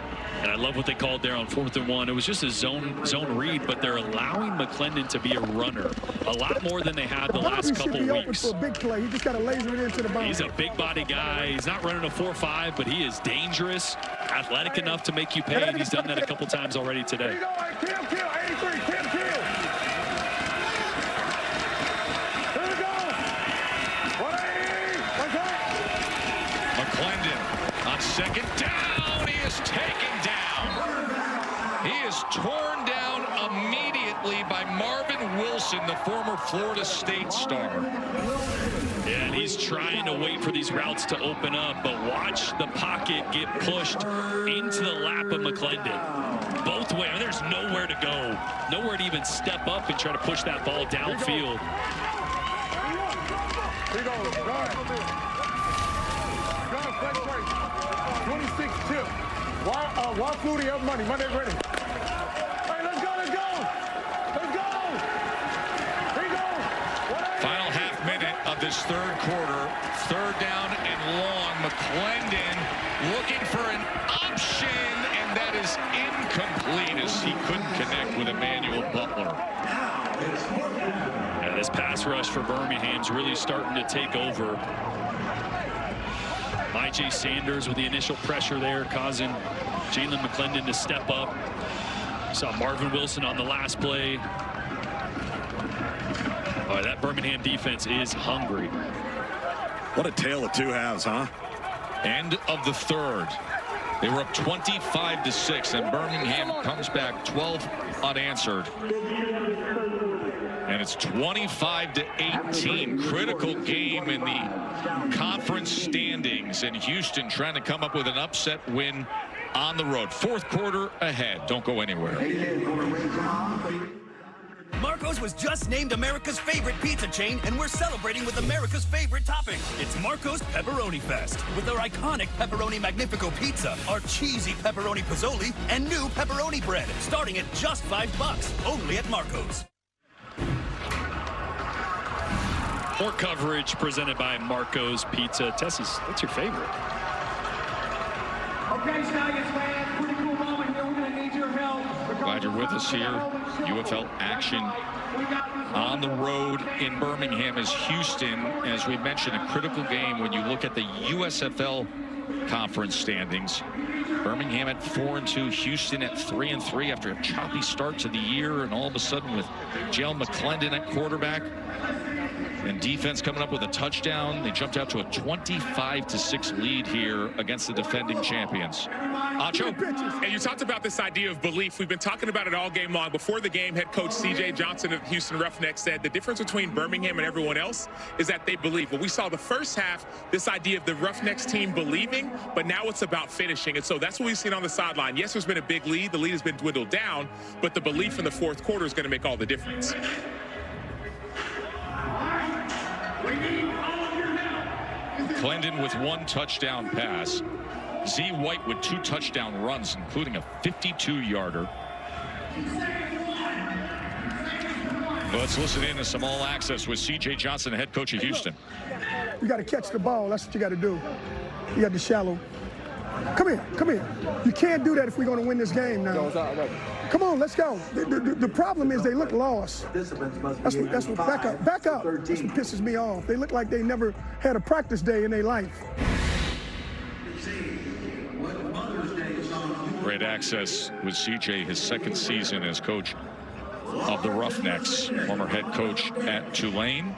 And I love what they called there on 4th and 1. It was just a zone read, but they're allowing McClendon to be a runner a lot more than they had the last couple weeks. For a big play. He just got to laser it into the boundary. He's a big body guy. He's not running a 4.5, but he is dangerous, athletic enough to make you pay, and he's done that a couple times already today. Kill, 83, kill. Here we go. 180. McClendon on second down. He is taken down. He is torn down immediately by Marvin Wilson, the former Florida State star. Yeah, and he's trying to wait for these routes to open up, but watch the pocket get pushed into the lap of McClendon. Both ways. There's nowhere to go. Nowhere to even step up and try to push that ball downfield. Here we go. Go ahead. 26-2. Why Flutie up money? Monday ready. Hey, let's go. Here we go. Final half minute of this third quarter. Third down and long. McClendon looking for an option, and that is incomplete as he couldn't connect with Emmanuel Butler. Yeah, this pass rush for Birmingham's really starting to take over. I.J. Sanders with the initial pressure there, causing Jalen McClendon to step up. Saw Marvin Wilson on the last play. Oh, that Birmingham defense is hungry. What a tale of two halves, huh? End of the third. They were up 25-6, and Birmingham comes back 12 unanswered. And it's 25-18. Critical game in the conference standings, and Houston trying to come up with an upset win on the road. Fourth quarter ahead. Don't go anywhere. Marco's was just named America's favorite pizza chain, and we're celebrating with America's favorite topping. It's Marco's Pepperoni Fest with our iconic Pepperoni Magnifico pizza, our cheesy pepperoni Pozzoli, and new pepperoni bread, starting at just $5, only at Marco's. More coverage presented by Marco's Pizza. Tessie, what's your favorite? Okay, Stallions fans, pretty cool moment here. We're going to need your help. Glad you're with us here. UFL action on the road in Birmingham as Houston, as we mentioned, a critical game when you look at the USFL conference standings. Birmingham at 4-2, Houston at 3-3 after a choppy start to the year, and all of a sudden with Jalen McClendon at quarterback and defense coming up with a touchdown, they jumped out to a 25-6 lead here against the defending champions. Acho. And you talked about this idea of belief. We've been talking about it all game long. Before the game, head coach C.J. Johnson of the Houston Roughnecks said the difference between Birmingham and everyone else is that they believe. But we saw the first half, this idea of the Roughnecks team believing, but now it's about finishing. And so that's what we've seen on the sideline. Yes, there's been a big lead. The lead has been dwindled down, but the belief in the fourth quarter is going to make all the difference. McClendon with one touchdown pass. Z White with 2 touchdown runs, including a 52-yarder. Let's listen in to some all access with C.J. Johnson, the head coach of Houston. You got to catch the ball. That's what you got to do. You got the shallow. Come here. You can't do that if we're going to win this game now. Come on, let's go. The problem is they look lost. That's what back up. That's what pisses me off. They look like they never had a practice day in their life. Great access with CJ, his second season as coach of the Roughnecks, former head coach at Tulane.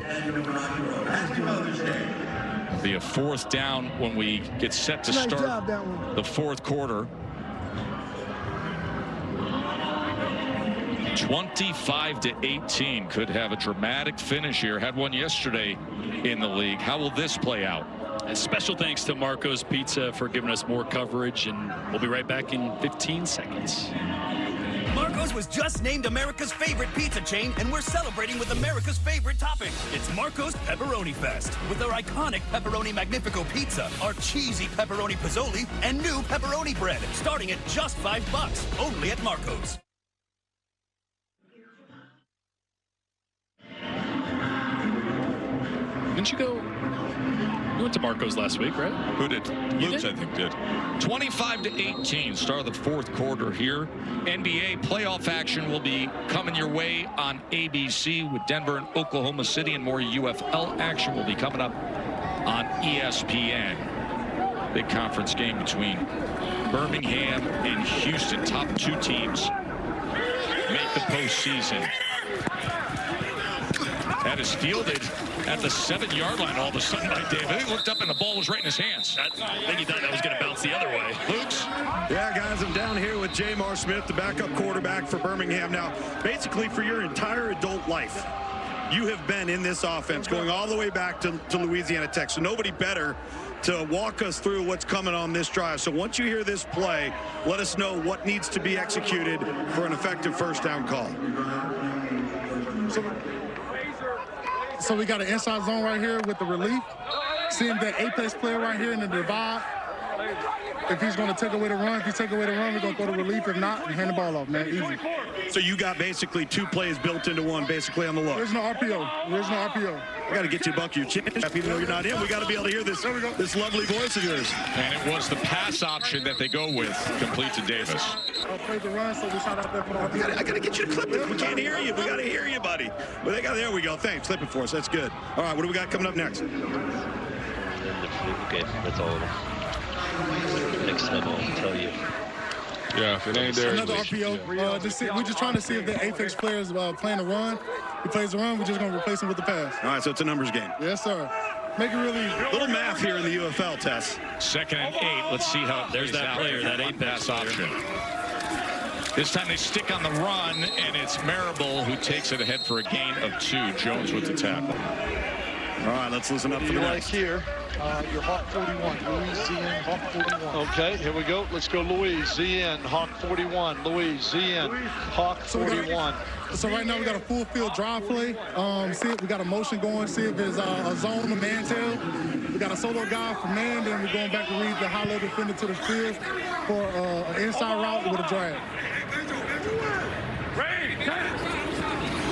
Be a fourth down when we get set to start the fourth quarter. 25-18 could have a dramatic finish here. Had one yesterday in the league. How will this play out? And special thanks to Marco's Pizza for giving us more coverage, and we'll be right back in 15 seconds. Marco's was just named America's favorite pizza chain, and we're celebrating with America's favorite topping. It's Marco's Pepperoni Fest with our iconic Pepperoni Magnifico pizza, our cheesy pepperoni Pozzoli, and new pepperoni bread, starting at just $5, only at Marco's. Didn't you go You went to Marco's last week, right? Who did? Luke's, I think, did. 25-18, start of the fourth quarter here. NBA playoff action will be coming your way on ABC with Denver and Oklahoma City, and more UFL action will be coming up on ESPN. Big conference game between Birmingham and Houston. Top two teams make the postseason. That is fielded at the 7-yard line all of a sudden by David. He looked up and the ball was right in his hands. I think he thought that was going to bounce the other way. Luke's. Yeah, guys, I'm down here with Jamar Smith, the backup quarterback for Birmingham. Now, basically for your entire adult life, you have been in this offense going all the way back to Louisiana Tech. So nobody better to walk us through what's coming on this drive. So once you hear this play, let us know what needs to be executed for an effective first down call. So we got an inside zone right here with the relief. Seeing that apex player right here in the divide. If he's going to take away the run, if he take away the run, we're going to go to relief. If not, we hand the ball off, man. Easy. So you got basically two plays built into one, basically on the look. There's no RPO. There's no RPO. I got to get you to buck your chin, even though you're not in. We got to be able to hear this lovely voice of yours. And it was the pass option that they go with, complete to Davis. I'll play the run, so we shot out there for the I got to get you to clip it. We can't hear you. We got to hear you, buddy. Well, there we go. Thanks. Clip it for us. That's good. All right, what do we got coming up next? Okay, that's all of them. Next time I'll tell you. Yeah, if it ain't there. Another RPO. We're just trying to see if the apex player is playing the run. He plays the run, we're just going to replace him with the pass. All right, so it's a numbers game. Yes, sir. Make it really little math here in the UFL test. 2nd and 8. Let's see how there's that player, that apex option. This time they stick on the run, and it's Marable who takes it ahead for a gain of 2. Jones with the tackle. All right, let's listen up for the next. Here, your Hawk 41, Louis ZN, Hawk 41. Okay, here we go. Let's go, Louis ZN, Hawk 41. Louis ZN, Hawk 41. So right now we got a full field drive play. See if we got a motion going. See if there's a zone, a man tail. We got a solo guy for man. Then we're going back to read the high level defender to the field for an inside route with a drag.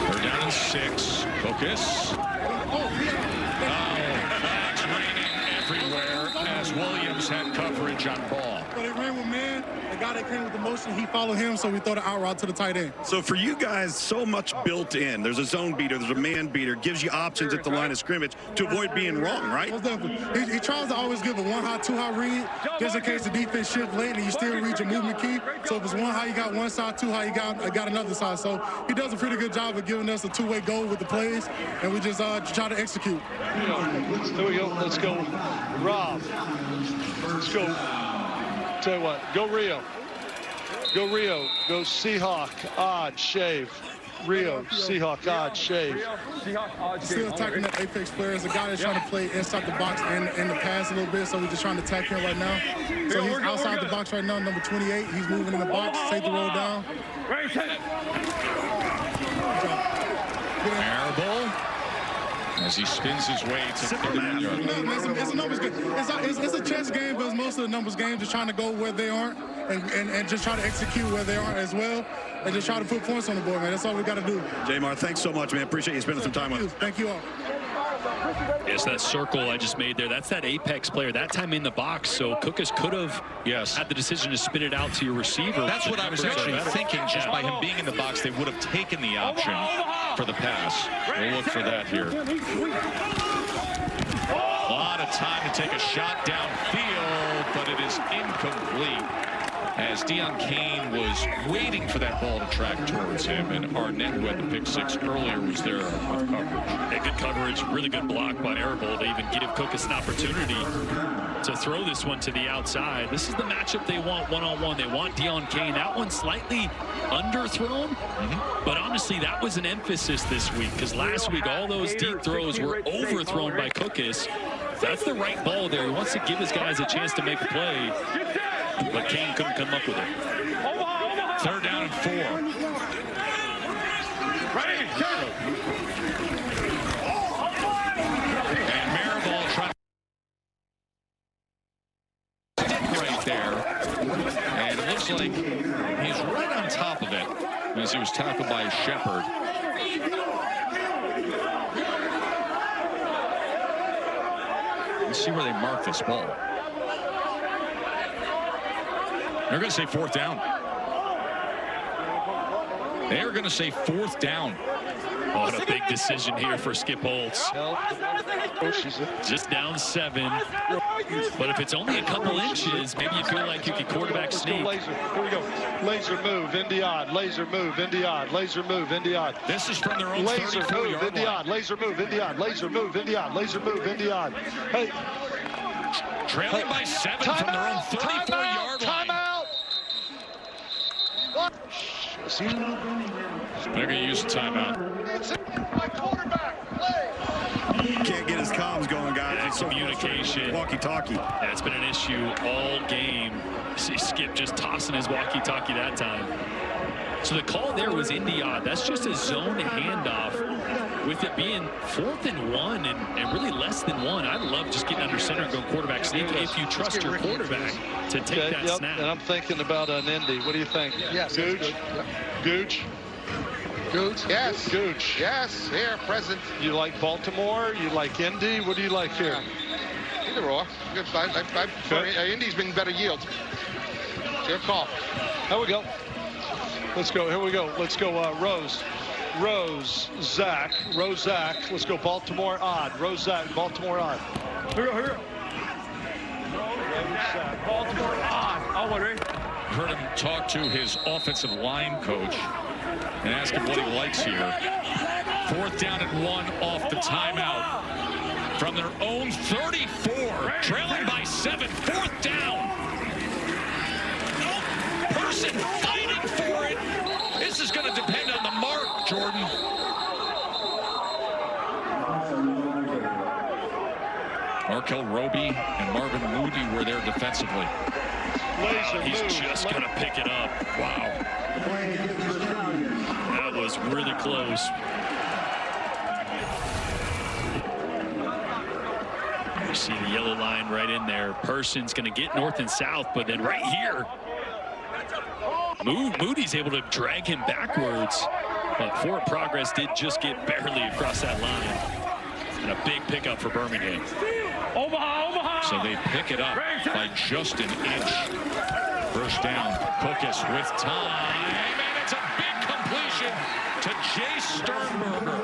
We're down in 6. Focus. Flags raining everywhere as Williams had coverage on ball. So they ran with man. The guy that came with the motion, he followed him, so we throw the out route to the tight end. So for you guys, so much built in. There's a zone beater, there's a man beater, gives you options at the line of scrimmage to avoid being wrong, right? Most definitely. He tries to always give a 1-high, 2-high read, just in case the defense shift late and you still read your movement key. So if it's 1-high, you got one side, 2-high, you got another side. So he does a pretty good job of giving us a two-way goal with the plays, and we just try to execute. Here we go. Let's go, Rob. Let's go. Tell you what, go Rio. Go Rio. Go Seahawk. Odd shave. Rio. Seahawk. Odd shave. Still attacking that apex player. There's a guy that's trying to play inside the box and the pass a little bit, so we're just trying to attack him right now. So he's outside the box right now, number 28. He's moving in the box. Take the roll down. Marable as he spins his way to the 31-yard line. It's a numbers game. It's a chess game, but it's most of the numbers game, just trying to go where they aren't and just try to execute where they aren't as well, and just try to put points on the board, man. That's all we got to do. Jamar, thanks so much, man. Appreciate you spending some time with us. Thank you all. Yes, that circle I just made there, that's that apex player, that time in the box. So Cookus could have had the decision to spin it out to your receiver. That's what I was actually thinking. Just by him being in the box, they would have taken the option for the pass. We'll look for that here. A lot of time to take a shot downfield, but it is incomplete. As Deion Kane was waiting for that ball to track towards him, and Arnett, who had the pick 6 earlier, was there with coverage. Yeah, good coverage, really good block by Marable to even give Cookus an opportunity to throw this one to the outside. This is the matchup they want one-on-one. They want Deion Kane. That one slightly underthrown, but honestly, that was an emphasis this week, because last week all those deep throws were overthrown by Cookus. That's the right ball there. He wants to give his guys a chance to make a play, but Kane couldn't come up with it. 3rd down and 4. And Marable trying to stick right there. And it looks like he's right on top of it as he was tackled by Shepard. see where they mark this ball. They're going to say 4th down. They're going to say 4th down. What a big decision here for Skip Holtz. Just down 7. But if it's only a couple inches, maybe you feel like you could quarterback sneak. Laser. Here we go. Laser move, in the odd. Laser move, in the odd. Laser move, in the odd. This is from their own laser 34-yard move, in the odd. Laser move, in the odd. Laser move, in the odd. Laser move, in the odd. Hey. Trailing by 7 from their own 34-yard line. Timeout. They're going to use a timeout. Can't get his comms going, guys. That communication. Walkie-talkie. That's been an issue all game. See Skip just tossing his walkie-talkie that time. So the call there was in the odd. That's just a zone handoff. With it being 4th and 1 and really less than 1, I'd love just getting under center and going quarterback sneak if you trust your quarterback to take that snap. And I'm thinking about an Indy. What do you think? Yes. Gooch? Yep. Gooch? Gooch? Yes. Gooch. Yes. Here, present. You like Baltimore? You like Indy? What do you like here? Either or. Indy's been better yield. It's your call. Here we go. Let's go. Here we go. Let's go. Rose, Zach. Let's go Baltimore odd. Rose, Zach, Baltimore odd. Here we go. Rose, Zach, Baltimore odd. Heard him talk to his offensive line coach and ask him what he likes here. 4th down and 1 off the timeout. From their own 34, trailing by 7, 4th down. Person fighting for it. This is going to depend on the mark, Jordan. Markel Roby and Marvin Moody were there defensively. He's just going to pick it up. Wow. That was really close. You see the yellow line right in there. Person's going to get north and south, but then right here, Moody's able to drag him backwards, but Forward Progress did just get barely across that line. And a big pickup for Birmingham. Omaha! So they pick it up by just an inch. 1st down, Cookus with time, and it's a big completion to Jay Sternberger.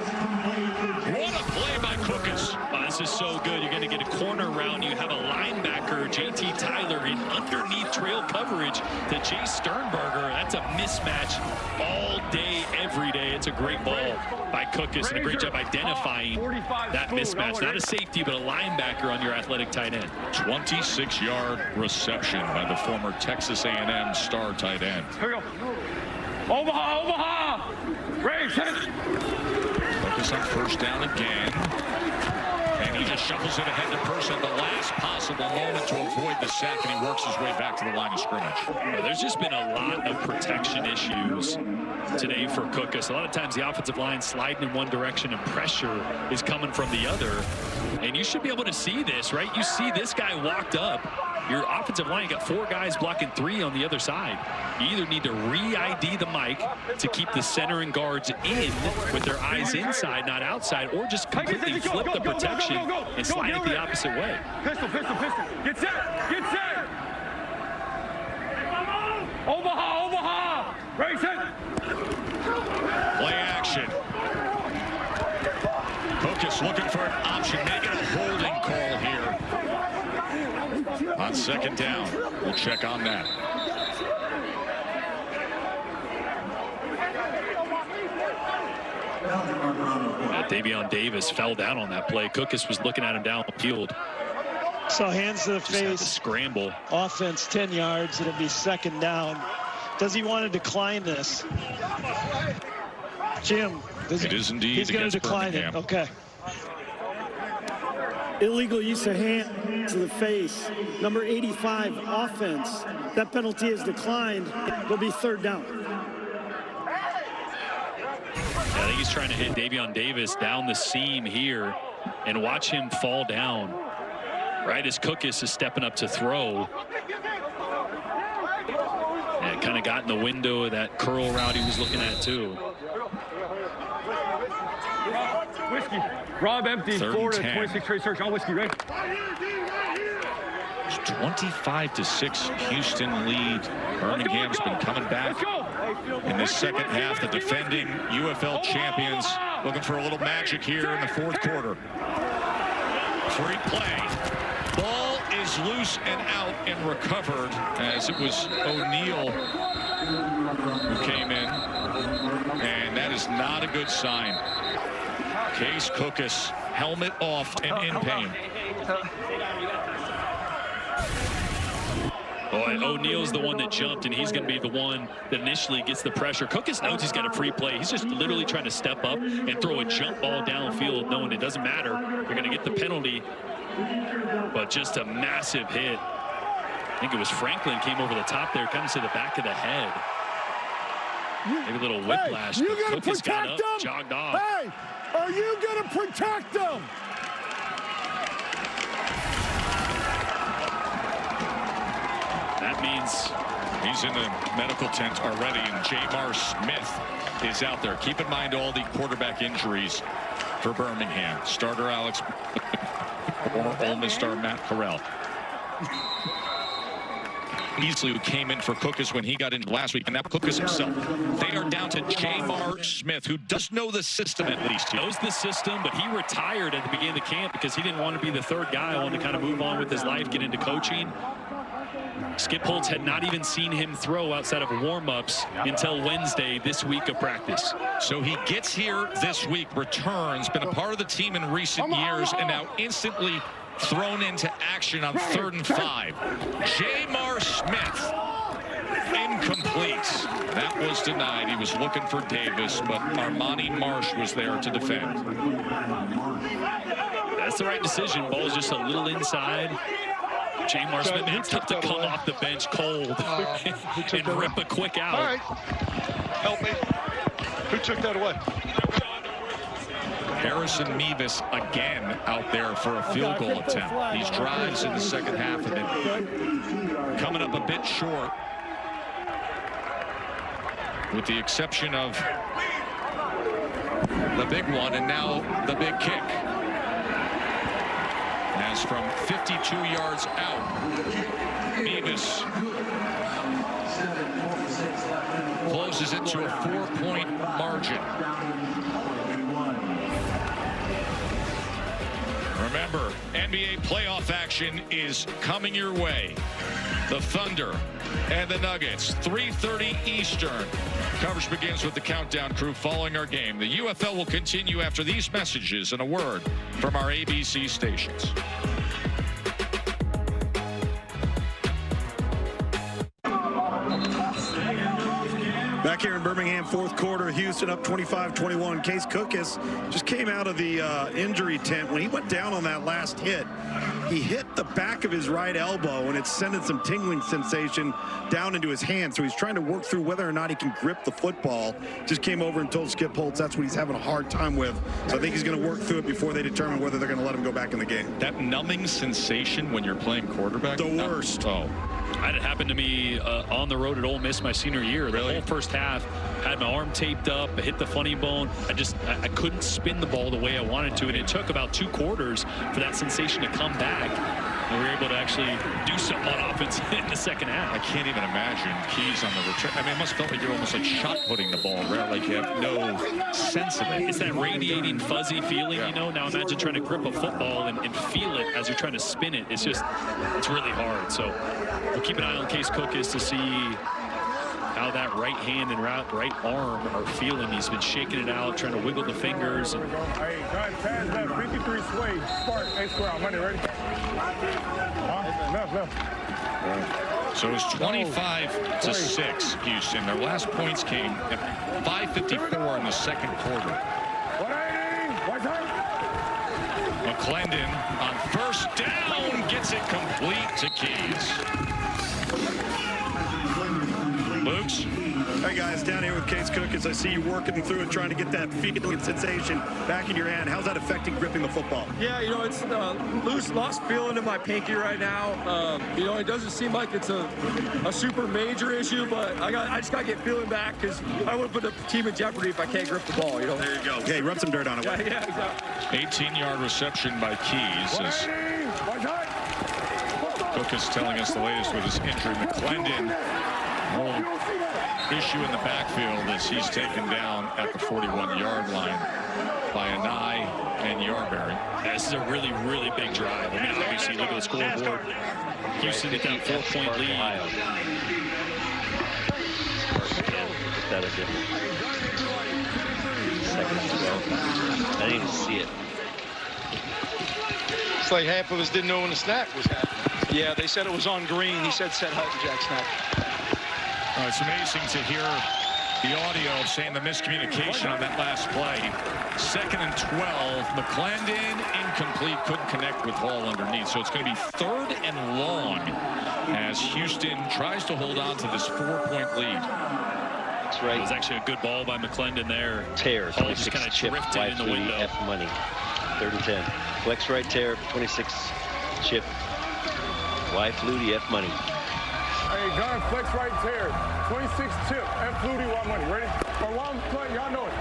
What a play by Cookus. Oh, this is so good. You're going to get a corner round. You have a linebacker, JT Tyler, in underneath trail coverage to Jay Sternberger. That's a mismatch all day, every day. It's a great ball by Cookus and a great job identifying that mismatch. Not a safety, but a linebacker on your athletic tight end. 26-yard reception by the former Texas A&M star tight end. Here we go. Omaha! Raise it. Focus on 1st down again. And he just shuffles it ahead to Person at the last possible moment to avoid the sack, and he works his way back to the line of scrimmage. Well, there's just been a lot of protection issues today for Cookus. A lot of times the offensive line sliding in one direction and pressure is coming from the other. And you should be able to see this, right? You see this guy walked up. Your offensive line, you got 4 guys blocking 3 on the other side. You either need to re-ID the mic to keep the center and guards in with their eyes inside, not outside, or just completely flip the protection and slide it the opposite way. Pistol. Get set. Omaha. Raise it. Play action. Cookus looking for an option. They get a holding call here. On 2nd down, we'll check on that. Davion Davis fell down on that play. Cookus was looking at him downfield. So hands to the face. Scramble. Offense 10 yards. It'll be 2nd down. Does he want to decline this? Jim. It is indeed. He's going to decline Birmingham. it. Okay. Illegal use of hands to the face. Number 85, offense. That penalty is declined. It'll be 3rd down. I think he's trying to hit Davion Davis down the seam here and watch him fall down. Right as Cookus is stepping up to throw. And it kind of got in the window of that curl route he was looking at too. Whiskey. Rob empty. 3rd and Florida 10. 26 trade search on whiskey. Ready? 25-6 Houston lead. Birmingham's been coming back in this second half. The defending UFL champions looking for a little magic here in the fourth quarter. Free play. Ball is loose and out and recovered as it was O'Neal who came in. And that is not a good sign. Case Cookus, helmet off and in pain. Boy, O'Neal's the one that jumped, and he's going to be the one that initially gets the pressure. Cookus knows he's got a free play. He's just literally trying to step up and throw a jump ball downfield, knowing it doesn't matter. You're going to get the penalty, but just a massive hit. I think it was Franklin came over the top there, kind of to the back of the head. Maybe a little whiplash. Hey, you got to Cookus got protect up, them. jogged off. Hey, are you going to protect them? That means he's in the medical tent already, and Jamar Smith is out there. Keep in mind all the quarterback injuries for Birmingham. Starter Alex, former Ole Miss star Matt Corral. Beasley, who came in for Cookus when he got in last week, and now Cookus himself. They are down to Jamar Smith, who does know the system at least. He knows the system, but he retired at the beginning of the camp because he didn't want to be the third guy. I wanted to kind of move on with his life, get into coaching. Skip Holtz had not even seen him throw outside of warm-ups until Wednesday this week of practice. So he gets here this week, returns, been a part of the team in recent years, and now instantly thrown into action on 3rd and 5. Jamar Smith, incomplete. That was denied. He was looking for Davis, but Armani Marsh was there to defend. That's the right decision. Ball's just a little inside. Jamar Smith, man, it's tough to come off the bench cold and rip a quick out. All right. Help me. Who took that away? Harrison Mevis again out there for a field goal attempt. These drives in the second half have been coming up a bit short, with the exception of the big one and now the big kick. As from 52 yards out, Mevis closes it to a 4-point margin. Remember, NBA playoff action is coming your way. The Thunder and the Nuggets, 3:30 Eastern. Coverage begins with the Countdown crew following our game. The UFL will continue after these messages and a word from our ABC stations. Back here in Birmingham, fourth quarter, Houston up 25-21. Case Cookus just came out of the injury tent. When he went down on that last hit, he hit the back of his right elbow, and it's sending some tingling sensation down into his hand. So he's trying to work through whether or not he can grip the football. Just came over and told Skip Holtz that's what he's having a hard time with. So I think he's going to work through it before they determine whether they're going to let him go back in the game. That numbing sensation when you're playing quarterback? The worst. Oh. I had it happen to me on the road at Ole Miss my senior year. The whole first half, had my arm taped up, I hit the funny bone. I couldn't spin the ball the way I wanted to, and it took about 2 quarters for that sensation to come back. And we were able to actually do something on offense in the second half. I can't even imagine Keys on the return. I mean, it must have felt like you're almost like shot putting the ball, right? Like you have no sense of it. It's that radiating, fuzzy feeling, you know? Now imagine trying to grip a football and feel it as you're trying to spin it. It's really hard. So we'll keep an eye on Case Cookus to see how that right hand and right arm are feeling. He's been shaking it out, trying to wiggle the fingers. And Hey, guys, pass that 53 sway. Spark, A-square, money, ready? Left. So it's 25-6, Houston. Their last points came at 5:54 in the second quarter. McClendon on first down gets it complete to Keys. Luke's. Hey guys, down here with Case Cookus, I see you working through it, trying to get that feeling and sensation back in your hand. How's that affecting gripping the football? Yeah, you know, it's lost feeling in my pinky right now. You know, it doesn't seem like it's a super major issue, but I just got to get feeling back because I would put the team in jeopardy if I can't grip the ball, you know. There you go. Hey, rub some dirt on it. Yeah, exactly. 18-yard reception by Keys. Cook is telling us the latest with his injury. McClendon, whole issue in the backfield as he's taken down at the 41-yard line by Anai and Yarberry. This is a really, really big drive. I mean, obviously, look at the scoreboard. Houston with that 4-point lead. That is it. Second and 12. I didn't even see it. It's like half of us didn't know when the snap was happening. Yeah, they said it was on green. He said set Hutton Jack snap. It's amazing to hear the audio saying the miscommunication on that last play. Second and 12. McClendon incomplete, couldn't connect with Hall underneath. So it's going to be 3rd and long as Houston tries to hold on to this 4-point lead. That's right. It was actually a good ball by McClendon there. Tear, Hall just kind of drifted in the window. F money. 3rd and 10. Flex right tear, 26 chip. Y Flutie, F money. Hey, gun, flex right tear. 26 chip, F Flutie, Y money. Ready? For one play, y'all know it.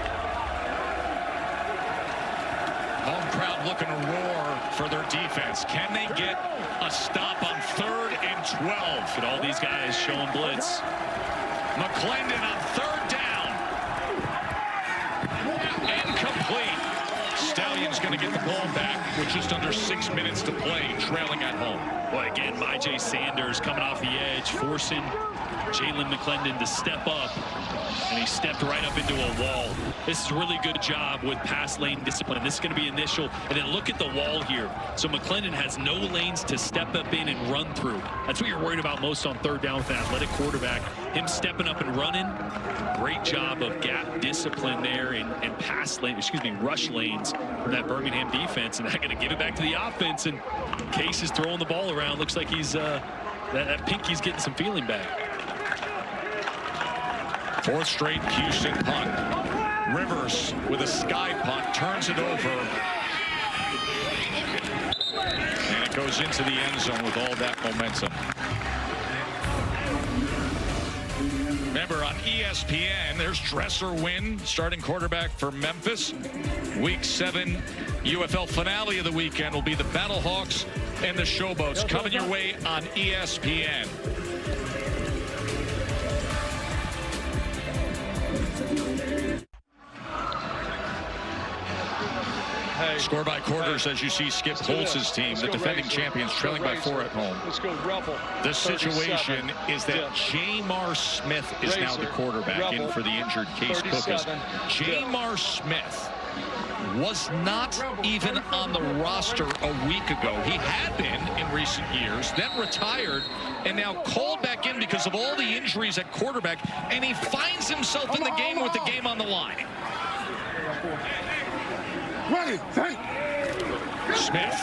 Home crowd looking to roar for their defense. Can they get a stop on 3rd and 12? And all these guys showing blitz. McClendon on 3rd down. Incomplete. Stallions going to get the ball back with just under 6 minutes to play, trailing at home. Boy, again, Myjai Sanders coming off the edge, forcing Jalen McClendon to step up, and he stepped right up into a wall. This is a really good job with pass lane discipline. This is going to be initial, and then look at the wall here. So McClendon has no lanes to step up in and run through. That's what you're worried about most on 3rd down with an athletic quarterback. Him stepping up and running. Great job of gap discipline there and pass lane, rush lanes for that Birmingham defense, and they're going to give it back to the offense. And Case is throwing the ball around. Looks like he's that pinky's getting some feeling back. 4th straight Houston punt. Rivers with a sky punt turns it over, and it goes into the end zone with all that momentum. Remember, on ESPN, there's Dresser Wynn, starting quarterback for Memphis. Week 7 UFL finale of the weekend will be the Battlehawks and the Showboats, coming your way on ESPN. Score by quarters as you see Skip Holtz's team, the defending champions, trailing by 4 at home. Let's go Rebel. The situation is that Jamar Smith is now the quarterback in for the injured Case Cookers. Jamar Smith was not even on the roster a week ago. He had been in recent years, then retired, and now called back in because of all the injuries at quarterback, and he finds himself in the game with the game on the line. Smith,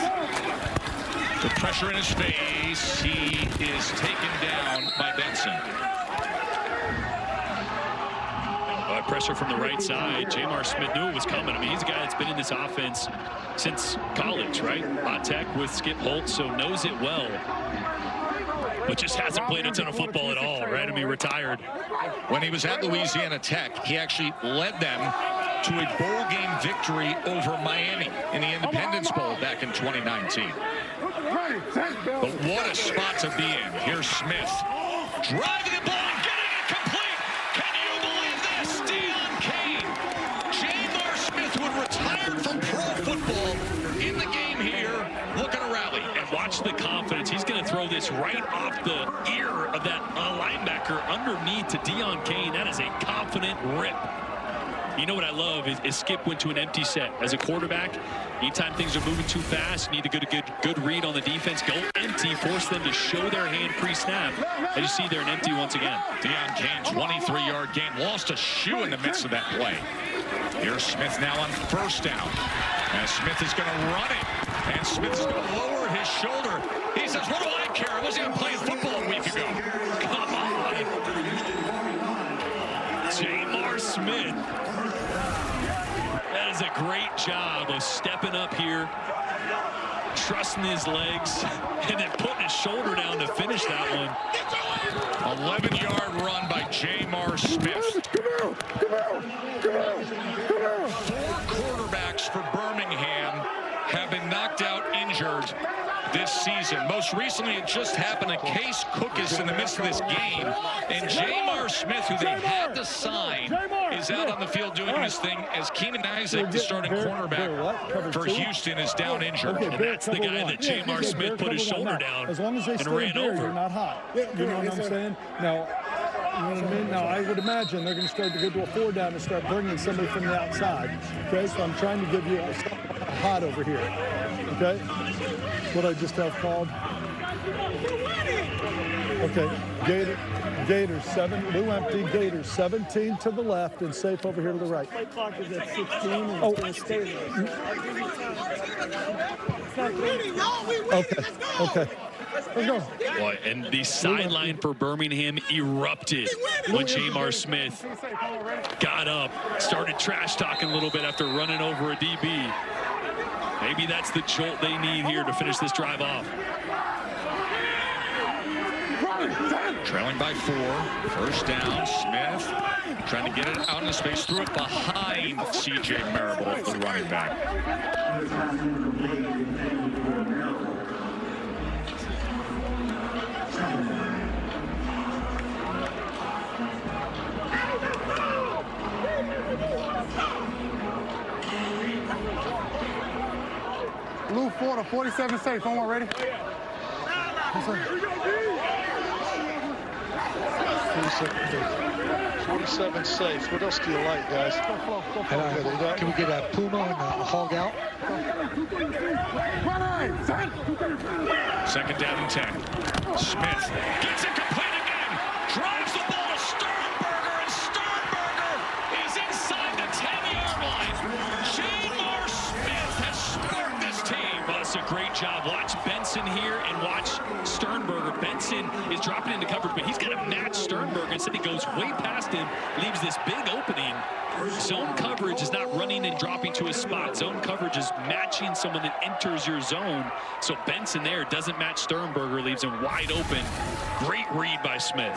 the pressure in his face, he is taken down by Benson. Pressure from the right side. Jamar Smith knew it was coming. I mean, he's a guy that's been in this offense since college, right? La Tech with Skip Holtz, so knows it well. But just hasn't played a ton of football at all, right? I mean, retired. When he was at Louisiana Tech, he actually led them to a bowl game victory over Miami in the Independence Bowl back in 2019. But what a spot to be in. Here's Smith driving the ball, getting it complete. Can you believe this? Deion Kane. Jamar Smith, who had retired from pro football, in the game here, looking to rally. And watch the confidence. He's going to throw this right off the ear of that linebacker underneath to Deion Kane. That is a confident rip. You know what I love is Skip went to an empty set. As a quarterback, anytime things are moving too fast, you need a good read on the defense. Go empty, force them to show their hand pre-snap. As you see, they're an empty once again. Deion Kane, 23-yard gain, lost a shoe in the midst of that play. Here's Smith now on 1st down. And Smith is going to run it. And Smith is going to lower his shoulder. He says, what do I care? I wasn't even playing football a week ago. Come on. Jamar Smith. That is a great job of stepping up here, trusting his legs, and then putting his shoulder down to finish that one. 11-yard run by Jamar Smith. 4 quarterbacks for Birmingham have been knocked out injured this season. Most recently, it just happened to Case Cookus in the midst of this game. And Jamar Smith, who they had to sign, is out on the field doing his thing as Keenan Isaac, the starting cornerback for Houston, is down injured. And that's the guy that Jamar Smith put his shoulder down as long as they and stay ran there, over. you're not hot. You know what I'm saying? Now, you know what I mean? Now, I would imagine they're going to start to go to a 4 down and start bringing somebody from the outside. Okay, so I'm trying to give you a hot over here. Okay? What I just have called. Okay, Gators 7, blue empty, Gators 17 to the left and safe over here to the right. Play clock is at 16 and it's going to stay there. Okay. Let's go. Boy, and the sideline for Birmingham erupted when Jamar Smith got up, started trash talking a little bit after running over a DB. Maybe that's the jolt they need here to finish this drive off. Trailing by 4. First down. Smith trying to get it out into space. Threw it behind C.J. Marable, the running back. Blue 4 to 47 safe. Homework ready? 47 safe. What else do you like, guys? Can we get a Puma and a hog out? Second down and 10. Smith gets it complete again. Drives the ball to Sternberger, and Sternberger is inside the 10-yard line. Jamar Smith has sparked this team. Well, that's a great job. Watch Benson here and watch Sternberger. Benson is dropping into coverage, but he's got to match Sternberger. Instead, he goes way past him, leaves this big opening. Zone coverage is not running and dropping to a spot. Zone coverage is matching someone that enters your zone. So Benson there doesn't match Sternberger, leaves him wide open. Great read by Smith.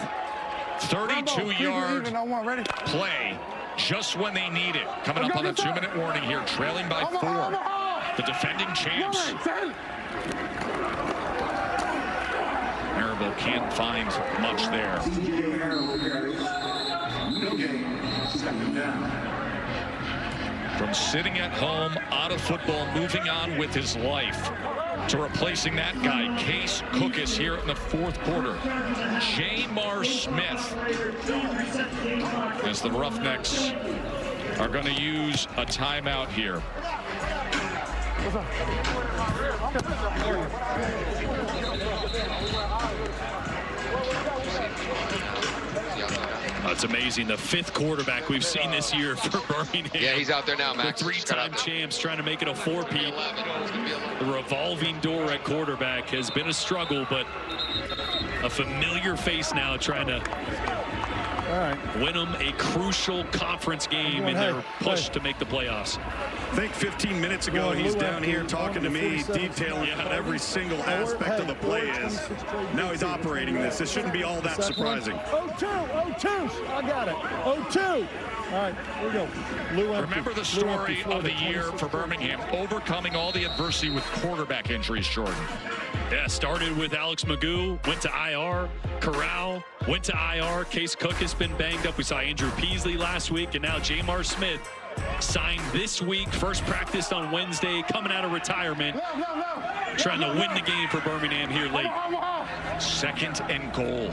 32-yard play just when they need it. Coming up on the 2-minute warning here, trailing by 4. The defending champs. Marable can't find much there. From sitting at home, out of football, moving on with his life, to replacing that guy, Case Cookus, here in the 4th quarter. Jamar Smith, as the Roughnecks are going to use a timeout here. That's amazing. The 5th quarterback we've seen this year for Birmingham. Yeah, he's out there now, Max. The 3-time champs trying to make it a 4-peat. The revolving door at quarterback has been a struggle, but a familiar face now trying to win them a crucial conference game in their push to make the playoffs. I think 15 minutes ago, he's down here talking to me, detailing what every single aspect of the play is. Now he's operating this. This shouldn't be all that surprising. 0-2. I got it. 0-2. All right, here we go. Remember the story of the year for Birmingham, overcoming all the adversity with quarterback injuries, Jordan. Yeah, started with Alex Magoo, went to IR. Corral went to IR. Case Cook has been banged up. We saw Andrew Peasley last week, and now Jamar Smith signed this week. First practice on Wednesday, coming out of retirement, trying to win the game for Birmingham here late. 2nd and goal.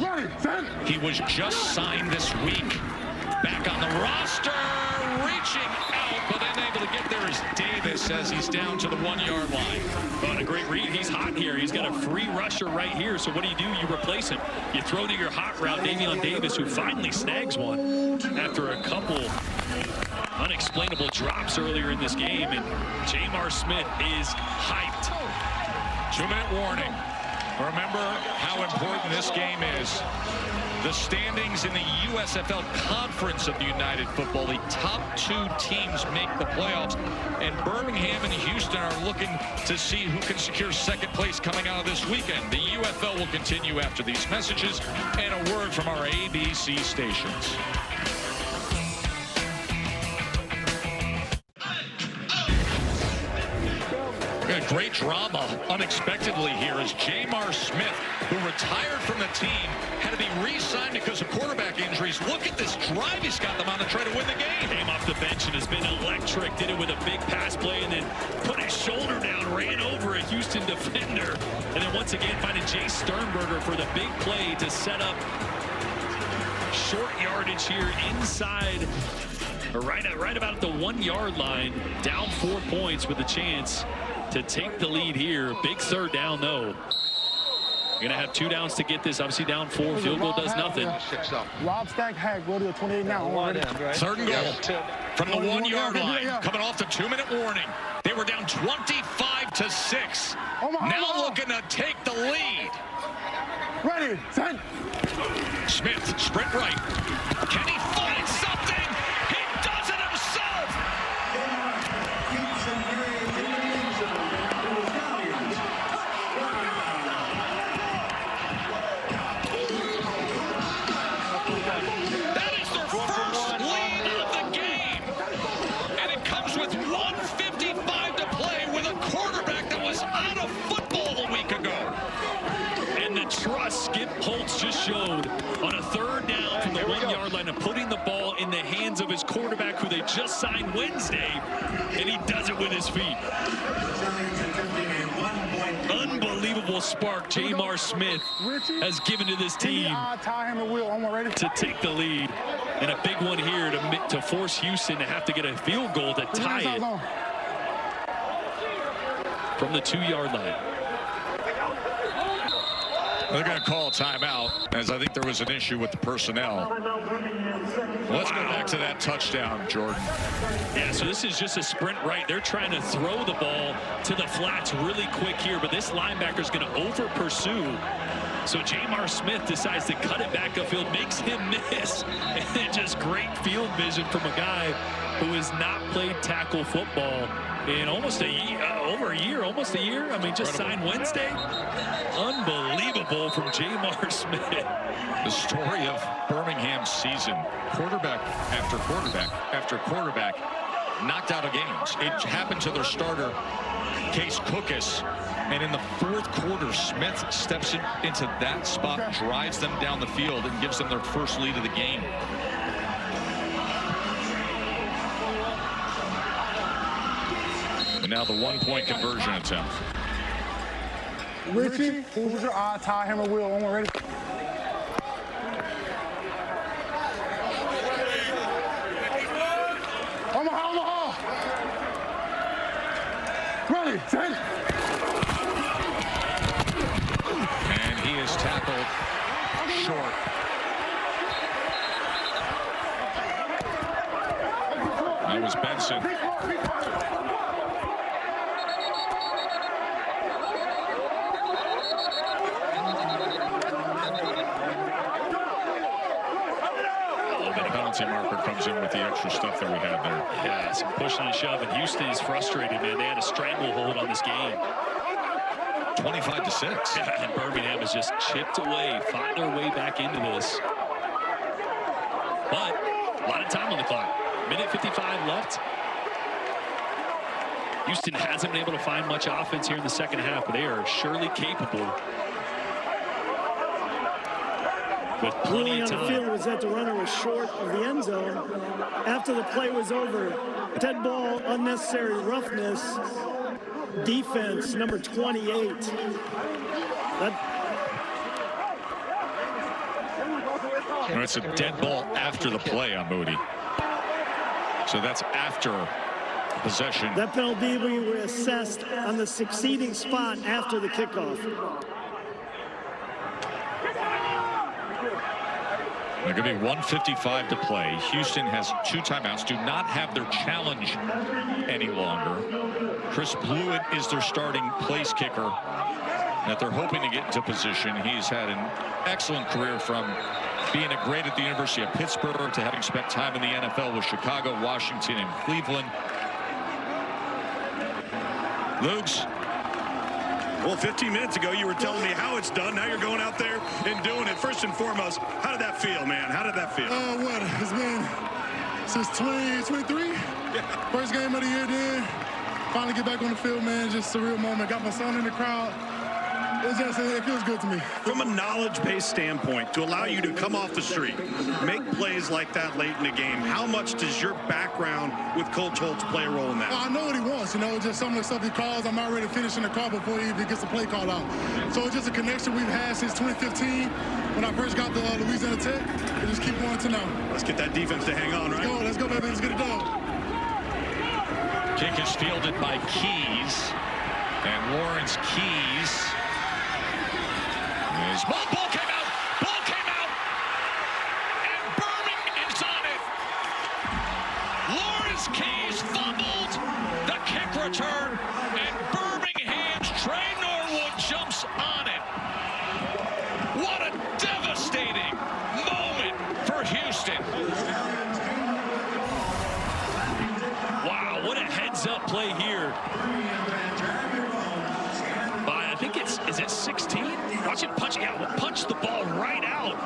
He was just signed this week. Back on the roster, reaching out, but unable to get there is Davis as he's down to the 1-yard line. Oh, a great read. He's hot here. He's got a free rusher right here. So what do? You replace him. You throw to your hot route, Davion Davis, who finally snags one after a couple unexplainable drops earlier in this game. And Jamar Smith is hyped. 2-minute warning. Remember how important this game is. The standings in the USFL Conference of the United Football League. Top 2 teams make the playoffs. And Birmingham and Houston are looking to see who can secure 2nd place coming out of this weekend. The UFL will continue after these messages and a word from our ABC stations. We're going to Great drama unexpectedly here as Jamar Smith, who retired from the team, had to be re-signed because of quarterback injuries. Look at this drive he's got them on to try to win the game. Came off the bench and has been electric. Did it with a big pass play and then put his shoulder down, ran over a Houston defender. And then once again finding Jay Sternberger for the big play to set up short yardage here inside, right about at the 1 yard line. Down 4 points with a chance to take the lead here. Big third down though. You're gonna have 2 downs to get this. Obviously down 4. Field goal does nothing. Rob Stack Hack, go to the 28 now. Third and goal from the 1 yard line. Coming off the 2-minute warning. They were down 25-6. Now looking to take the lead. Ready, set. Smith, sprint right. Can he find something? He does it himself. That is their first lead of the game. And it comes with 1:55 to play with a quarterback that was out of football a week ago. And the trust Skip Holtz just showed on a third down from the 1 yard line of putting the ball in the hands of his quarterback who they just signed Wednesday, and he does it with his feet. Unbelievable spark Jamar Smith has given to this team to take the lead, and a big one here to force Houston to have to get a field goal to tie it from the 2 yard line. They're going to call a timeout, as I think there was an issue with the personnel. Let's go back to that touchdown, Jordan. Yeah, so this is just a sprint right. They're trying to throw the ball to the flats really quick here, but this linebacker's going to over-pursue. So Jamar Smith decides to cut it back upfield, makes him miss. And just great field vision from a guy who has not played tackle football in almost a year, almost a year. I mean, just signed Wednesday. Unbelievable from Jamar Smith. The story of Birmingham's season. Quarterback after quarterback after quarterback knocked out of games. It happened to their starter, Case Cookus. And in the 4th quarter, Smith steps into that spot, drives them down the field, and gives them their first lead of the game. And now the 1-point conversion attempt. Richie, who's your eye, tie, hammer, wheel? One more, ready? Omaha! Ready, set. And he is tackled short. That was Benson. Marker comes in with the extra stuff that we had there. Yeah, some pushing and shoving. Houston is frustrated, man. They had a stranglehold on this game. 25-6. Yeah, and Birmingham has just chipped away, fought their way back into this. But a lot of time on the clock. Minute 55 left. Houston hasn't been able to find much offense here in the second half, but they are surely capable. With plenty of time. On the field was that the runner was short of the end zone. After the play was over, dead ball, unnecessary roughness, defense, number 28. It's a dead ball after the play on Moody. So that's after possession. That penalty will be assessed on the succeeding spot after the kickoff. They're going to be 1:55 to play. Houston has 2 timeouts, do not have their challenge any longer. Chris Blewett is their starting place kicker that they're hoping to get into position. He's had an excellent career from being a great at the University of Pittsburgh to having spent time in the NFL with Chicago, Washington, and Cleveland. Luke's. Well, 15 minutes ago, you were telling me how it's done. Now you're going out there and doing it. First and foremost, how did that feel, man? How did that feel? What? It's been since 2023. Yeah. First game of the year then. finally get back on the field, man, just a surreal moment. Got my son in the crowd. It feels good to me. From a knowledge-based standpoint, to allow you to come off the street, make plays like that late in the game, how much does your background with Coach Holtz play a role in that? I know what he wants, you know, just some of the stuff he calls. I'm already finishing the call before he even gets the play call out. So it's just a connection we've had since 2015 when I first got to Louisiana Tech. And just keep going to now. Let's get that defense to hang on, right? Let's go, baby. Let's get it done. Kick is fielded by Keys. And Lawrence Keys. Ball came out. Ball came out. And Birmingham is on it. Lawrence Keys fumbled the kick return. And Birmingham's Trey Norwood jumps on it. What a devastating moment for Houston. Wow, what a heads-up play here. By, I think is it 16? Watch him punch the ball right out.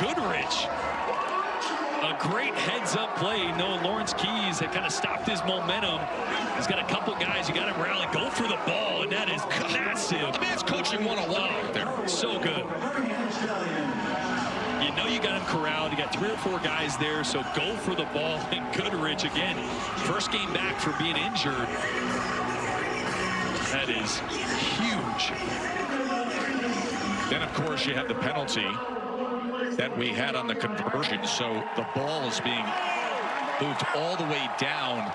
Goodrich. A great heads-up play, knowing Lawrence Keys had kind of stopped his momentum. He's got a couple guys, you got him rally, go for the ball, and that is massive. I mean, it's coaching 101 out there. So good. You know you got him corralled. You got 3 or 4 guys there, so go for the ball. And Goodrich, again, first game back for being injured. That is huge. Then, of course, you have the penalty that we had on the conversion. So the ball is being moved all the way down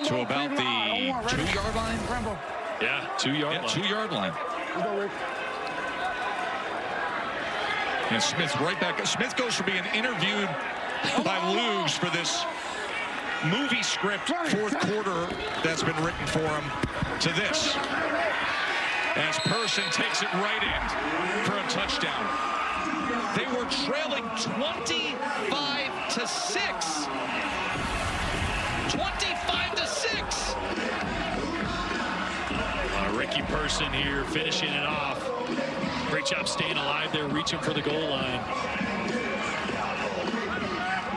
to about the 2-yard line. Yeah, 2-yard line. 2-yard line. And Smith right back. Smith goes from being interviewed by Lugs for this movie script fourth quarter that's been written for him to this. As Person takes it right in for a touchdown. They were trailing 25-6. 25-6. Ricky Person here finishing it off. Great job staying alive there, reaching for the goal line.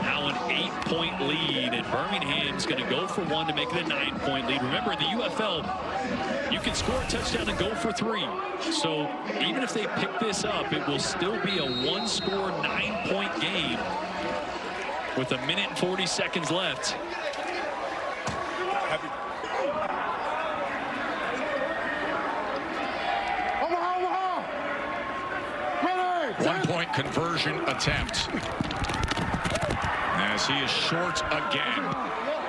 Now an 8-point lead, and Birmingham's going to go for 1 to make it a 9-point lead. Remember, in the UFL, you can score a touchdown and go for 3. So even if they pick this up, it will still be a 1-score, 9-point game with 1 minute and 40 seconds left. 1-point conversion attempt. As he is short again.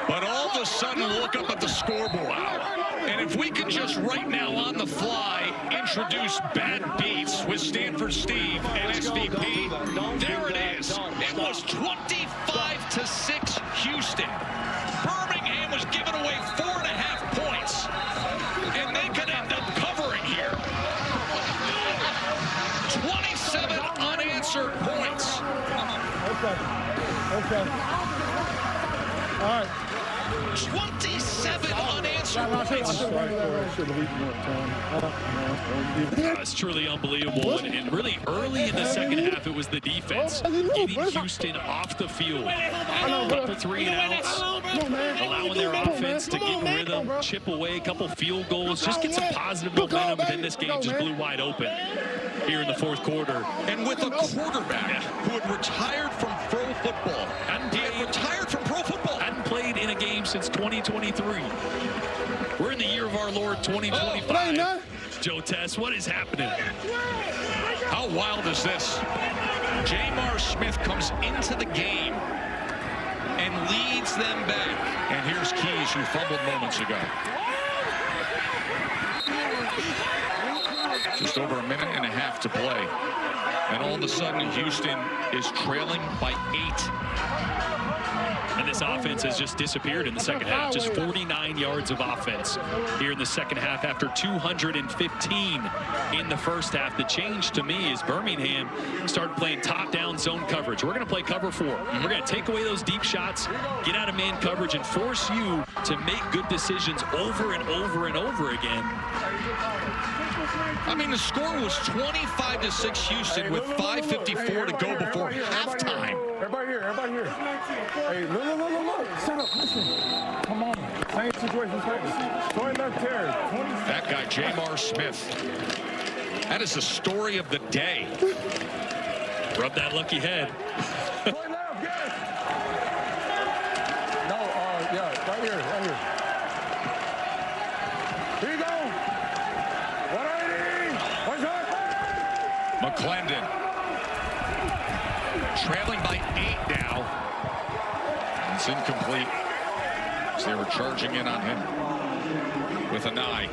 But all of a sudden, look up at the scoreboard. And if we can just right now on the fly introduce bad beats with Stanford Steve and SVP, there it is. It was 25-6 Houston. Birmingham was giving away 4.5 points. And they could end up covering here. 27 unanswered points. Okay. All right. 27 unanswered points. It's truly unbelievable, and really early in the second half, it was the defense getting Houston off the field. A couple 3-and-outs, allowing their offense to get in rhythm, chip away, a couple field goals, just get some positive momentum, and then this game just blew wide open here in the fourth quarter. And with a quarterback who had retired from pro football. He had retired from pro football. Hadn't played in a game since 2023. We're in the year of our Lord 2025. Joe Tess, what is happening? How wild is this? Jamar Smith comes into the game and leads them back. And here's Keys, who fumbled moments ago. Just over 1.5 minutes to play. And all of a sudden, Houston is trailing by 8. And this offense has just disappeared in the second half. Just 49 yards of offense here in the second half after 215 in the first half. The change to me is Birmingham started playing top-down zone coverage. We're going to play cover 4. We're going to take away those deep shots, get out of man coverage, and force you to make good decisions over and over and over again. I mean, the score was 25-6 Houston with 5:54 to go before halftime. Everybody here. Hey, look. Set up, listen. Come on. Same situation. Going left here. That guy, Jamar Smith. That is the story of the day. Rub that lucky head. Going left, yes. No, yeah, right here. Here you go. 180. What's up? McClendon. Trailing by 8 now. It's incomplete. So they were charging in on him with an eye.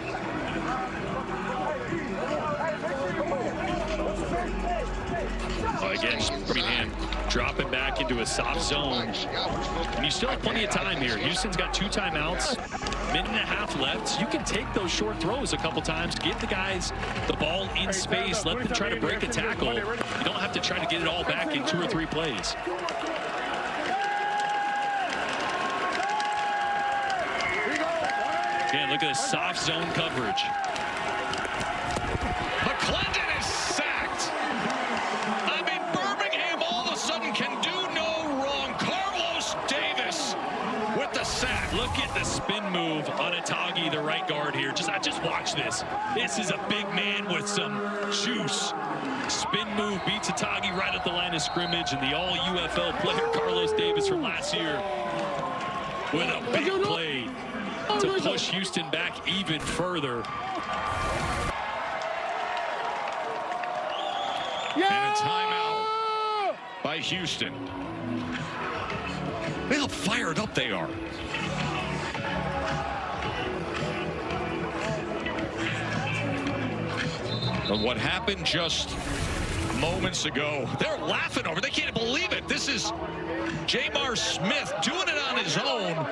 Again, Birmingham dropping back into a soft zone. And you still have plenty of time here. Houston's got 2 timeouts, minute and a half left. So you can take those short throws a couple times, give the guys the ball in space, let them try to break a tackle. You don't have to try to get it all back in 2 or 3 plays. Again, look at the soft zone coverage. McClendon is sacked. I mean, Birmingham all of a sudden can do no wrong. Carlos Davis with the sack. Look at the spin move on Atagi, the right guard here. Just watch this. This is a big man with some juice. Spin move beats Atagi right at the line of scrimmage, and the all UFL player Carlos Davis from last year with a big play to push Houston back even further. And a timeout by Houston. Look how fired up they are. But what happened just moments ago, they're laughing over. They can't believe it. This is Jamar Smith doing it on his own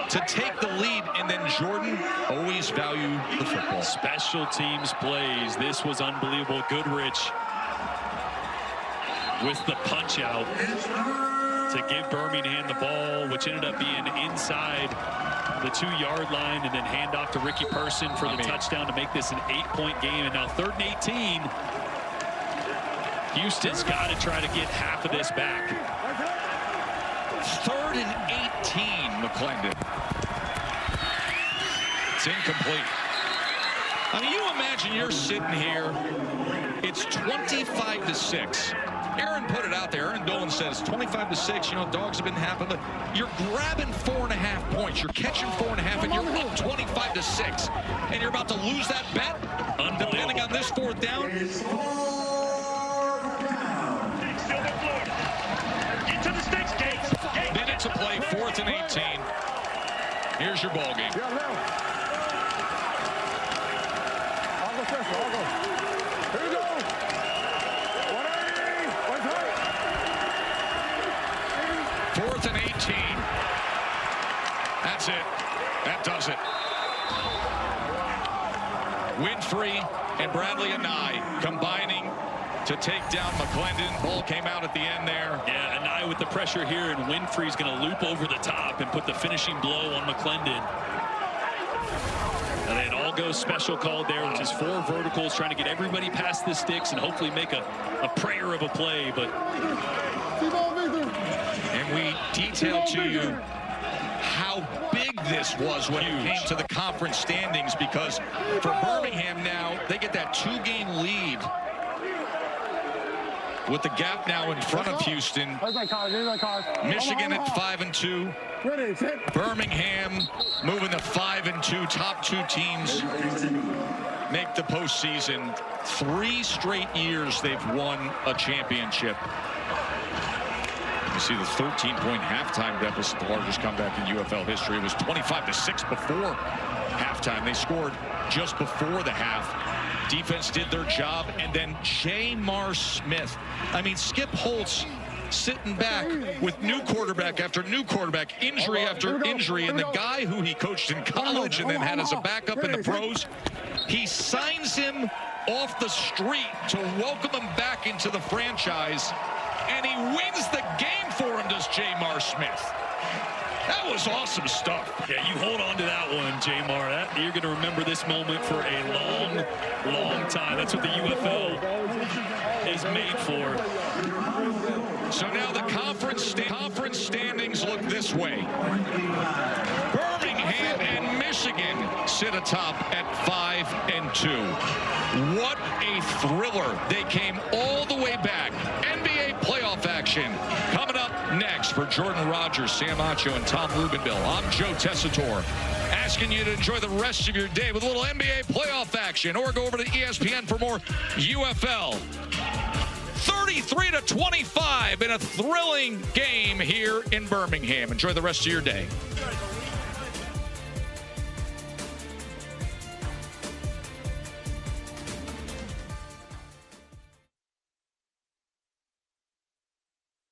to take the lead, and then Jordan always valued the football. Special teams plays. This was unbelievable. Goodrich with the punch out to give Birmingham the ball, which ended up being inside the 2-yard line, and then hand off to Ricky Person for the touchdown to make this an 8-point game. And now 3rd and 18. Houston's got to try to get half of this back. 3rd and 18, McClendon. It's incomplete. I mean, you imagine you're sitting here. It's 25-6. Aaron put it out there. Aaron Dolan says 25-6. You know, dogs have been happy, but you're grabbing 4.5 points. You're catching 4.5, and you're up 25-6. And you're about to lose that bet, depending on this 4th down. Minutes of play, 4th and 18. Here's your ball game. Here we go. 4th and 18. That's it. That does it. Winfrey and Bradley Anai combining to take down McClendon. Ball came out at the end there. Yeah, Anai with the pressure here, and Winfrey's going to loop over the top and put the finishing blow on McClendon. And then all goes special called there, which is 4 verticals, trying to get everybody past the sticks and hopefully make a prayer of a play. But and we detailed to you how big this was when it came to the conference standings, because for Birmingham now, they get that 2-game lead with the gap now in front of Houston. Michigan at 5-2. Birmingham moving to 5-2. Top 2 teams make the postseason. 3 straight years they've won a championship. You see the 13-point halftime deficit, the largest comeback in UFL history. It was 25-6 before halftime. They scored just before the half. Defense did their job, and then Jamar Smith. I mean, Skip Holtz sitting back with new quarterback after new quarterback, injury after injury, and the guy who he coached in college and then had as a backup in the pros, he signs him off the street to welcome him back into the franchise, and he wins the game for him, does Jamar Smith. That was awesome stuff. Yeah, you hold on to that one, Jamar. You're going to remember this moment for a long, long time. That's what the UFL is made for. So now the conference standings look this way. Birmingham and Michigan sit atop at 5-2. What a thriller. They came all the way back. NBA playoff action coming up next for Jordan Rogers, Sam Acho, and Tom Rubenbill. I'm Joe Tessitore, asking you to enjoy the rest of your day with a little NBA playoff action, or go over to ESPN for more UFL. 33-25 in a thrilling game here in Birmingham. Enjoy the rest of your day.